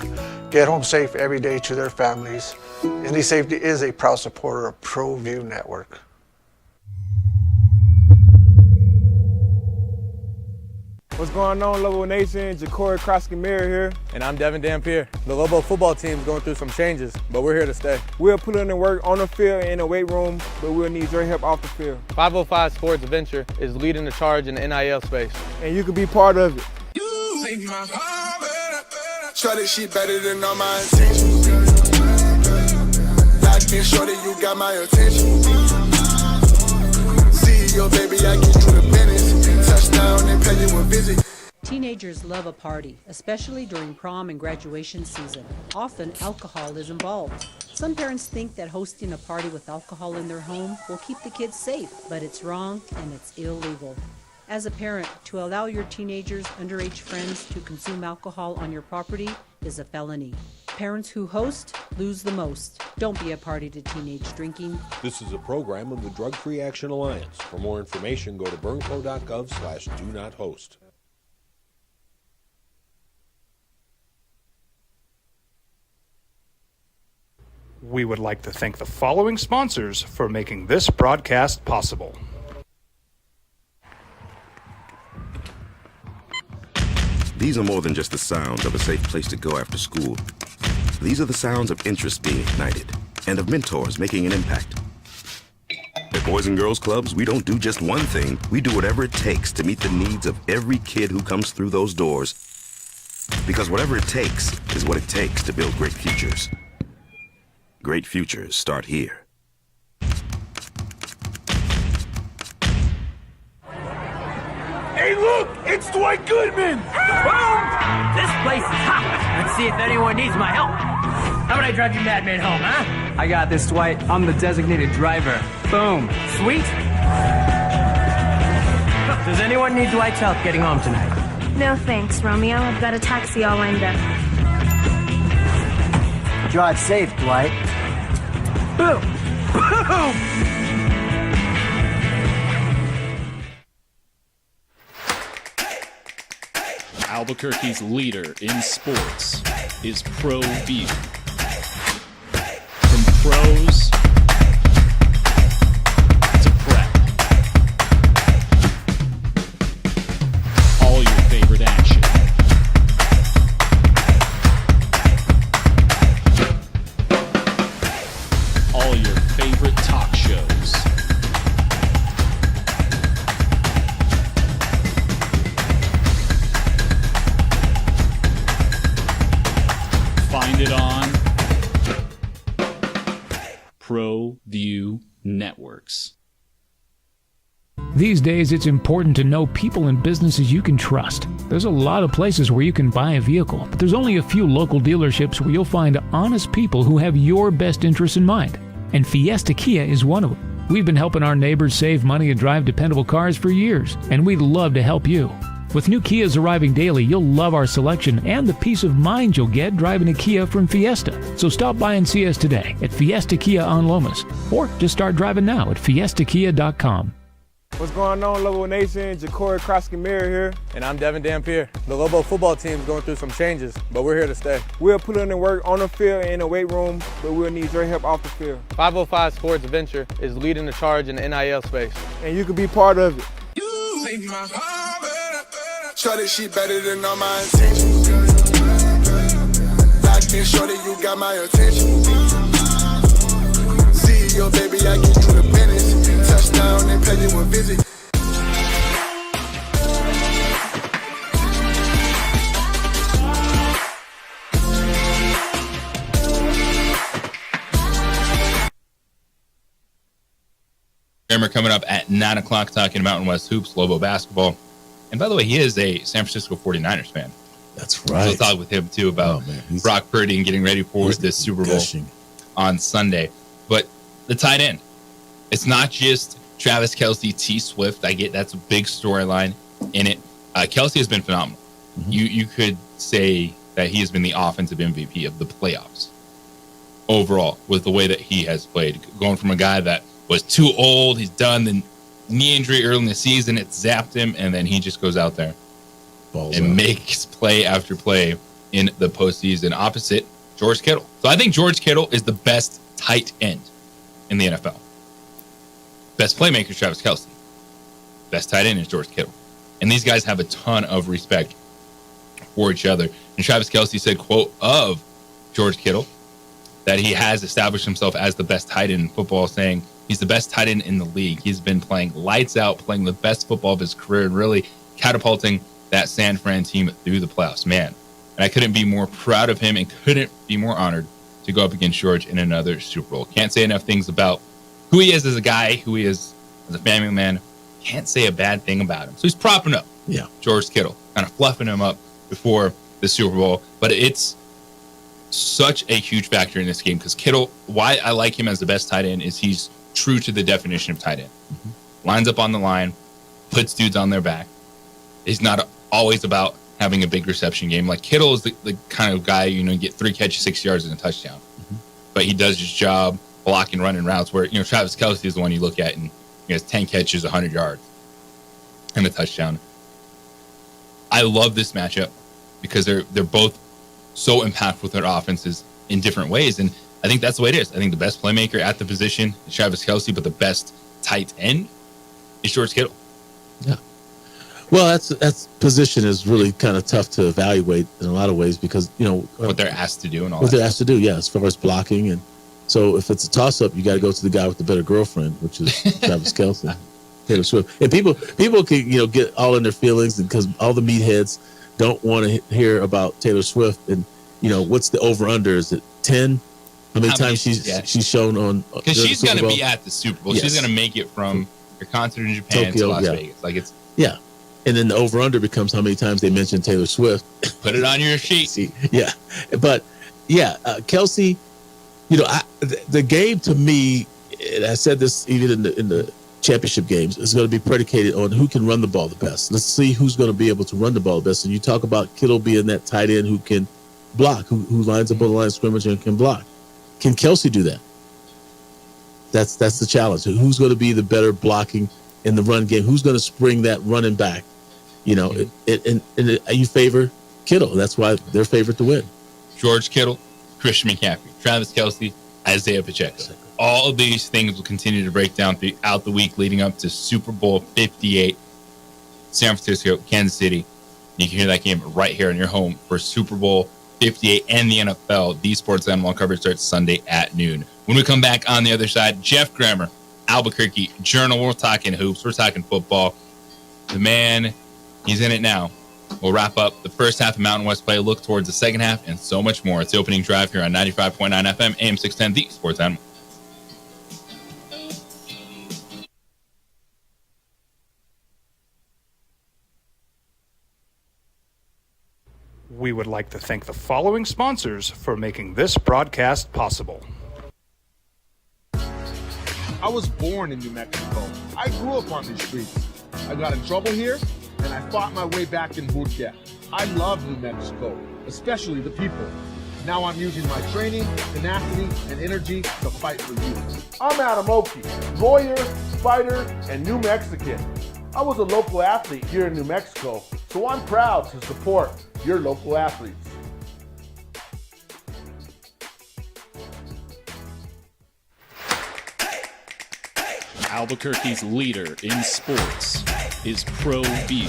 get home safe every day to their families. Indeed Safety is a proud supporter of ProView Network. What's going on, Lobo Nation? Ja'Cory Krosky-Mirror here. And I'm Devin Dampier. The Lobo football team is going through some changes, but we're here to stay. We'll put in the work on the field and in the weight room, but we'll need your help off the field. 505 Sports Venture is leading the charge in the NIL space, and you can be part of it. Shorty, she better than all my intentions. Locked in, shorty, you got my attention. See your baby, I get you the business. Touchdown and pay you a visit. Teenagers love a party, especially during prom and graduation season. Often, alcohol is involved. Some parents think that hosting a party with alcohol in their home will keep the kids safe, but it's wrong and it's illegal. As a parent, to allow your teenagers' underage friends to consume alcohol on your property is a felony. Parents who host lose the most. Don't be a party to teenage drinking. This is a program of the Drug Free Action Alliance. For more information, go to burnco.gov/do-not-host. We would like to thank the following sponsors for making this broadcast possible. These are more than just the sounds of a safe place to go after school. These are the sounds of interest being ignited and of mentors making an impact. At Boys and Girls Clubs, we don't do just one thing. We do whatever it takes to meet the needs of every kid who comes through those doors. Because whatever it takes is what it takes to build great futures. Great futures start here. Hey, look! It's Dwight Goodman! Boom! This place is hot. Let's see if anyone needs my help. How about I drive you madman home, huh? I got this, Dwight. I'm the designated driver. Boom. Sweet. Does anyone need Dwight's help getting home tonight? No thanks, Romeo. I've got a taxi all lined up. Drive safe, Dwight. Boom! Boom! Albuquerque's leader in sports is ProView. From pros to prep, all your favorite action. All your favorite talk shows. Find it on ProView Networks. These days, it's important to know people and businesses you can trust. There's a lot of places where you can buy a vehicle, but there's only a few local dealerships where you'll find honest people who have your best interests in mind. And Fiesta Kia is one of them. We've been helping our neighbors save money and drive dependable cars for years, and we'd love to help you. With new Kias arriving daily, you'll love our selection and the peace of mind you'll get driving a Kia from Fiesta. So stop by and see us today at Fiesta Kia on Lomas, or just start driving now at fiestakia.com. What's going on, Lobo Nation? Ja'Cory Krosky-Mirror here. And I'm Devin Dampier. The Lobo football team is going through some changes, but we're here to stay. We'll put in the work on the field and in the weight room, but we'll need your help off the field. 505 Sports Venture is leading the charge in the NIL space, and you can be part of it. Shorty, she better than all my intentions. Locked in, shorty, you got my attention. See your baby, I get you the business. Touchdown and pay you a visit. Remember, coming up at 9 o'clock, talking Mountain West Hoops, Lobo basketball. And by the way, he is a San Francisco 49ers fan. That's right. We'll talk with him, too, about Brock Purdy and getting ready for this Super Bowl on Sunday. But the tight end, it's not just Travis Kelce, T. Swift. I get that's a big storyline in it. Kelce has been phenomenal. Mm-hmm. You could say that he has been the offensive MVP of the playoffs overall with the way that he has played. Going from a guy that was too old, he's done the knee injury early in the season, it zapped him, and then he just goes out there and makes play after play in the postseason opposite George Kittle. So I think George Kittle is the best tight end in the NFL. Best playmaker is Travis Kelce. Best tight end is George Kittle. And these guys have a ton of respect for each other. And Travis Kelce said, quote, of George Kittle, that he has established himself as the best tight end in football, saying he's the best tight end in the league. He's been playing lights out, playing the best football of his career, and really catapulting that San Fran team through the playoffs. Man, and I couldn't be more proud of him and couldn't be more honored to go up against George in another Super Bowl. Can't say enough things about who he is as a guy, who he is as a family man. Can't say a bad thing about him. So he's propping up George Kittle, kind of fluffing him up before the Super Bowl. But it's such a huge factor in this game because Kittle, why I like him as the best tight end is he's true to the definition of tight end. Lines up on the line, puts dudes on their back. He's not always about having a big reception game. Like Kittle is the kind of guy, you get 3 catches, 6 yards and a touchdown. But he does his job blocking, running routes where, Travis Kelce is the one you look at and he has 10 catches, 100 yards and a touchdown. I love this matchup because they're both so impactful with their offenses in different ways. And I think that's the way it is. I think the best playmaker at the position is Travis Kelce, but the best tight end is George Kittle. Yeah. Well, that's position is really kind of tough to evaluate in a lot of ways because, what they're asked to do and all what that. they're asked to do, yeah, as far as blocking. And so if it's a toss-up, you got to go to the guy with the better girlfriend, which is Travis Kelce, Taylor Swift. And people can, get all in their feelings because all the meatheads don't want to hear about Taylor Swift. And, what's the over-under? Is it 10? How many times she's shown on? Because she's going to be at the Super Bowl. Yes. She's going to make it from her concert in Japan to Las Vegas. Yeah. And then the over-under becomes how many times they mention Taylor Swift. Put it on your sheet. Yeah. But, Kelce, the game to me, and I said this even in the championship games, is going to be predicated on who can run the ball the best. Let's see who's going to be able to run the ball the best. And you talk about Kittle being that tight end who can block, who lines up on the line of scrimmage and can block. Can Kelce do that? That's the challenge. Who's going to be the better blocking in the run game? Who's going to spring that running back? And you favor Kittle. That's why they're favored to win. George Kittle, Christian McCaffrey, Travis Kelce, Isaiah Pacheco. All of these things will continue to break down throughout the week leading up to Super Bowl 58, San Francisco, Kansas City. You can hear that game right here in your home for Super Bowl 58 and the NFL. The Sports Animal coverage starts Sunday at noon. When we come back on the other side, Jeff Grammer, Albuquerque Journal. We're talking hoops. We're talking football. The man, he's in it now. We'll wrap up the first half of Mountain West play, look towards the second half, and so much more. It's the opening drive here on 95.9 FM, AM 610, The Sports Animal. We would like to thank the following sponsors for making this broadcast possible. I was born in New Mexico. I grew up on these streets. I got in trouble here, and I fought my way back in boot camp. I love New Mexico, especially the people. Now I'm using my training, tenacity, and energy to fight for you. I'm Adam Oki, lawyer, fighter, and New Mexican. I was a local athlete here in New Mexico, so I'm proud to support your local athletes. Albuquerque's leader in sports is ProView.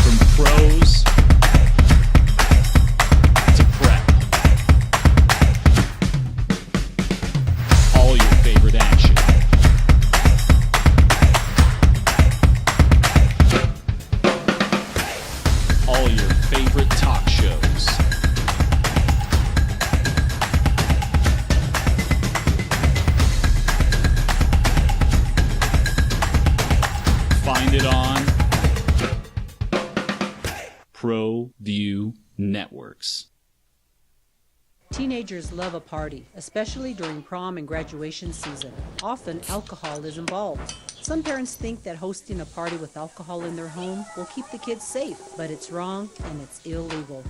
From pros to prep, all your favorite action. All your favorite talk shows. Find it on ProView Networks. Teenagers love a party, especially during prom and graduation season. Often, alcohol is involved. Some parents think that hosting a party with alcohol in their home will keep the kids safe, but it's wrong and it's illegal.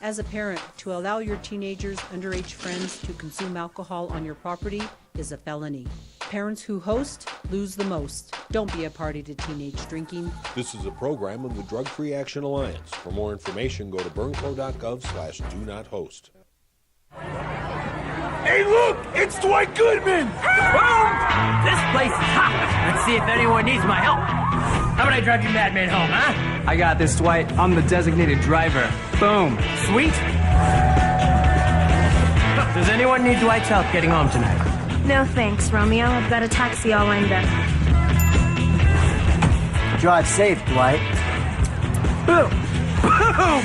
As a parent, to allow your teenagers' underage friends to consume alcohol on your property is a felony. Parents who host lose the most. Don't be a party to teenage drinking. This is a program of the Drug Free Action Alliance. For more information, go to burnflow.gov/do-not-host. Hey, look! It's Dwight Goodman! This place is hot. Let's see if anyone needs my help. How about I drive you madman home, huh? I got this, Dwight. I'm the designated driver. Boom. Sweet. Does anyone need Dwight's help getting home tonight? No thanks, Romeo. I've got a taxi all lined up. Drive safe, Dwight. Boom. Boom.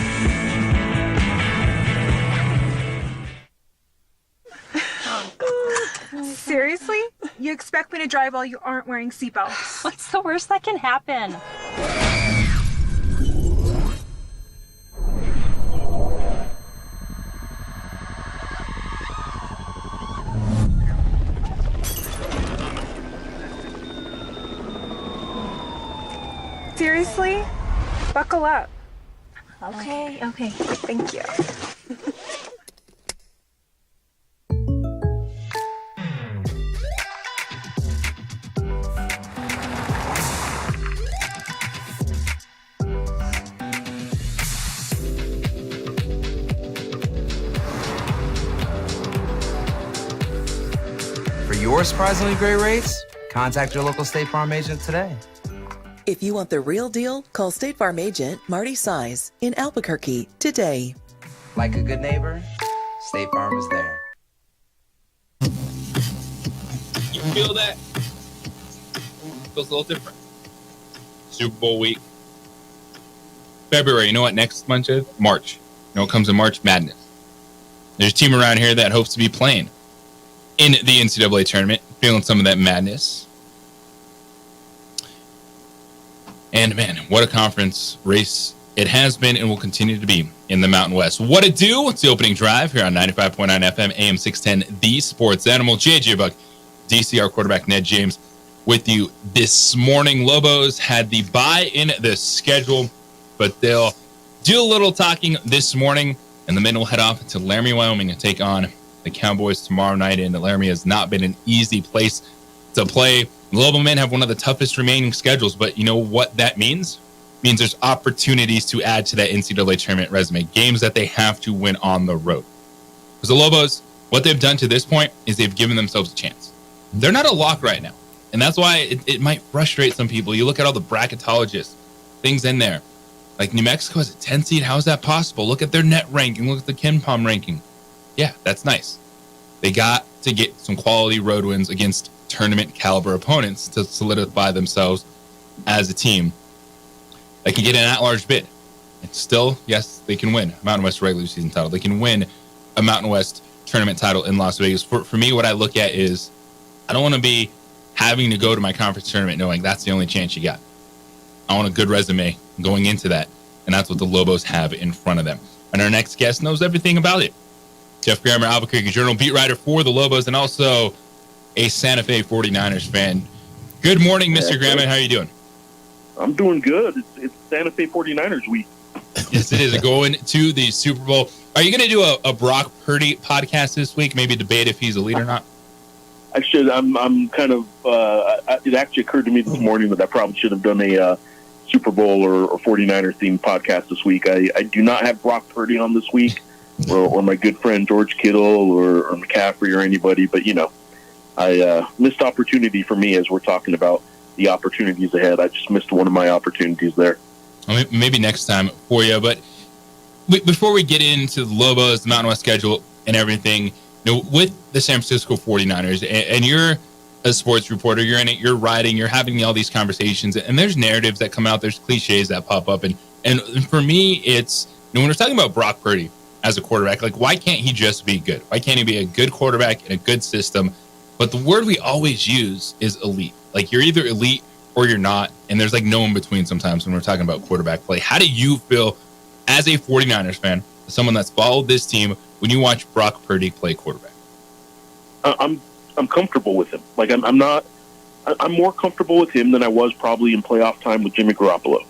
Seriously? You expect me to drive while you aren't wearing seatbelts? What's the worst that can happen? Seriously? Buckle up. Okay. Thank you. For your surprisingly great rates, contact your local State Farm agent today. If you want the real deal, call State Farm agent Marty Size in Albuquerque today. Like a good neighbor, State Farm is there. You feel that? Feels a little different. Super Bowl week. February, you know what next month is? March. You know what comes in March? Madness. There's a team around here that hopes to be playing in the NCAA tournament, feeling some of that madness. And man, what a conference race it has been and will continue to be in the Mountain West. What it do? It's the opening drive here on 95.9 FM, AM 610, The Sports Animal. JJ Buck, DCR quarterback Ned James with you this morning. Lobos had the bye in the schedule, but they'll do a little talking this morning, and the men will head off to Laramie, Wyoming to take on the Cowboys tomorrow night. And Laramie has not been an easy place to play. The Lobo men have one of the toughest remaining schedules, but you know what that means? It means there's opportunities to add to that NCAA tournament resume, games that they have to win on the road. Because the Lobos, what they've done to this point is they've given themselves a chance. They're not a lock right now, and that's why it might frustrate some people. You look at all the bracketologists, things in there. Like New Mexico has a 10 seed. How is that possible? Look at their net ranking. Look at the KenPom ranking. Yeah, that's nice. They got to get some quality road wins against tournament caliber opponents to solidify themselves as a team that can get an at-large bid. And still, yes, they can win a Mountain West regular season title. They can win a Mountain West tournament title in Las Vegas. For me, what I look at is I don't want to be having to go to my conference tournament knowing that's the only chance you got. I want a good resume going into that, and that's what the Lobos have in front of them. And our next guest knows everything about it. Jeff Grammer, Albuquerque Journal beat writer for the Lobos and also a Santa Fe 49ers fan. Good morning, Mr. Grammer. How are you doing? I'm doing good. It's Santa Fe 49ers week. Yes, it is. Going to the Super Bowl. Are you going to do a Brock Purdy podcast this week? Maybe debate if he's elite or not? Actually, I'm kind of. It actually occurred to me this morning that I probably should have done a Super Bowl or 49ers themed podcast this week. I do not have Brock Purdy on this week, or my good friend George Kittle or McCaffrey or anybody. But I missed opportunity for me as we're talking about the opportunities ahead. I just missed one of my opportunities there. Well, maybe next time for you. But before we get into the Lobos, the Mountain West schedule, and everything, with the San Francisco 49ers, and you're a sports reporter, you're in it, you're writing, you're having all these conversations, and there's narratives that come out, there's cliches that pop up. And for me, it's, when we're talking about Brock Purdy as a quarterback, like, why can't he just be good? Why can't he be a good quarterback in a good system? But the word we always use is elite. Like, you're either elite or you're not, and there's like no in between sometimes when we're talking about quarterback play. How do you feel as a 49ers fan, someone that's followed this team, when you watch Brock Purdy play quarterback? I'm comfortable with him. Like, I'm more comfortable with him than I was probably in playoff time with Jimmy Garoppolo,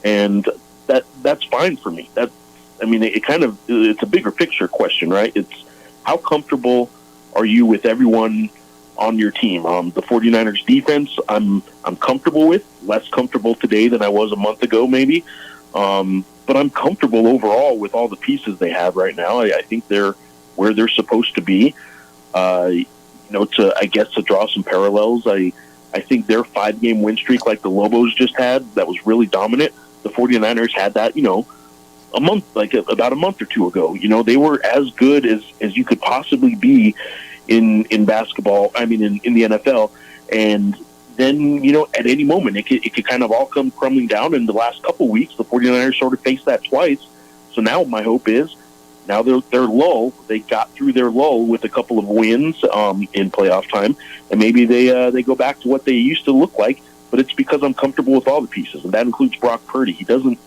and that's fine for me. It's a bigger picture question, right? It's how comfortable are you with everyone on your team? The 49ers defense, I'm comfortable with. Less comfortable today than I was a month ago, maybe. But I'm comfortable overall with all the pieces they have right now. I think they're where they're supposed to be. to draw some parallels, I think their 5-game win streak like the Lobos just had, that was really dominant. The 49ers had that, about a month or two ago. They were as good as you could possibly be in basketball, in the NFL. And then, at any moment, it could kind of all come crumbling down. In the last couple weeks, the 49ers sort of faced that twice. So now my hope is, now their lull, they got through their lull with a couple of wins in playoff time, and maybe they go back to what they used to look like. But it's because I'm comfortable with all the pieces, and that includes Brock Purdy. He doesn't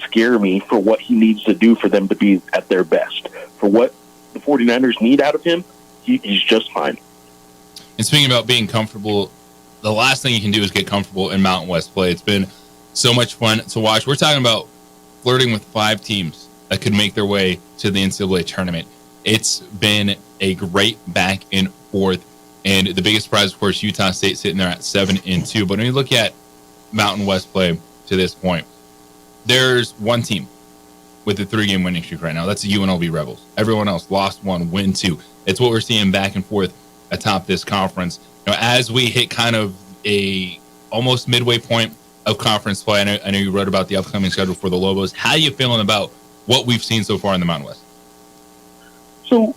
scare me for what he needs to do for them to be at their best. For what the 49ers need out of him, he's just fine. And speaking about being comfortable, the last thing you can do is get comfortable in Mountain West play. It's been so much fun to watch. We're talking about flirting with 5 teams that could make their way to the NCAA tournament. It's been a great back and forth. And the biggest surprise, of course, Utah State sitting there at 7-2. But when you look at Mountain West play to this point, there's one team with a 3-game winning streak right now. That's the UNLV Rebels. Everyone else lost 1, win 2. It's what we're seeing back and forth atop this conference. As we hit kind of a almost midway point of conference play, I know you wrote about the upcoming schedule for the Lobos. How are you feeling about what we've seen so far in the Mountain West? So,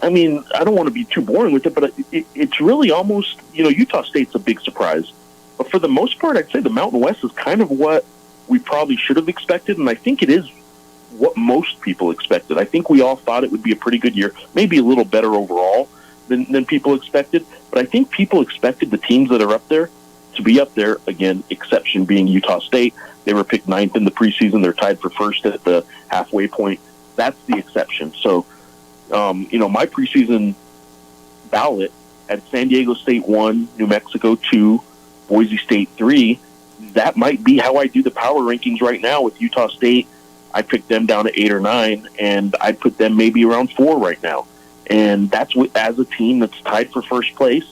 I don't want to be too boring with it, but it's really almost, Utah State's a big surprise. But for the most part, I'd say the Mountain West is kind of what we probably should have expected, and I think it is what most people expected. I think we all thought it would be a pretty good year, maybe a little better overall than people expected, but I think people expected the teams that are up there to be up there, again, exception being Utah State. They were picked 9th in the preseason. They're tied for 1st at the halfway point. That's the exception. So, my preseason ballot had San Diego State 1, New Mexico 2, Boise State 3. That might be how I do the power rankings right now with Utah State. I picked them down to 8 or 9, and I put them maybe around 4 right now. And that's as a team that's tied for 1st place.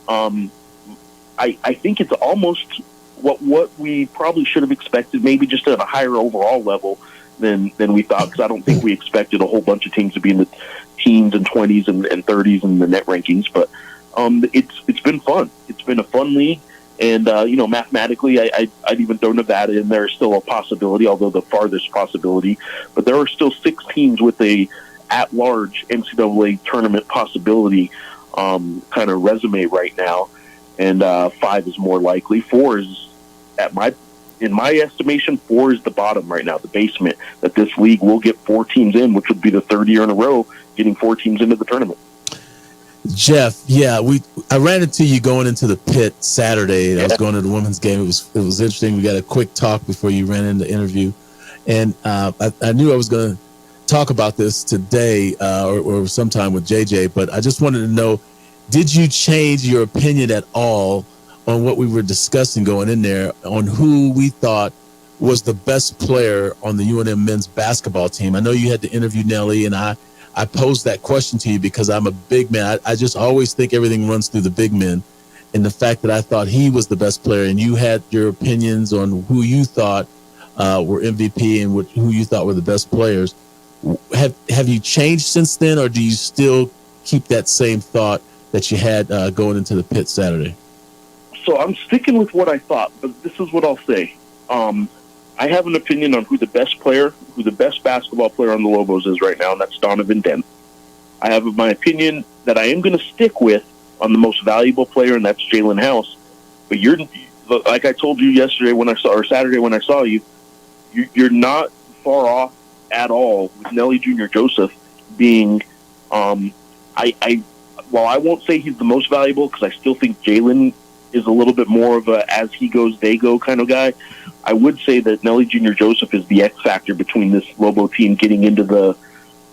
I think it's almost what we probably should have expected, maybe just at a higher overall level than we thought, because I don't think we expected a whole bunch of teams to be in the teens and 20s and 30s in the net rankings. But it's been fun. It's been a fun league. And, mathematically, I'd even throw Nevada in there. Still a possibility, although the farthest possibility. But there are still 6 teams with a at-large NCAA tournament possibility kind of resume right now. And 5 is more likely. 4 is, in my estimation, 4 is the bottom right now, the basement, that this league will get 4 teams in, which would be the 3rd year in a row getting 4 teams into the tournament. Jeff, I ran into you going into the pit Saturday. I was going to the women's game. It was interesting. We got a quick talk before you ran in the interview, and I knew I was going to talk about this today or sometime with JJ. But I just wanted to know, did you change your opinion at all on what we were discussing going in there on who we thought was the best player on the UNM men's basketball team? I know you had to interview Nelly, and I posed that question to you because I'm a big man. I just always think everything runs through the big men, and the fact that I thought he was the best player, and you had your opinions on who you thought were MVP and who you thought were the best players. Have you changed since then, or do you still keep that same thought that you had going into the pit Saturday? So I'm sticking with what I thought, but this is what I'll say. I have an opinion on who the best basketball player on the Lobos is right now, and that's Donovan Dent. I have my opinion that I am going to stick with on the most valuable player, and that's Jalen House. But you're, like I told you Saturday when I saw you, you're not far off at all with Nelly Jr. Joseph being, while I won't say he's the most valuable, because I still think Jalen is a little bit more of a as he goes, they go kind of guy. I would say that Nelly Jr. Joseph is the X factor between this Lobo team getting into the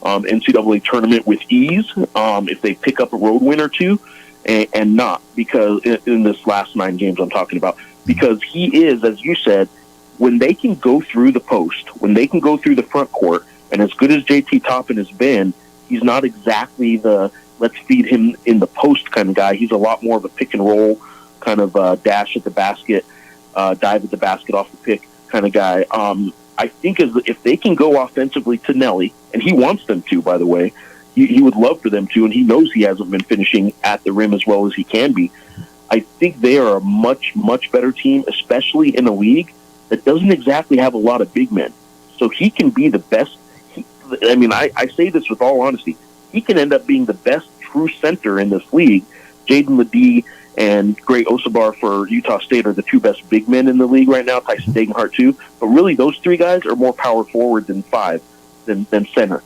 NCAA tournament with ease, if they pick up a road win or two, and not because in this last 9 games I'm talking about, because he is, as you said, when they can go through the post, when they can go through the front court, and as good as JT Toppin has been, he's not exactly the let's feed him in the post kind of guy. He's a lot more of a pick and roll kind of dash at the basket, dive at the basket off the pick kind of guy. I think if they can go offensively to Nelly, and he wants them to, by the way, he would love for them to, and he knows he hasn't been finishing at the rim as well as he can be. I think they are a much, much better team, especially in a league that doesn't exactly have a lot of big men. So he can be the best. I say this with all honesty. He can end up being the best true center in this league. Jaden Ledee and Gray Osabar for Utah State are the two best big men in the league right now. Tyson Degenhart too. But really, those three guys are more power forward than center.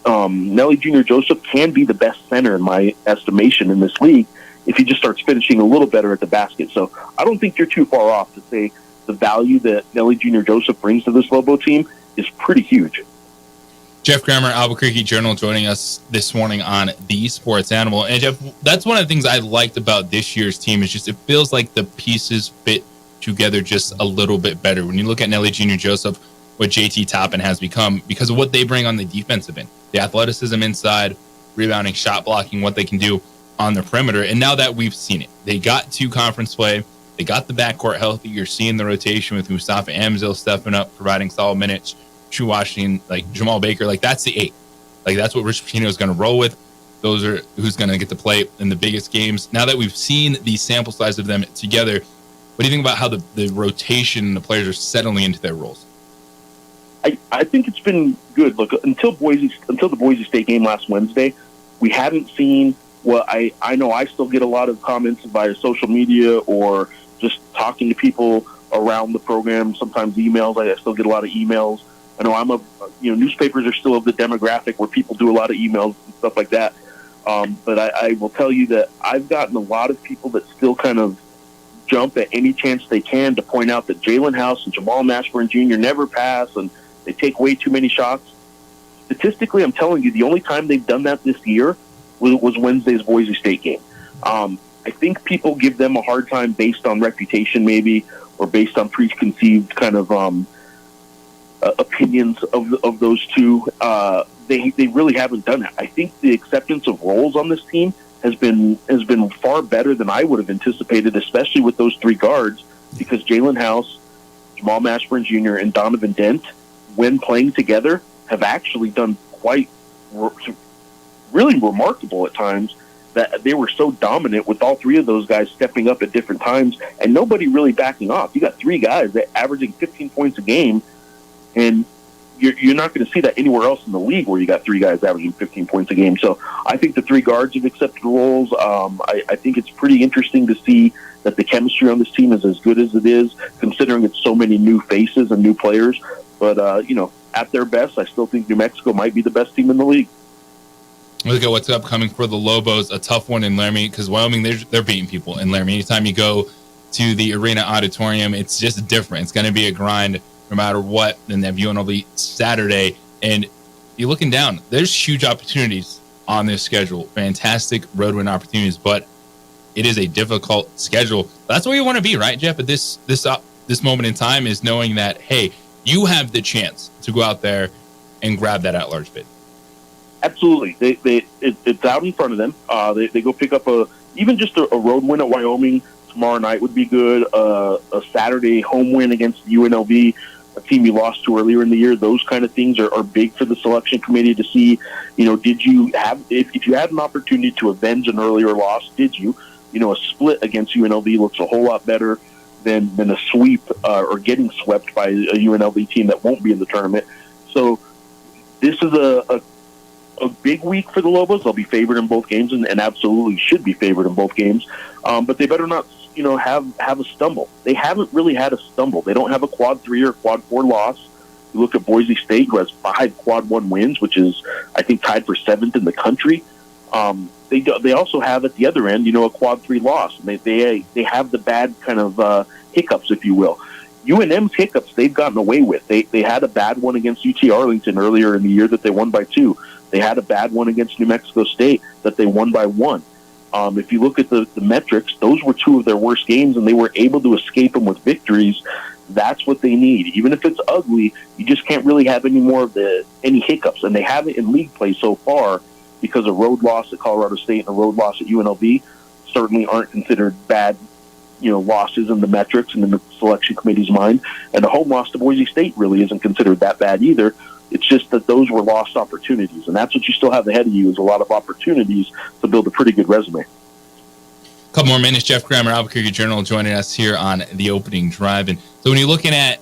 Nelly Jr. Joseph can be the best center in my estimation in this league if he just starts finishing a little better at the basket. So I don't think you're too far off to say the value that Nelly Jr. Joseph brings to this Lobo team is pretty huge. Jeff Grammer, Albuquerque Journal, joining us this morning on The Sports Animal. And Jeff, that's one of the things I liked about this year's team is just it feels like the pieces fit together just a little bit better. When you look at Nelly Jr. Joseph, what JT Toppin has become because of what they bring on the defensive end, the athleticism inside, rebounding, shot blocking, what they can do on the perimeter. And now that we've seen it, they got to conference play. They got the backcourt healthy. You're seeing the rotation with Mustafa Amzil stepping up, providing solid minutes. True Washington, like Jamal Baker, like that's the 8. Like that's what Rich Pitino is going to roll with. Those are who's going to get to play in the biggest games. Now that we've seen the sample size of them together, what do you think about how the rotation and the players are settling into their roles? I think it's been good. Look, until the Boise State game last Wednesday, we hadn't seen what I know. I still get a lot of comments via social media or just talking to people around the program. Sometimes emails. I still get a lot of emails. I know newspapers are still of the demographic where people do a lot of emails and stuff like that. But I will tell you that I've gotten a lot of people that still kind of jump at any chance they can to point out that Jalen House and Jamal Mashburn Jr. never pass and they take way too many shots. Statistically, I'm telling you, the only time they've done that this year was Wednesday's Boise State game. I think people give them a hard time based on reputation maybe or based on preconceived kind of opinions of those two. They really haven't done that. I think the acceptance of roles on this team has been far better than I would have anticipated, especially with those three guards, because Jalen House, Jamal Mashburn Jr., and Donovan Dent, when playing together, have actually done quite really remarkable at times. That they were so dominant with all three of those guys stepping up at different times and nobody really backing off. You got three guys that averaging 15 points a game, and you're not going to see that anywhere else in the league where you got three guys averaging 15 points a game. So I think the three guards have accepted roles. I think it's pretty interesting to see that the chemistry on this team is as good as it is, considering it's so many new faces and new players. But, at their best, I still think New Mexico might be the best team in the league. Look at what's upcoming for the Lobos. A tough one in Laramie because Wyoming, they're beating people in Laramie. Anytime you go to the Arena Auditorium, it's just different. It's going to be a grind no matter what. Then they have UNLV Saturday. And you're looking down. There's huge opportunities on this schedule. Fantastic road win opportunities, but it is a difficult schedule. That's where you want to be, right, Jeff? At this moment in time is knowing that, hey, you have the chance to go out there and grab that at-large bid. Absolutely. It's out in front of them. They go pick up even just a road win at Wyoming tomorrow night would be good. A Saturday home win against UNLV, a team you lost to earlier in the year. Those kind of things are big for the selection committee to see, did you have, if you had an opportunity to avenge an earlier loss, did you? A split against UNLV looks a whole lot better than a sweep or getting swept by a UNLV team that won't be in the tournament. So this is a big week for the Lobos. They'll be favored in both games and absolutely should be favored in both games. But they better not, have a stumble. They haven't really had a stumble. They don't have a quad 3 or quad 4 loss. You look at Boise State, who has 5 quad 1 wins, which is, I think, tied for 7th in the country. They also have at the other end, a quad 3 loss. They have the bad kind of hiccups, if you will. UNM's hiccups they've gotten away with. They had a bad one against UT Arlington earlier in the year that they won by 2. They had a bad one against New Mexico State that they won by 1. If you look at the metrics, those were 2 of their worst games, and they were able to escape them with victories. That's what they need. Even if it's ugly, you just can't really have any more of any hiccups. And they haven't in league play so far because a road loss at Colorado State and a road loss at UNLV certainly aren't considered bad, losses in the metrics and in the selection committee's mind. And the home loss to Boise State really isn't considered that bad either. It's just that those were lost opportunities, and that's what you still have ahead of you is a lot of opportunities to build a pretty good resume. A couple more minutes. Jeff Grammer, Albuquerque Journal, joining us here on the opening drive. And so when you're looking at,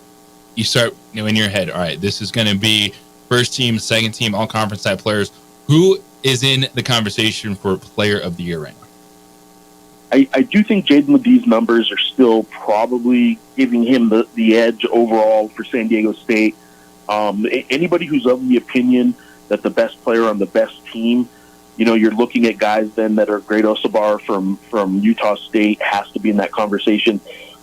you start in your head, all right, this is going to be first team, second team, all conference type players. Who is in the conversation for player of the year right now? I do think Jaden Ledee's numbers are still probably giving him the edge overall for San Diego State. Anybody who's of the opinion that the best player on the best team, you're looking at guys then that are Great Osabar from Utah State has to be in that conversation.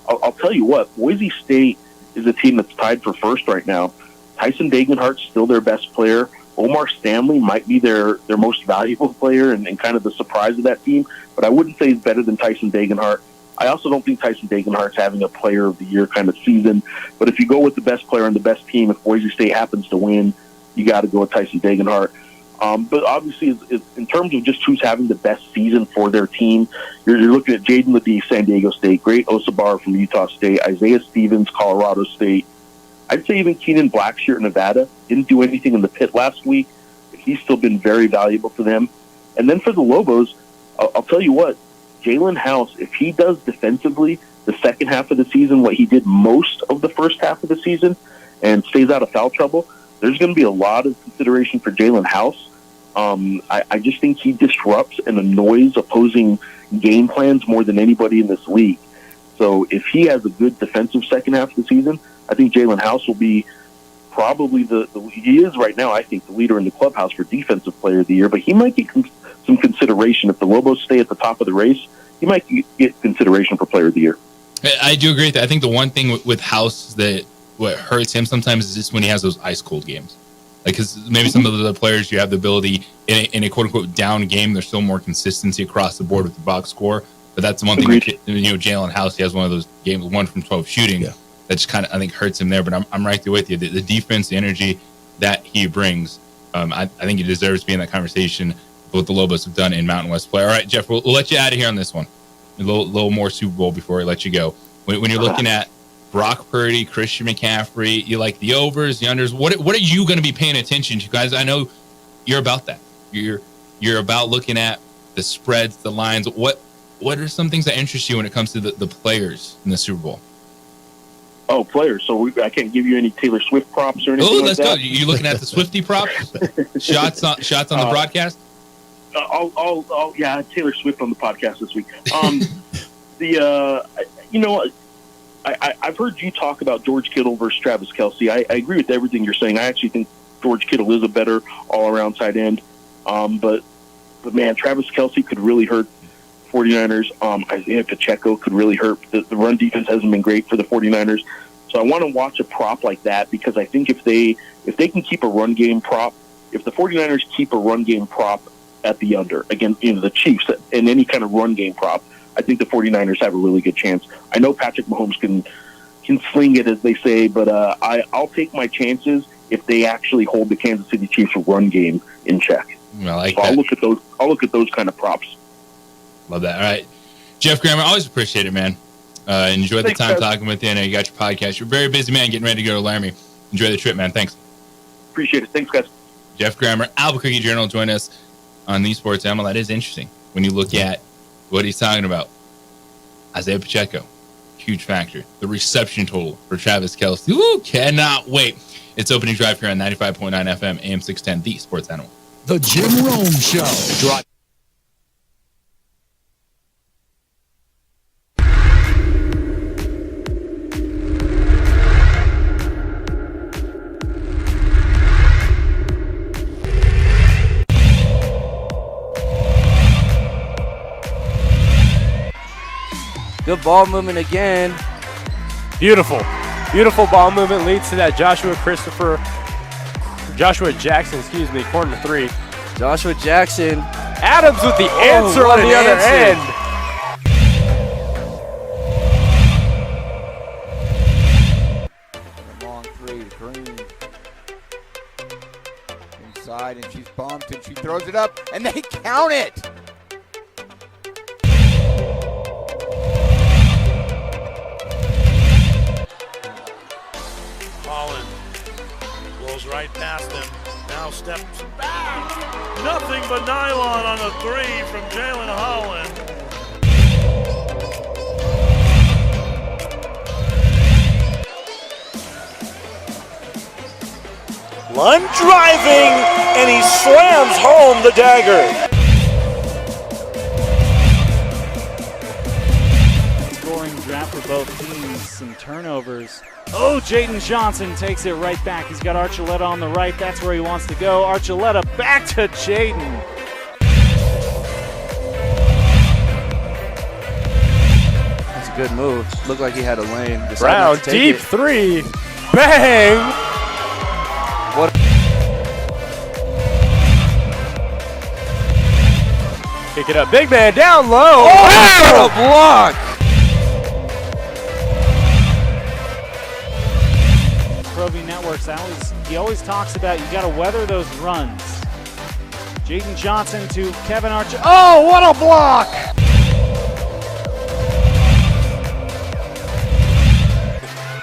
I'll tell you what, Boise State is a team that's tied for first right now. Tyson Degenhart's still their best player. Omar Stanley might be their most valuable player and kind of the surprise of that team, but I wouldn't say he's better than Tyson Degenhart. I also don't think Tyson Degenhart's having a player of the year kind of season, but if you go with the best player on the best team, if Boise State happens to win, you got to go with Tyson Degenhart. But obviously, in terms of just who's having the best season for their team, you're looking at Jaden Ledee, San Diego State, Great Osabar from Utah State, Isaiah Stevens, Colorado State. I'd say even Keenan Blackshear, Nevada, didn't do anything in the pit last week, but he's still been very valuable for them. And then for the Lobos, I'll tell you what, Jalen House, if he does defensively the second half of the season what he did most of the first half of the season and stays out of foul trouble, there's going to be a lot of consideration for Jalen House. I just think he disrupts and annoys opposing game plans more than anybody in this league. So if he has a good defensive second half of the season, I think Jalen House will be probably he is right now, I think, the leader in the clubhouse for Defensive Player of the Year, but he might get some consideration. If the Lobos stay at the top of the race, he might get consideration for Player of the Year. I do agree with that. I think the one thing with House that what hurts him sometimes is just when he has those ice cold games. Like, because maybe some of the other players, you have the ability in a quote unquote down game, there's still more consistency across the board with the box score. But that's the one thing, Jalen House, he has one of those games, 1 from 12 shooting. Yeah. That just kind of, I think, hurts him there. But I'm right there with you. The defense, the energy that he brings, I think he deserves to be in that conversation for what the Lobos have done in Mountain West play. All right, Jeff, we'll let you out of here on this one. A little more Super Bowl before we let you go. When you're looking at Brock Purdy, Christian McCaffrey, you like the overs, the unders. What are you going to be paying attention to, guys? I know you're about that. You're about looking at the spreads, the lines. What are some things that interest you when it comes to the players in the Super Bowl? Oh, players. So I can't give you any Taylor Swift props or anything like that. Oh, let's go. You looking at the Swiftie props? shots on the broadcast? Yeah, Taylor Swift on the podcast this week. I've heard you talk about George Kittle versus Travis Kelce. I agree with everything you're saying. I actually think George Kittle is a better all-around tight end. But man, Travis Kelce could really hurt 49ers. Isaiah Pacheco could really hurt. The run defense hasn't been great for the 49ers. So I want to watch a prop like that because I think if they can keep a run game prop, if the 49ers keep a run game prop at the under, again, the Chiefs and any kind of run game prop, I think the 49ers have a really good chance. I know Patrick Mahomes can sling it, as they say, but I'll take my chances if they actually hold the Kansas City Chiefs run game in check. I'll look at those kind of props. Love that. All right. Jeff Grammer, always appreciate it, man. Enjoy the time talking with you. I know you got your podcast. You're a very busy man getting ready to go to Laramie. Enjoy the trip, man. Thanks. Appreciate it. Thanks, guys. Jeff Grammer, Albuquerque Journal, join us on the Sports Animal. That is interesting when you look at what he's talking about. Isaiah Pacheco, huge factor. The reception total for Travis Kelce. Ooh, cannot wait. It's opening drive here on 95.9 FM, AM 610, the Sports Animal. The Jim Rome Show. Good ball movement again. Beautiful ball movement leads to that Joshua Jackson, corner 3. Joshua Jackson. Adams with the answer on the other end. Long 3, Green. Inside, and she's bumped, and she throws it up, and they count it. Goes right past him. Now steps back. Nothing but nylon on a 3 from Jalen Holland. Lund driving, and he slams home the dagger. Scoring drought for both teams, some turnovers. Oh, Jaden Johnson takes it right back. He's got Archuleta on the right. That's where he wants to go. Archuleta back to Jaden. That's a good move. Looked like he had a lane. Brown, deep 3. Bang! What? Pick it up. Big man down low. Oh, what a block! Pro V Networks, he always talks about you got to weather those runs. Jaden Johnson to Kevin Archer. Oh, what a block!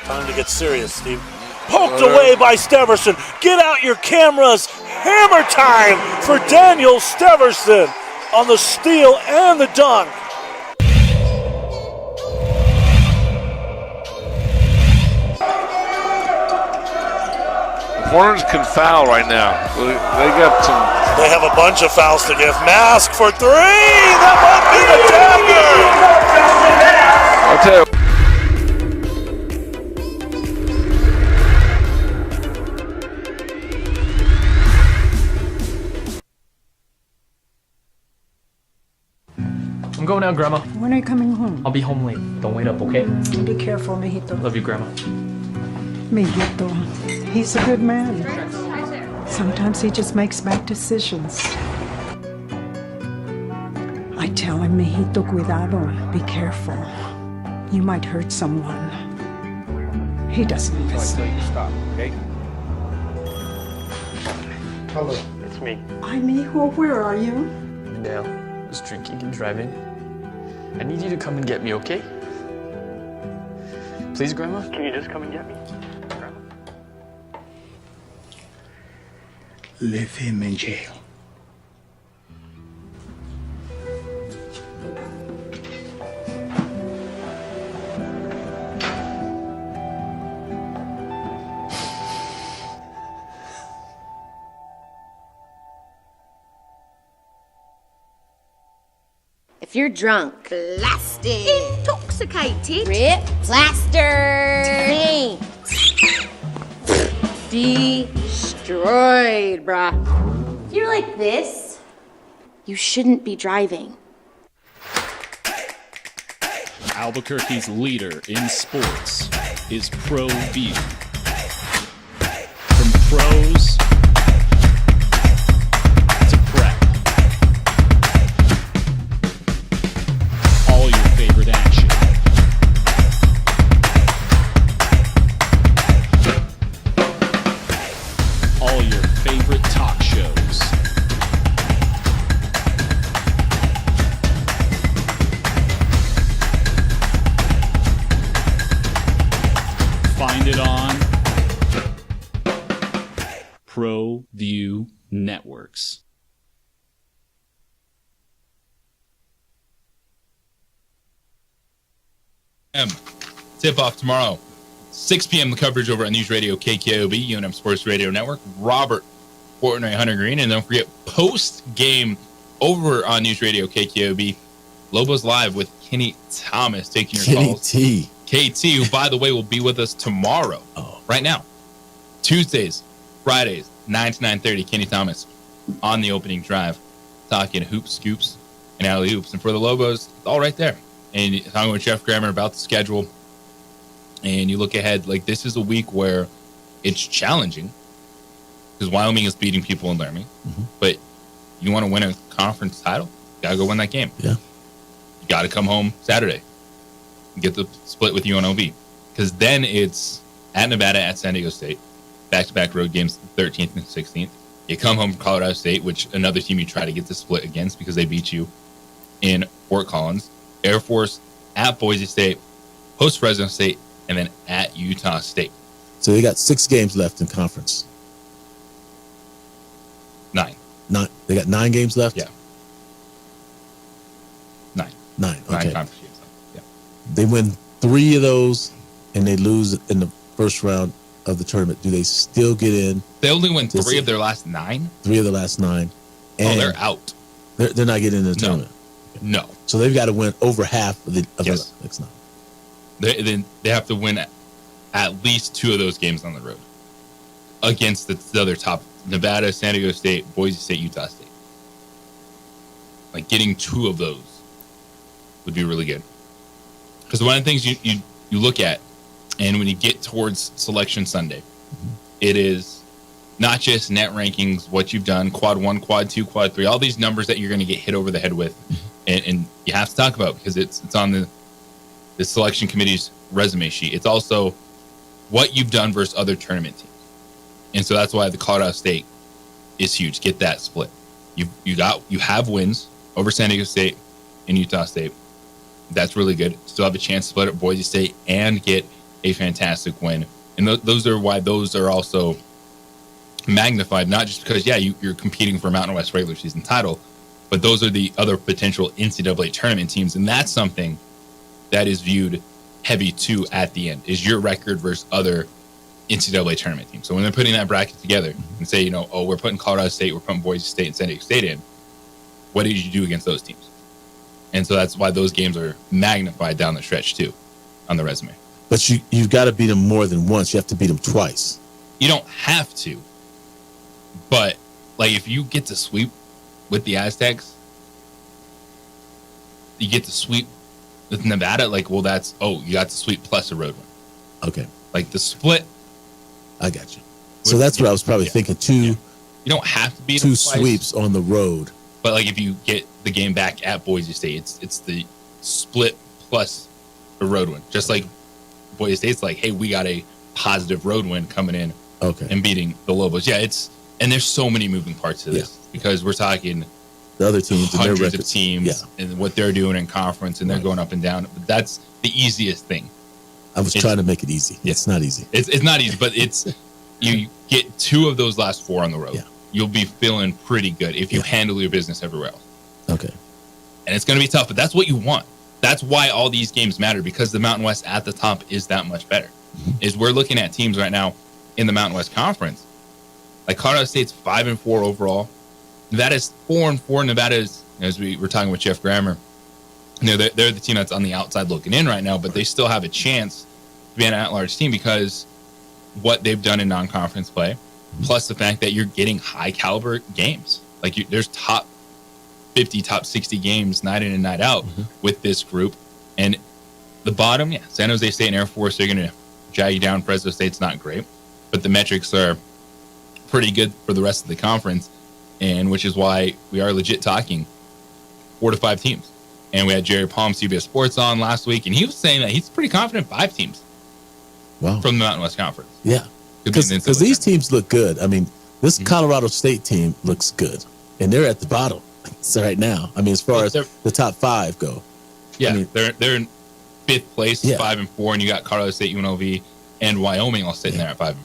Time to get serious, Steve. Poked away by Steverson. Get out your cameras. Hammer time for Daniel Steverson on the steal and the dunk. Hornets can foul right now. They got some. They have a bunch of fouls to give. Mask for 3. That might be the dagger. I'll tell you. I'm going out, Grandma. When are you coming home? I'll be home late. Don't wait up, okay? Be careful, mijito. Love you, Grandma. Mijito, he's a good man. Sometimes he just makes bad decisions. I tell him, mijito, cuidado, be careful. You might hurt someone. He doesn't listen. I tell you to stop, okay? Hello. It's me. Hi, mijo, where are you? Dale was drinking and driving. I need you to come and get me, okay? Please, Grandma? Can you just come and get me? Grandma? Leave him in jail. If you're drunk, blasted, intoxicated, rip, plastered, destroyed, bruh. If you're like this, you shouldn't be driving. Albuquerque's leader in sports is Pro V. From pros to prep. All your favorite action. All your favorite talk shows. Find it on ProView Networks. Tip-off tomorrow. 6 p.m. the coverage over on News Radio KKOB, UNM Sports Radio Network. Robert Fortnite, Hunter Green. And don't forget, post-game over on News Radio KKOB, Lobos Live with Kenny Thomas taking your calls. KT, who, by the way, will be with us tomorrow, right now. Tuesdays, Fridays, 9 to 9:30, Kenny Thomas on the opening drive, talking hoops, scoops, and alley-oops. And for the Lobos, it's all right there. And talking with Jeff Grammer about the schedule. And you look ahead, like this is a week where it's challenging because Wyoming is beating people in Laramie. Mm-hmm. But you want to win a conference title, you got to go win that game. Yeah. You got to come home Saturday. Get the split with UNLV, because then it's at Nevada, at San Diego State, back-to-back road games, 13th and 16th. You come home from Colorado State, which another team you try to get the split against because they beat you in Fort Collins. Air Force at Boise State, host Fresno State, and then at Utah State. So they got 6 games left in conference. 9. They got 9 games left? Yeah. 9. 9, okay. 9 conference games left. Yeah. They win 3 of those, and they lose in the first round of the tournament. Do they still get in? They only win 3 of their last 9? 3 of the last 9. And they're out. They're not getting in the tournament? No. So they've got to win over half of the next 9. They have to win at least 2 of those games on the road against the other top, Nevada, San Diego State, Boise State, Utah State. Like getting 2 of those would be really good. Because one of the things you look at, and when you get towards Selection Sunday, it is not just net rankings, what you've done, quad 1, quad 2, quad 3, all these numbers that you're going to get hit over the head with, and you have to talk about because it's on the selection committee's resume sheet. It's also what you've done versus other tournament teams. And so that's why the Colorado State is huge. Get that split. You have wins over San Diego State and Utah State. That's really good. Still have a chance to split at Boise State and get a fantastic win. And those are why those are also magnified, not just because, you're competing for a Mountain West regular season title, but those are the other potential NCAA tournament teams. And that's something that is viewed heavy too at the end, is your record versus other NCAA tournament teams. So when they're putting that bracket together and say, we're putting Colorado State, we're putting Boise State and San Diego State in, what did you do against those teams? And so that's why those games are magnified down the stretch too on the resume. But you've got to beat them more than once. You have to beat them twice. You don't have to. But, if you get to sweep with the Aztecs, you get to sweep with Nevada, you got to sweep plus a road one. Okay. The split. I got you. So that's what I was probably thinking. You don't have to beat 2 sweeps on the road. But, if you get the game back at Boise State, it's the split plus a road win. Just like Boise State's hey, we got a positive road win coming in and beating the Lobos. Yeah, and there's so many moving parts to this because we're talking the other teams, hundreds of teams and what they're doing in conference, and they're going up and down. But that's the easiest thing. I was trying to make it easy. It's not easy. It's not easy, but you get 2 of those last 4 on the road. Yeah. You'll be feeling pretty good if you handle your business everywhere else. Okay. And it's going to be tough, but that's what you want. That's why all these games matter, because the Mountain West at the top is that much better. Is we're looking at teams right now in the Mountain West Conference. Colorado State's 5-4 overall. Nevada's 4-4. Nevada's, as we were talking with Jeff Grammer, they're the team that's on the outside looking in right now, but they still have a chance to be an at-large team because what they've done in non-conference play, plus the fact that you're getting high-caliber games. There's top 50, top 60 games night in and night out with this group. And the bottom, San Jose State and Air Force, they're going to drag you down. Fresno State's not great, but the metrics are pretty good for the rest of the conference, and which is why we are legit talking 4 to 5 teams. And we had Jerry Palm, CBS Sports, on last week, and he was saying that he's pretty confident 5 teams from the Mountain West Conference. Yeah, because these teams look good. I mean, this Colorado State team looks good, and they're at the bottom right now. I mean, as far as the top 5 go. Yeah, I mean, they're in 5th place, 5-4, and you got Colorado State, UNLV, and Wyoming all sitting there at 5-4.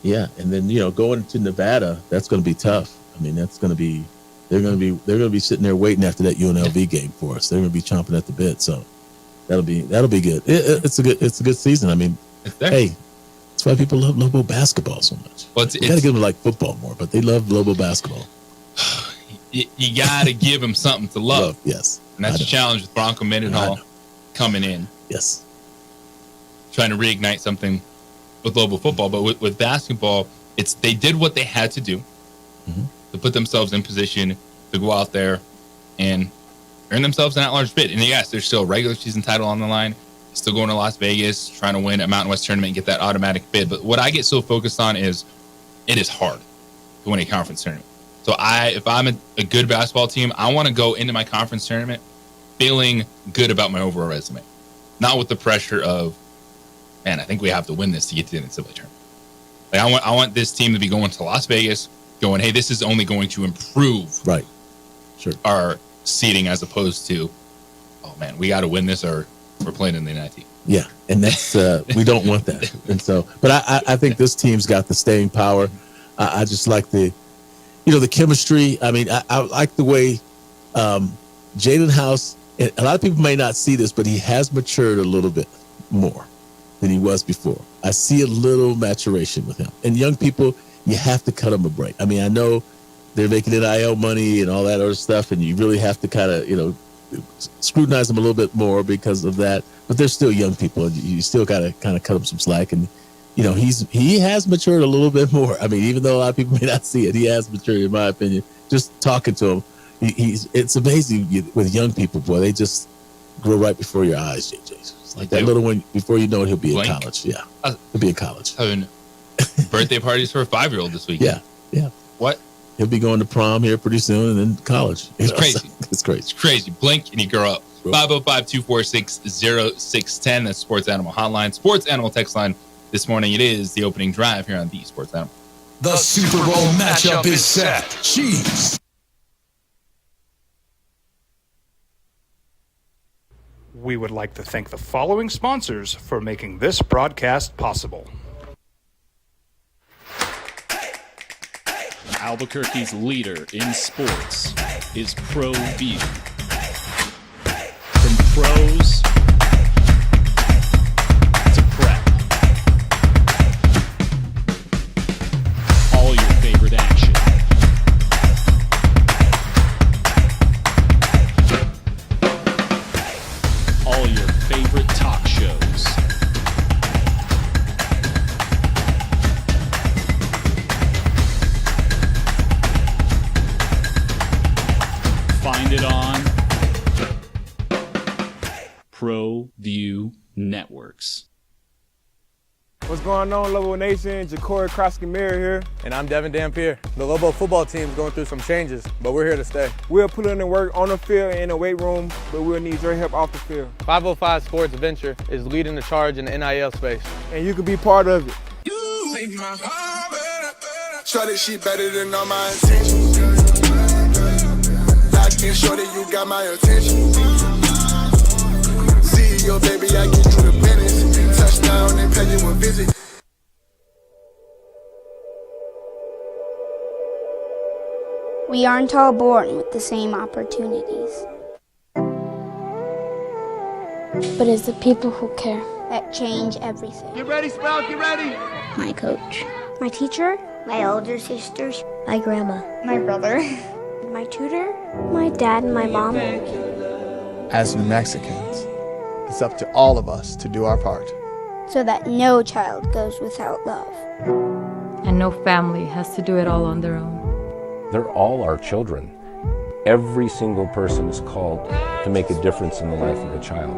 Yeah, and then going to Nevada, that's going to be tough. I mean, that's going to be they're going to be sitting there waiting after that UNLV game for us. They're going to be chomping at the bit. So that'll be good. It's a good season. I mean, hey, that's why people love Lobo basketball so much. Well, you got to give them football more, but they love Lobo basketball. You got to give them something to love. Yes, and that's the challenge with Bronco Mendenhall coming in. Yes, trying to reignite something with Lobo football, but with basketball, they did what they had to do to put themselves in position to go out there and earn themselves an at-large bid. And yes, there's still a regular season title on the line, still going to Las Vegas, trying to win a Mountain West tournament and get that automatic bid. But what I get so focused on is it is hard to win a conference tournament. So if I'm a good basketball team, I want to go into my conference tournament feeling good about my overall resume, not with the pressure of, man, I think we have to win this to get to the NCAA tournament. I want this team to be going to Las Vegas, going, hey, this is only going to improve our seeding, as opposed to, oh man, we got to win this or we're playing in the NIT. Yeah, and that's we don't want that. And so, but I think this team's got the staying power. I just like the the chemistry. I mean, I like the way Jaden House, and a lot of people may not see this, but he has matured a little bit more than he was before. I see a little maturation with him. And young people, you have to cut them a break. I mean, I know they're making NIL money and all that other stuff, and you really have to kind of, scrutinize them a little bit more because of that. But they're still young people, and you still got to kind of cut them some slack. And he has matured a little bit more. I mean, even though a lot of people may not see it, he has matured, in my opinion. Just talking to him, it's amazing with young people, boy. They just grow right before your eyes, JJ. It's like that little one, before you know it, he'll be in college. Yeah, he'll be in college. Having birthday parties for a 5-year-old this weekend. Yeah. What? He'll be going to prom here pretty soon, and then college. It's crazy. It's crazy. It's crazy. Blink and you grow up. 505-246-0610. That's Sports Animal Hotline. Sports Animal text line. This morning it is the opening drive here on the Sports Animal. The Super Bowl matchup is set. Chiefs. We would like to thank the following sponsors for making this broadcast possible. Albuquerque's leader in sports is ProView. From pros to prep, all your favorite action. All your favorite talk shows. Find it on ProView Networks. What's going on, Lobo Nation? Ja'Cory Krosky-Miller here. And I'm Devin Dampier. The Lobo football team is going through some changes, but we're here to stay. We'll put in the work on the field and in the weight room, but we'll need your help off the field. 505 Sports Venture is leading the charge in the NIL space. And you can be part of it. Shorty, she better than all my intentions. Locked in, shorty, you got my attention. See your baby, I get you the business. Touchdown and pay you a visit. We aren't all born with the same opportunities. But it's the people who care that change everything. Get ready, Spell, get ready. My coach, my teacher, my older sisters, my grandma, my brother, my tutor, my dad, and my mom. As New Mexicans, it's up to all of us to do our part. So that no child goes without love. And no family has to do it all on their own. They're all our children. Every single person is called to make a difference in the life of a child.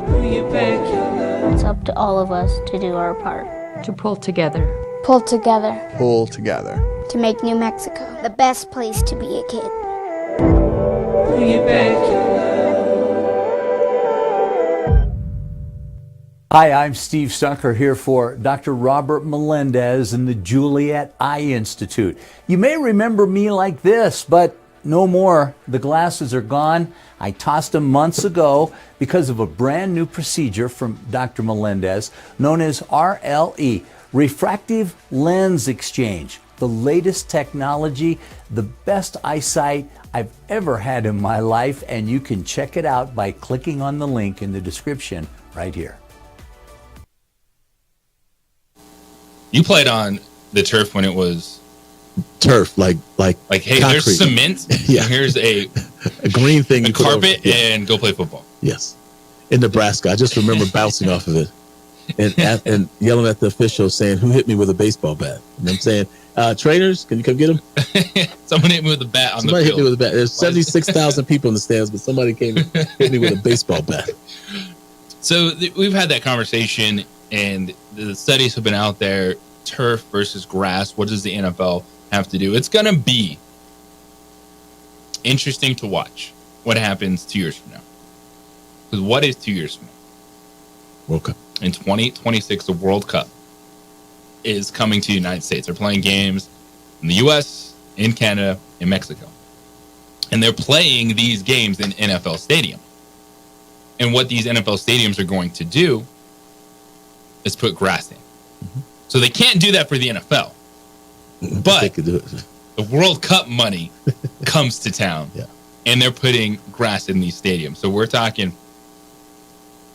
It's up to all of us to do our part. To pull together. Pull together. Pull together. To make New Mexico the best place to be a kid. Hi, I'm Steve Stucker here for Dr. Robert Melendez and the Juliet Eye Institute. You may remember me like this, but no more. The glasses are gone. I tossed them months ago because of a brand new procedure from Dr. Melendez known as RLE, Refractive Lens Exchange. The latest technology, the best eyesight I've ever had in my life, and you can check it out by clicking on the link in the description right here. You played on the turf when it was turf, like hey, concrete. There's cement. Yeah. And here's a green thing, a you put carpet, over, yeah. and go play football. Yes, in Nebraska. I just remember bouncing off of it and yelling at the official saying, "Who hit me with a baseball bat?" And I'm saying, "Trainers, can you come get him?" Someone hit me with a bat on somebody the field. hit me with a bat. There's 76,000 people in the stands, but somebody came and hit me with a baseball bat. So we've had that conversation, and the studies have been out there. Turf versus grass. What does the NFL have to do? It's going to be interesting to watch what happens 2 years from now. Because what is 2 years from now? World Cup. In 2026, the World Cup is coming to the United States. They're playing games in the U.S., in Canada, in Mexico. And they're playing these games in NFL Stadium. And what these NFL stadiums are going to do is put grass in. Mm-hmm. So they can't do that for the NFL. But they could do it. The World Cup money comes to town, and they're putting grass in these stadiums. So we're talking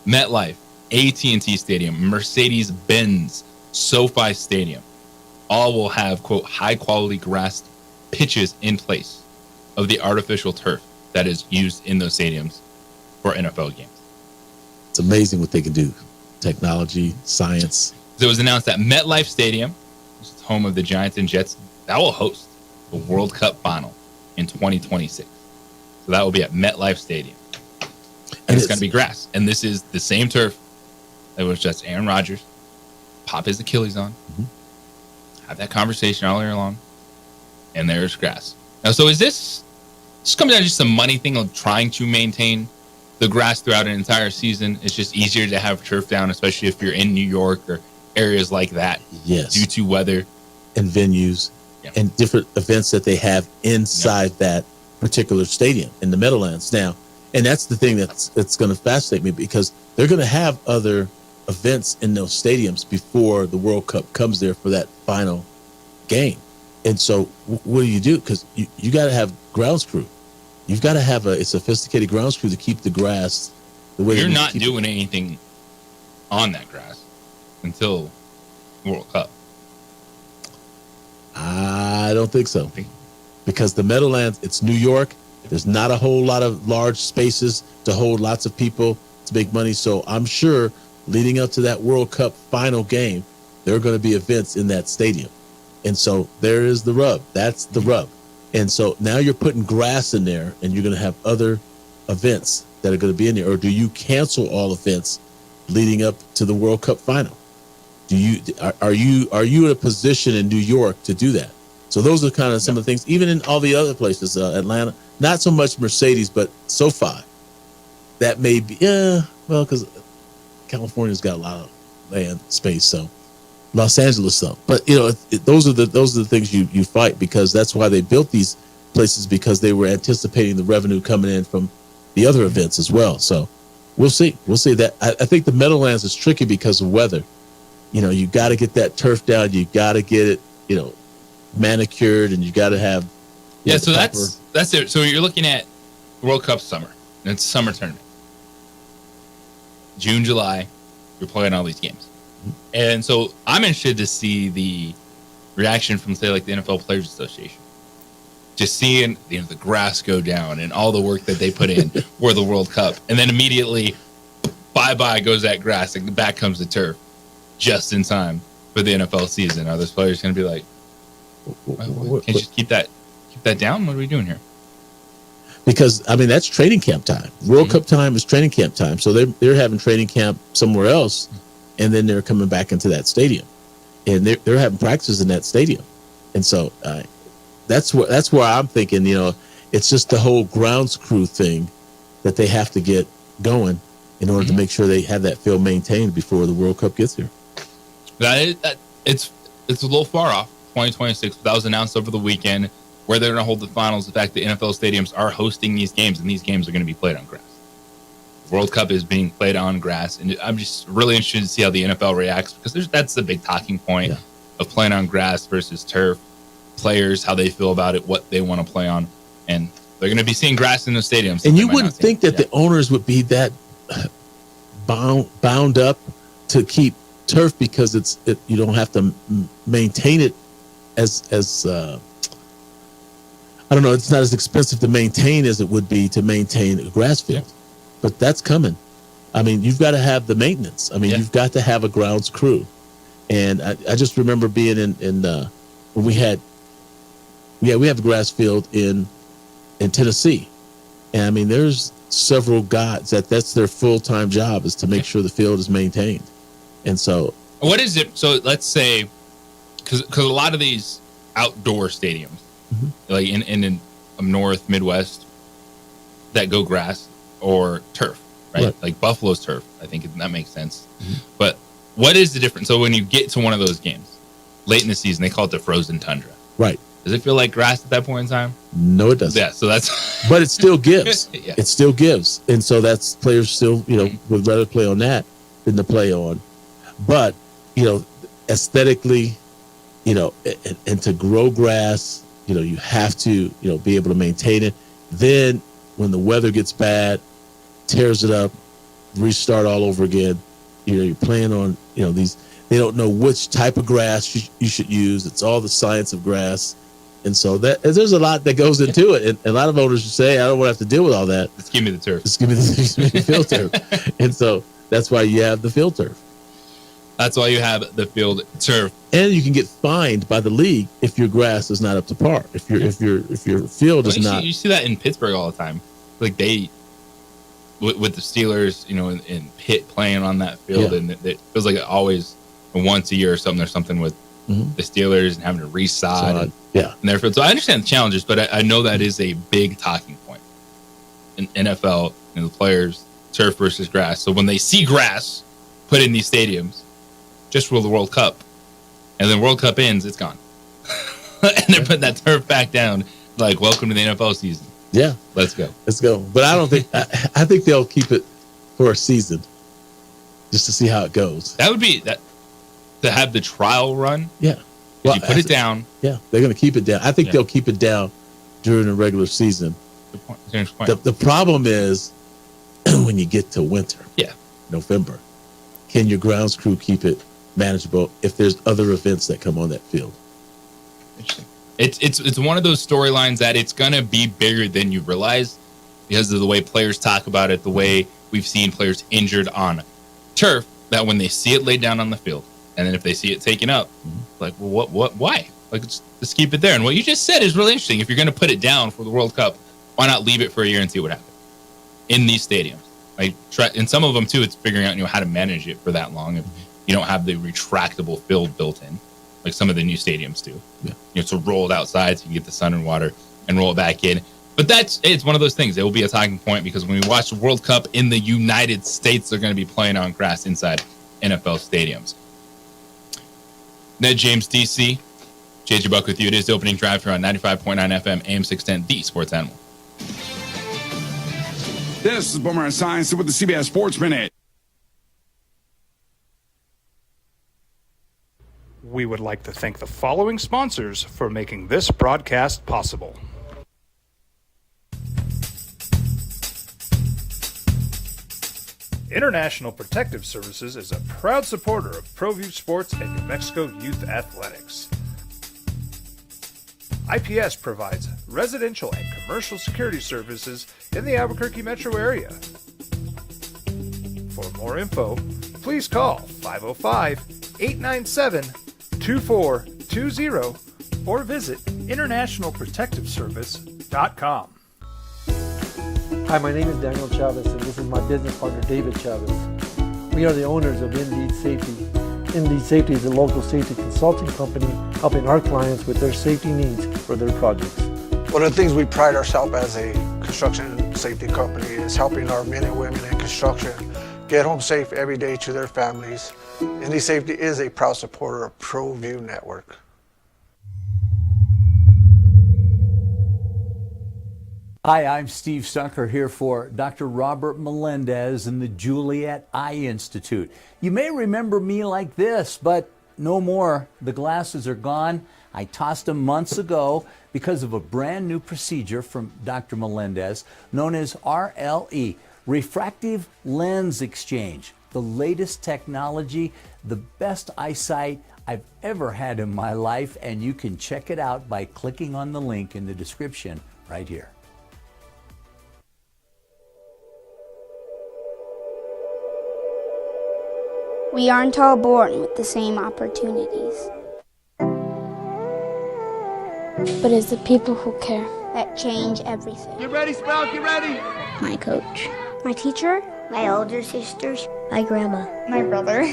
MetLife, AT&T Stadium, Mercedes-Benz, SoFi Stadium. All will have, quote, high-quality grass pitches in place of the artificial turf that is used in those stadiums for NFL games. It's amazing what they can do. Technology, science. So it was announced that MetLife Stadium, which is home of the Giants and Jets, that will host the World Cup final in 2026. So that will be at MetLife Stadium. And it's going to be grass. And this is the same turf that was just Aaron Rodgers pop his Achilles on. Have that conversation all year long. And there's grass. Now, so is this comes down to just a money thing of trying to maintain the grass throughout an entire season? It's just easier to have turf down, especially if you're in New York or areas like that. Yes. Due to weather. And venues and different events that they have inside that particular stadium in the Meadowlands. Now, and that's the thing that's going to fascinate me, because they're going to have other events in those stadiums before the World Cup comes there for that final game. And so what do you do? Because you got to have grounds crew. You've got to have a sophisticated grounds crew to keep the grass the way you're not doing anything on that grass until World Cup. I don't think so, because the Meadowlands, it's New York. There's not a whole lot of large spaces to hold lots of people to make money. So I'm sure leading up to that World Cup final game, there are going to be events in that stadium. And so there is the rub. That's the rub. And so now you're putting grass in there, and you're going to have other events that are going to be in there. Or do you cancel all events leading up to the World Cup final? Are you in a position in New York to do that? So those are kind of some of the things. Even in all the other places, Atlanta, not so much Mercedes, but SoFi. That may be because California's got a lot of land space, so Los Angeles, though. But those are the things you fight, because that's why they built these places, because they were anticipating the revenue coming in from the other events as well. So we'll see. We'll see that. I think the Meadowlands is tricky because of weather. You got to get that turf down. You got to get it, manicured, and you got to have. So that's it. So you're looking at World Cup summer. And it's a summer tournament. June, July, you're playing all these games. And so I'm interested to see the reaction from, say, like the NFL Players Association. Just seeing the grass go down and all the work that they put in for the World Cup. And then immediately, bye-bye goes that grass, and back comes the turf just in time for the NFL season. Are those players going to be like, can't you just keep that down? What are we doing here? Because, that's training camp time. World Cup time is training camp time. So they're having training camp somewhere else, and then they're coming back into that stadium. And they're having practices in that stadium. And so that's where I'm thinking, it's just the whole grounds crew thing that they have to get going in order to make sure they have that field maintained before the World Cup gets here. It's a little far off, 2026. That was announced over the weekend, where they're going to hold the finals. In fact, the NFL stadiums are hosting these games, and these games are going to be played on grass. The World Cup is being played on grass, and I'm just really interested to see how the NFL reacts, because that's the big talking point of playing on grass versus turf. Players, how they feel about it, what they want to play on, and they're going to be seeing grass in the stadiums. And you wouldn't think that the owners would be that bound up to keep turf, because you don't have to maintain it as I don't know, it's not as expensive to maintain as it would be to maintain a grass field. But that's coming. You've got to have the maintenance. You've got to have a grounds crew. And I just remember being in when we have a grass field in Tennessee. And there's several guys that's their full-time job, is to make sure the field is maintained. And so what is it? So let's say, because a lot of these outdoor stadiums, like in North, Midwest, that go grass or turf, right? Like Buffalo's turf, I think that makes sense. But what is the difference? So when you get to one of those games late in the season, they call it the frozen tundra. Right. Does it feel like grass at that point in time? No, it doesn't. Yeah, so that's... But it still gives. It still gives. And so that's players still, would rather play on that than to play on. But, aesthetically, and to grow grass You have to, be able to maintain it. Then when the weather gets bad, tears it up, restart all over again. You're playing on, these, they don't know which type of grass you should use. It's all the science of grass. And so there's a lot that goes into it. And a lot of owners say, I don't want to have to deal with all that. Just give me the turf. Just give me the field turf. And so that's why you have the field turf. That's why you have the field turf. And you can get fined by the league if your grass is not up to par. If your field is not. You see that in Pittsburgh all the time. Like they, with the Steelers, in Pitt playing on that field, and it feels like it always once a year or something. There's something with the Steelers and having to resod in their field. So I understand the challenges, but I know that is a big talking point in NFL and the players, turf versus grass. So when they see grass put in these stadiums, just rule the World Cup, and then World Cup ends, it's gone. And they're putting that turf back down, like, welcome to the NFL season. Yeah. Let's go. But I don't think, I think they'll keep it for a season just to see how it goes. That would be, to have the trial run. Yeah. Well, you put it down. Yeah. They're going to keep it down. I think they'll keep it down during the regular season. Good point. The problem is when you get to winter. Yeah. November. Can your grounds crew keep it manageable if there's other events that come on that field? Interesting. It's one of those storylines that it's going to be bigger than you realize because of the way players talk about it, the way we've seen players injured on turf, that when they see it laid down on the field, and then if they see it taken up, like, well, why? Like, just keep it there. And what you just said is really interesting. If you're going to put it down for the World Cup, why not leave it for a year and see what happens in these stadiums? Like, in some of them too, it's figuring out how to manage it for that long. If you don't have the retractable field built in, like some of the new stadiums do, to roll it outside so you can get the sun and water and roll it back in. But it's one of those things. It will be a talking point because when we watch the World Cup in the United States, they're going to be playing on grass inside NFL stadiums. Ned James, DC, JJ Buck with you. It is the opening drive here on 95.9 FM, AM 610, the Sports Animal. This is Boomer Science with the CBS Sports Minute. We would like to thank the following sponsors for making this broadcast possible. International Protective Services is a proud supporter of ProView Sports and New Mexico Youth Athletics. IPS provides residential and commercial security services in the Albuquerque metro area. For more info, please call 505-897-2420 or visit internationalprotectiveservice.com. Hi, my name is Daniel Chavez, and this is my business partner, David Chavez. We are the owners of Indeed Safety. Indeed Safety is a local safety consulting company helping our clients with their safety needs for their projects. One of the things we pride ourselves as a construction safety company is helping our men and women in construction get home safe every day to their families. Indeed Safety is a proud supporter of ProView Network. Hi, I'm Steve Stunker here for Dr. Robert Melendez and the Juliet Eye Institute. You may remember me like this, but no more. The glasses are gone. I tossed them months ago because of a brand new procedure from Dr. Melendez known as RLE, Refractive Lens Exchange. The latest technology, the best eyesight I've ever had in my life, and you can check it out by clicking on the link in the description right here. We aren't all born with the same opportunities. But it's the people who care that change everything. Get ready, Sprout, get ready! My coach. My teacher. My older sisters. My grandma. My brother.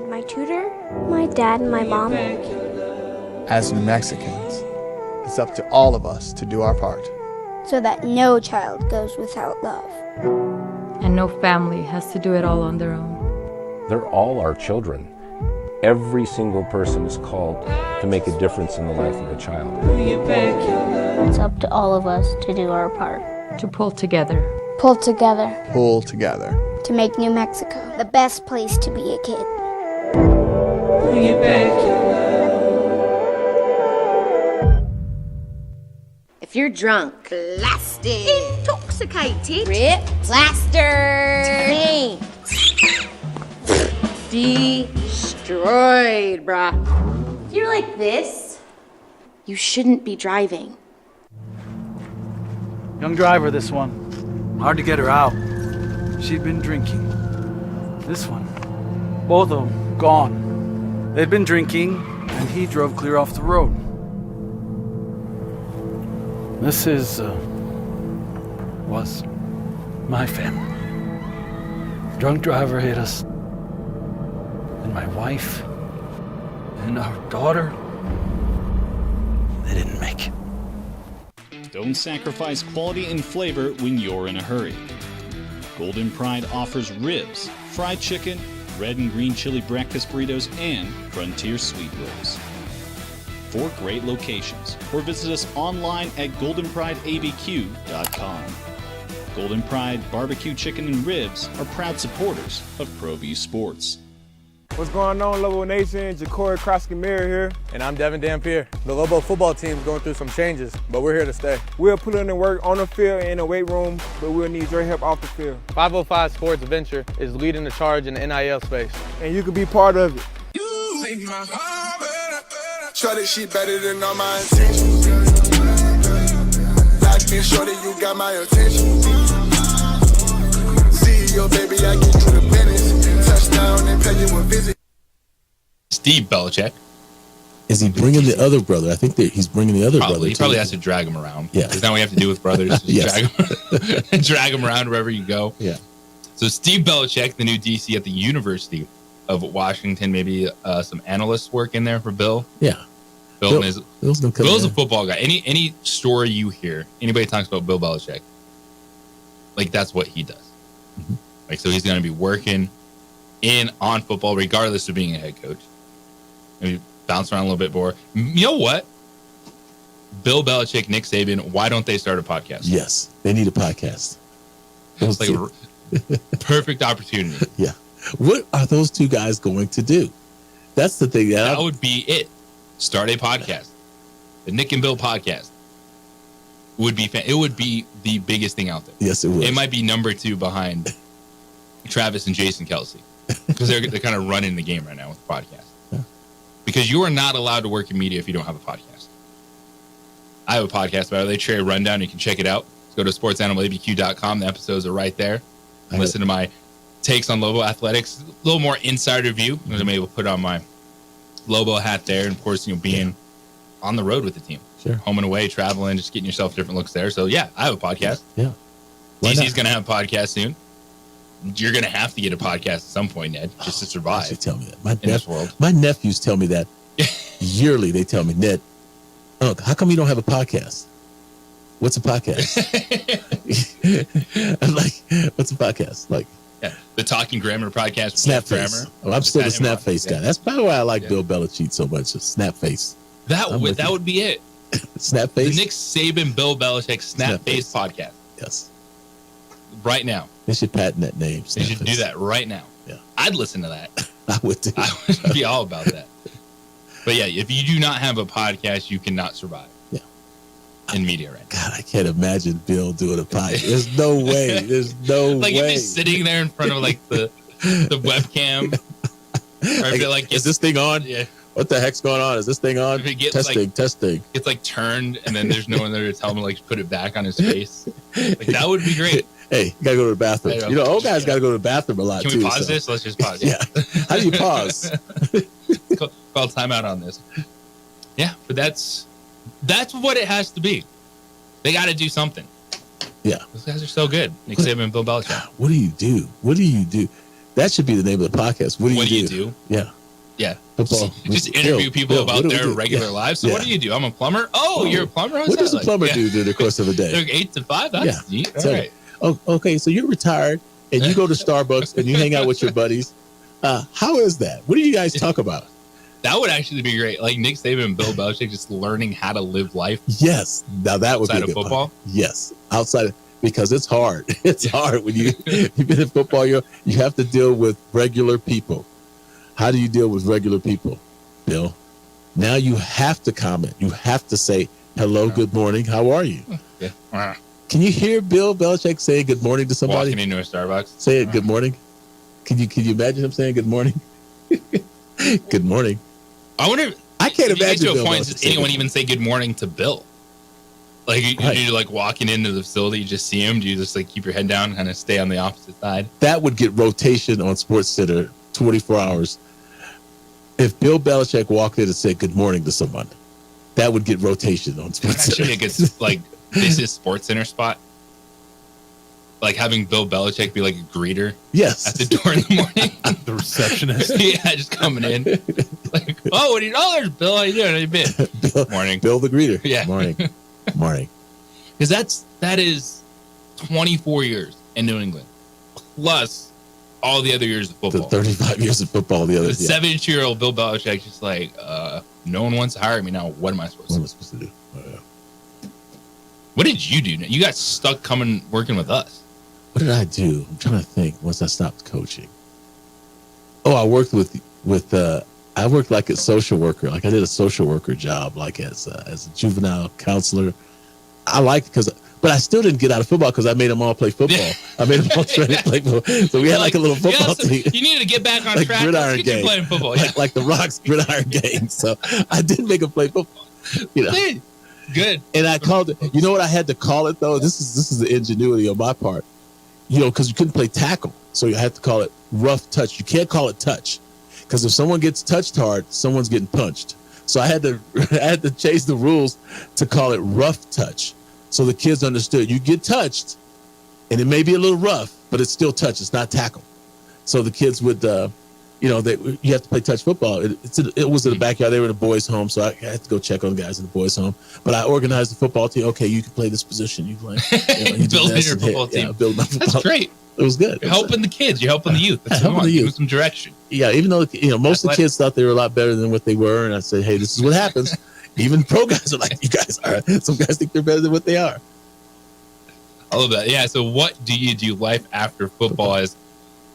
My tutor. My dad and my mom. As New Mexicans, it's up to all of us to do our part. So that no child goes without love. And no family has to do it all on their own. They're all our children. Every single person is called to make a difference in the life of a child. It's up to all of us to do our part. To pull together. Pull together. Pull together. To make New Mexico the best place to be a kid. If you're drunk, blasted, intoxicated, rip, plastered, taint, destroyed, bruh. If you're like this, you shouldn't be driving. Young driver, this one. Hard to get her out. She'd been drinking. This one. Both of them gone. They'd been drinking, and he drove clear off the road. This was my family. Drunk driver hit us. And my wife and our daughter, they didn't make it. Don't sacrifice quality and flavor when you're in a hurry. Golden Pride offers ribs, fried chicken, red and green chili breakfast burritos, and Frontier sweet rolls. 4 great locations, or visit us online at goldenprideabq.com. Golden Pride Barbecue Chicken and Ribs are proud supporters of ProView Sports. What's going on, Lobo Nation? Ja'Cory Krosky-Meyer here. And I'm Devin Dampier. The Lobo football team is going through some changes, but we're here to stay. We'll put in the work on the field and in the weight room, but we'll need your help off the field. 505 Sports Venture is leading the charge in the NIL space. And you can be part of it. Shorty, she better than all my intentions. Locked in, shorty, you got my attention. See your baby, I get you the business. Touchdown and pay you a visit. Steve Belichick. Is he bringing the other brother? I think that he's bringing the other brother. He probably has to drag him around. Yeah. Because now we have to do with brothers. Yes. drag him around wherever you go. Yeah. So Steve Belichick, the new DC at the University of Washington, maybe some analyst work in there for Bill. Yeah. Bill's a in. football guy. Any story you hear, anybody talks about Bill Belichick, like that's what he does. Mm-hmm. Like, so he's going to be working on football, regardless of being a head coach. Maybe bounce around a little bit more. You know what? Bill Belichick, Nick Saban, why don't they start a podcast? Yes, they need a podcast. It's like a perfect opportunity. Yeah. What are those two guys going to do? That's the thing. That would be it. Start a podcast. The Nick and Bill podcast would be it would be the biggest thing out there. Yes, it would. It might be number 2 behind Travis and Jason Kelsey, because they're kind of running the game right now with the podcast. Yeah. Because you are not allowed to work in media if you don't have a podcast. I have a podcast about it. They share a rundown. You can check it out. Go to sportsanimalabq.com. The episodes are right there. Listen to my takes on Lobo athletics, a little more insider view. I'm able to put on my Lobo hat there, and of course, being on the road with the team, sure, home and away, traveling, just getting yourself different looks there. So yeah, I have a podcast. Yeah, DC's going to have a podcast soon. You're going to have to get a podcast at some point, Ned, just to survive. You tell me that. In this world. My nephews tell me that yearly. They tell me, Ned, look, how come you don't have a podcast? What's a podcast? I'm like, what's a podcast? Like, yeah, the Talking Grammar podcast. Snap Face. Oh, I'm still the Snap Face guy. That's probably why I like Bill Belichick so much. Snap Face. That would be it. Snap Face. The Nick Saban, Bill Belichick Snap Face podcast. Yes. Right now. They should patent that name. They should do that right now. Yeah. I'd listen to that. I would too. I would be all about that. But yeah, if you do not have a podcast, you cannot survive. Yeah. In media right now. God, I can't imagine Bill doing a podcast. There's no way. There's no like way. If he's sitting there in front of like the webcam. Or is this thing on? Yeah. What the heck's going on? Is this thing on? Testing. It's like turned, and then there's no one there to tell him like put it back on his face. Like that would be great. Hey, you gotta go to the bathroom. Old guys gotta go to the bathroom a lot too. Can we pause this? Let's just pause. Yeah. How do you pause? Call timeout on this. Yeah, but that's what it has to be. They got to do something. Yeah. Those guys are so good. Nick Saban and Bill Belichick. What do you do? What do you do? That should be the name of the podcast. What do you do? Yeah. Yeah. Football. Just interview people about their regular lives. So what do you do? I'm a plumber. Oh, you're a plumber? What does a plumber do during the course of a day? They're 8 to 5? That's neat. All right. Oh, okay, so you're retired and you go to Starbucks and you hang out with your buddies. How is that? What do you guys talk about? That would actually be great. Like Nick Saban and Bill Belichick just learning how to live life. Yes. Now that would be a good football. Yes. Outside because it's hard. It's hard when you've been in football. You have to deal with regular people. How do you deal with regular people, Bill? Now you have to comment. You have to say, hello, good morning, how are you? Yeah. Can you hear Bill Belichick saying good morning to somebody? Walking into a Starbucks. Say it, good morning. Can you imagine him saying good morning? Good morning. I wonder. I can't imagine to Bill a point. Belichick Does saying anyone good even say good morning to Bill? Like you're like walking into the facility, you just see him. Do you just like keep your head down, and kind of stay on the opposite side? That would get rotation on SportsCenter 24 hours. If Bill Belichick walked in and said good morning to someone, that would get rotation on SportsCenter. Actually, it gets like this is SportsCenter spot. Like having Bill Belichick be like a greeter, yes, at the door in the morning, the receptionist, yeah, just coming in. Like, oh, what are you? Oh, there's Bill. How you doing? How you been? Morning, Bill the greeter. Yeah, morning, morning. Because that is 24 years in New England, plus all the other years of football. The 35 years of football. The other 72-year-old Bill Belichick just like, no one wants to hire me now. What am I supposed to do? What did you do? You got stuck working with us. What did I do? I'm trying to think. Once I stopped coaching, I worked I worked like a social worker. Like I did a social worker job, like as a juvenile counselor. I liked but I still didn't get out of football because I made them all play football. I made them all try to play football. So we had like a little football team. You needed to get back on like track. Gridiron Let's get game. you playing football. Yeah. Like the Rocks gridiron game. So I did make them play football. Good. And I called it. You know what I had to call it though? This is the ingenuity on my part. Because you couldn't play tackle, so you had to call it rough touch. You can't call it touch, because if someone gets touched hard, someone's getting punched. So I had to change the rules to call it rough touch, so the kids understood you get touched, and it may be a little rough, but it's still touch. It's not tackle. So the kids would, you have to play touch football. It was in the backyard. They were in a boys' home, so I had to go check on guys in the boys' home. But I organized the football team. Okay, you can play this position. You play. Building your football team. Yeah, build my football. That's great. It was good. You're helping the kids. You're helping the youth. That's what you want. Give them some direction. Yeah, even though most of the kids thought they were a lot better than what they were, and I said, hey, this is what happens. Even pro guys are like, you guys are. Some guys think they're better than what they are. I love that. Yeah. So, what do you do life after football as?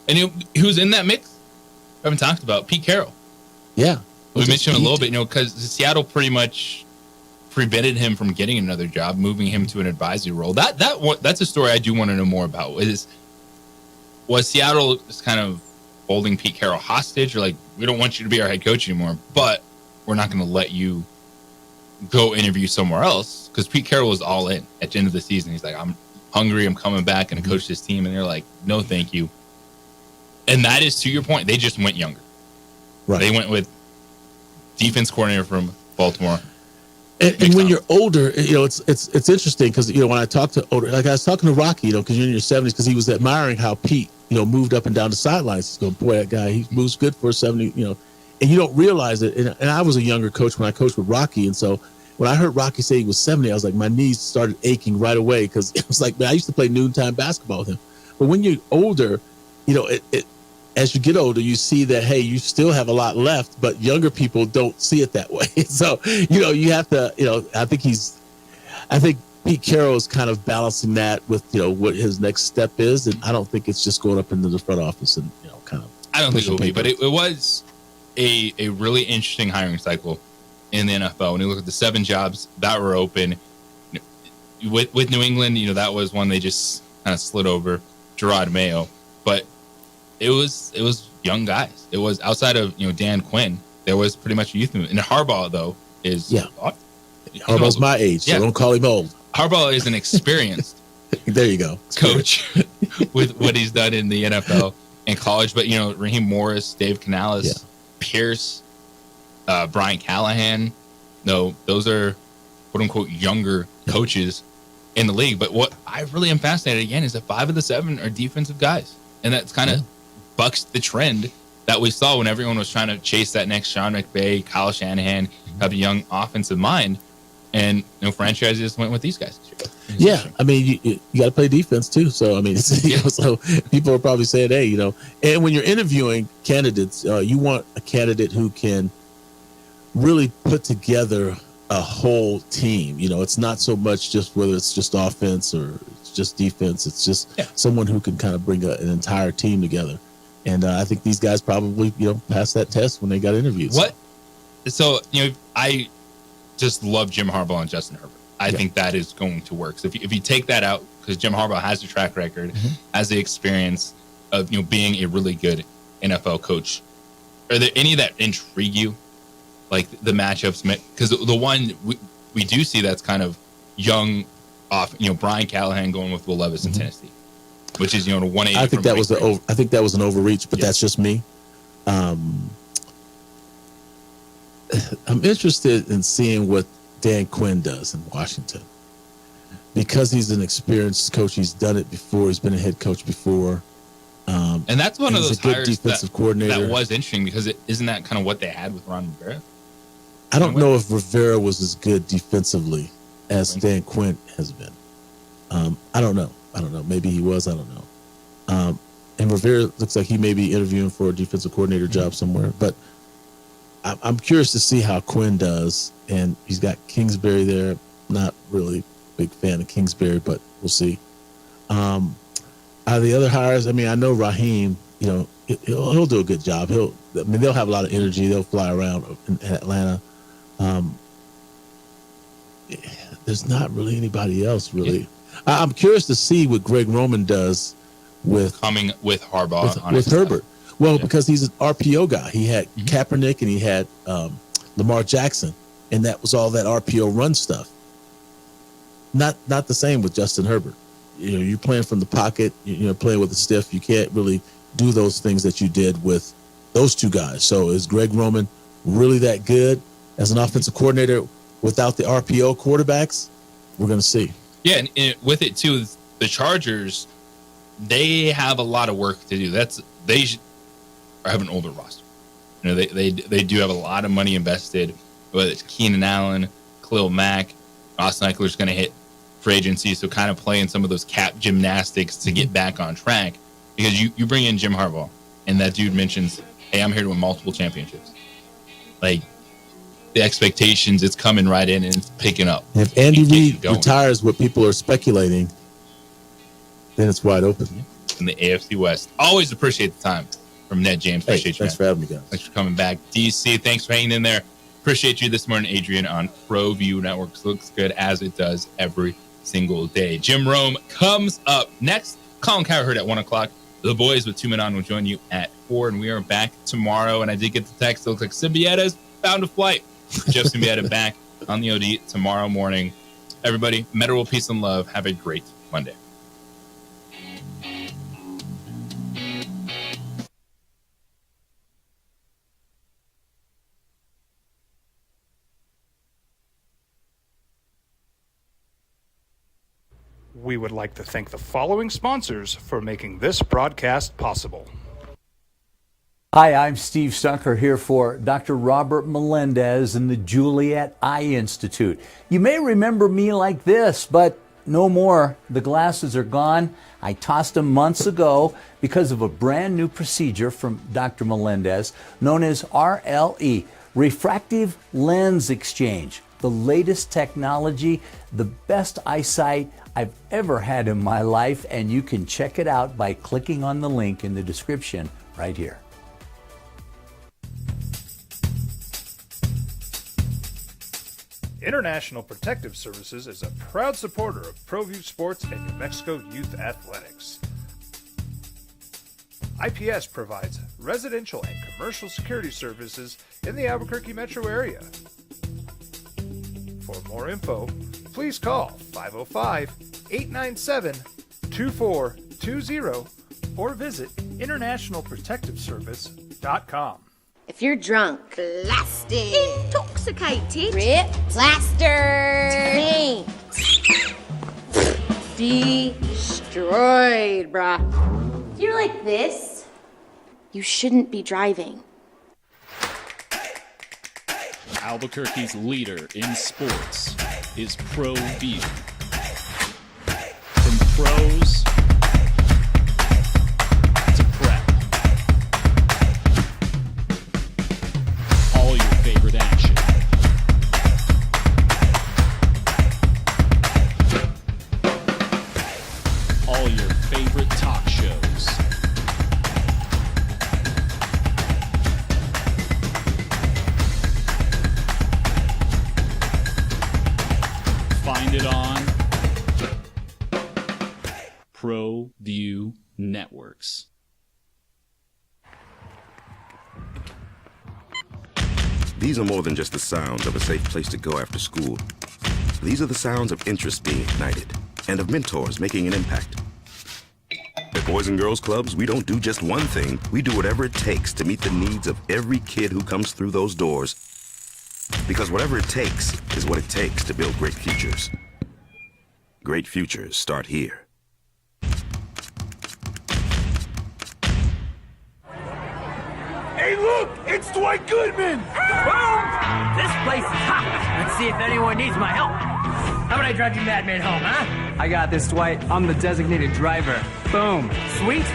And who's in that mix? I haven't talked about Pete Carroll. Yeah, we mentioned him a little bit. Because Seattle pretty much prevented him from getting another job, moving him to an advisory role. That's a story I do want to know more about. Was Seattle just kind of holding Pete Carroll hostage, or like, we don't want you to be our head coach anymore, but we're not going to let you go interview somewhere else? Because Pete Carroll was all in at the end of the season. He's like, I'm hungry, I'm coming back and coach this team, and they're like, no, thank you. And that is, to your point, they just went younger. Right. They went with defense coordinator from Baltimore. And when you're older, it's interesting because when I talk to older, like I was talking to Rocky, because you're in your 70s, because he was admiring how Pete, moved up and down the sidelines. He's going, boy, that guy, he moves good for a 70, and you don't realize it. And I was a younger coach when I coached with Rocky, and so when I heard Rocky say he was 70, I was like, my knees started aching right away, because it was like, man, I used to play noontime basketball with him. But when you're older, as you get older, you see that, hey, you still have a lot left, but younger people don't see it that way. So, you have to, I think Pete Carroll is kind of balancing that with, what his next step is. And I don't think it's just going up into the front office and, kind of. I don't think it will be, but it was a really interesting hiring cycle in the NFL. When you look at the 7 jobs that were open with New England, that was one they just kind of slid over, Gerard Mayo. But it was young guys. It was outside of Dan Quinn. There was pretty much a youth movement. And Harbaugh though is Harbaugh's my age, so don't call him old. Harbaugh is an experienced there you go coach with what he's done in the NFL and college. But Raheem Morris, Dave Canales, Pierce, Brian Callahan. No, those are quote unquote younger coaches in the league. But what I really am fascinated again is that 5 of the 7 are defensive guys, and that's kind of bucks the trend that we saw when everyone was trying to chase that next Sean McVay, Kyle Shanahan, have a young offensive mind, and franchises went with these guys. Yeah, I mean, you got to play defense too. So I mean, so people are probably saying, hey, and when you're interviewing candidates, you want a candidate who can really put together a whole team. It's not so much just whether it's just offense or it's just defense. It's just someone who can kind of bring an entire team together. And I think these guys probably, passed that test when they got interviewed. What? So, I just love Jim Harbaugh and Justin Herbert. I think that is going to work. So if you take that out, because Jim Harbaugh has a track record, has the experience of being a really good NFL coach, are there any that intrigue you, like the matchups? Because the one we do see that's kind of young, off Brian Callahan going with Will Levis in Tennessee, which is 180. I think that was I think that was an overreach, but that's just me. I'm interested in seeing what Dan Quinn does in Washington, because he's an experienced coach. He's done it before. He's been a head coach before. And that's one of those hires defensive coordinator. That was interesting, because isn't that kind of what they had with Ron Rivera? I don't know if Rivera was as good defensively as Dan Quinn has been. I don't know. Maybe he was. I don't know. And Rivera looks like he may be interviewing for a defensive coordinator job somewhere. But I'm curious to see how Quinn does. And he's got Kingsbury there. Not really a big fan of Kingsbury, but we'll see. Out of the other hires, I know Raheem, he'll do a good job. They'll have a lot of energy. They'll fly around in Atlanta. There's not really anybody else, really. Yeah. I'm curious to see what Greg Roman does with Harbaugh with Herbert. Well, because he's an RPO guy. He had Kaepernick and he had Lamar Jackson, and that was all that RPO run stuff. Not the same with Justin Herbert. You're playing from the pocket. You're playing with a stiff. You can't really do those things that you did with those two guys. So is Greg Roman really that good as an offensive coordinator without the RPO quarterbacks? We're going to see. Yeah, and with it too, the Chargers, they have a lot of work to do. They have an older roster. They do have a lot of money invested. Whether it's Keenan Allen, Khalil Mack, Austin Eckler's going to hit free agency, so kind of playing some of those cap gymnastics to get back on track. Because you bring in Jim Harbaugh, and that dude mentions, "Hey, I'm here to win multiple championships." Like, the expectations, it's coming right in and it's picking up. If Andy Reid retires what people are speculating, then it's wide open. In the AFC West. Always appreciate the time from Ned James. Appreciate you. Thanks for having me, guys. Thanks for coming back. DC, thanks for hanging in there. Appreciate you this morning, Adrian, on ProView Networks. Looks good as it does every single day. Jim Rome comes up next. Colin Cowherd at 1 o'clock. The boys with 2 Men On will join you at 4, and we are back tomorrow. And I did get the text. It looks like Simbietta's found a flight. Jeff Simbietta back on the OD tomorrow morning. Everybody, Meta World Peace and Love. Have a great Monday. We would like to thank the following sponsors for making this broadcast possible. Hi, I'm Steve Stunker here for Dr. Robert Melendez and the Juliet Eye Institute. You may remember me like this, but no more. The glasses are gone. I tossed them months ago because of a brand new procedure from Dr. Melendez known as RLE, Refractive Lens Exchange. The latest technology, the best eyesight I've ever had in my life, and you can check it out by clicking on the link in the description right here. International Protective Services is a proud supporter of ProView Sports and New Mexico Youth Athletics. IPS provides residential and commercial security services in the Albuquerque metro area. For more info, please call 505-897-2420 or visit internationalprotectiveservice.com. If you're drunk, blasted, intoxicated, ripped, plastered, taint, destroyed, bruh. If you're like this, you shouldn't be driving. Albuquerque's leader in sports is ProView. From pros to prep, all your favorite action. All your favorite talk shows. Find it on ProView Networks. These are more than just the sounds of a safe place to go after school. These are the sounds of interest being ignited and of mentors making an impact. At Boys and Girls Clubs, we don't do just one thing. We do whatever it takes to meet the needs of every kid who comes through those doors. Because whatever it takes is what it takes to build great futures. Great futures start here. Hey, look! It's Dwight Goodman! Boom! This place is hot. Let's see if anyone needs my help. How about I drive you madman home, huh? I got this, Dwight. I'm the designated driver. Boom. Sweet.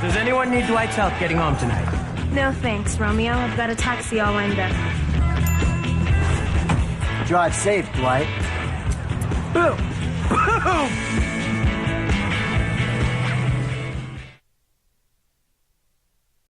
Does anyone need Dwight's help getting home tonight? No thanks, Romeo. I've got a taxi all lined up. Drive safe, Dwight. Boom! Boom!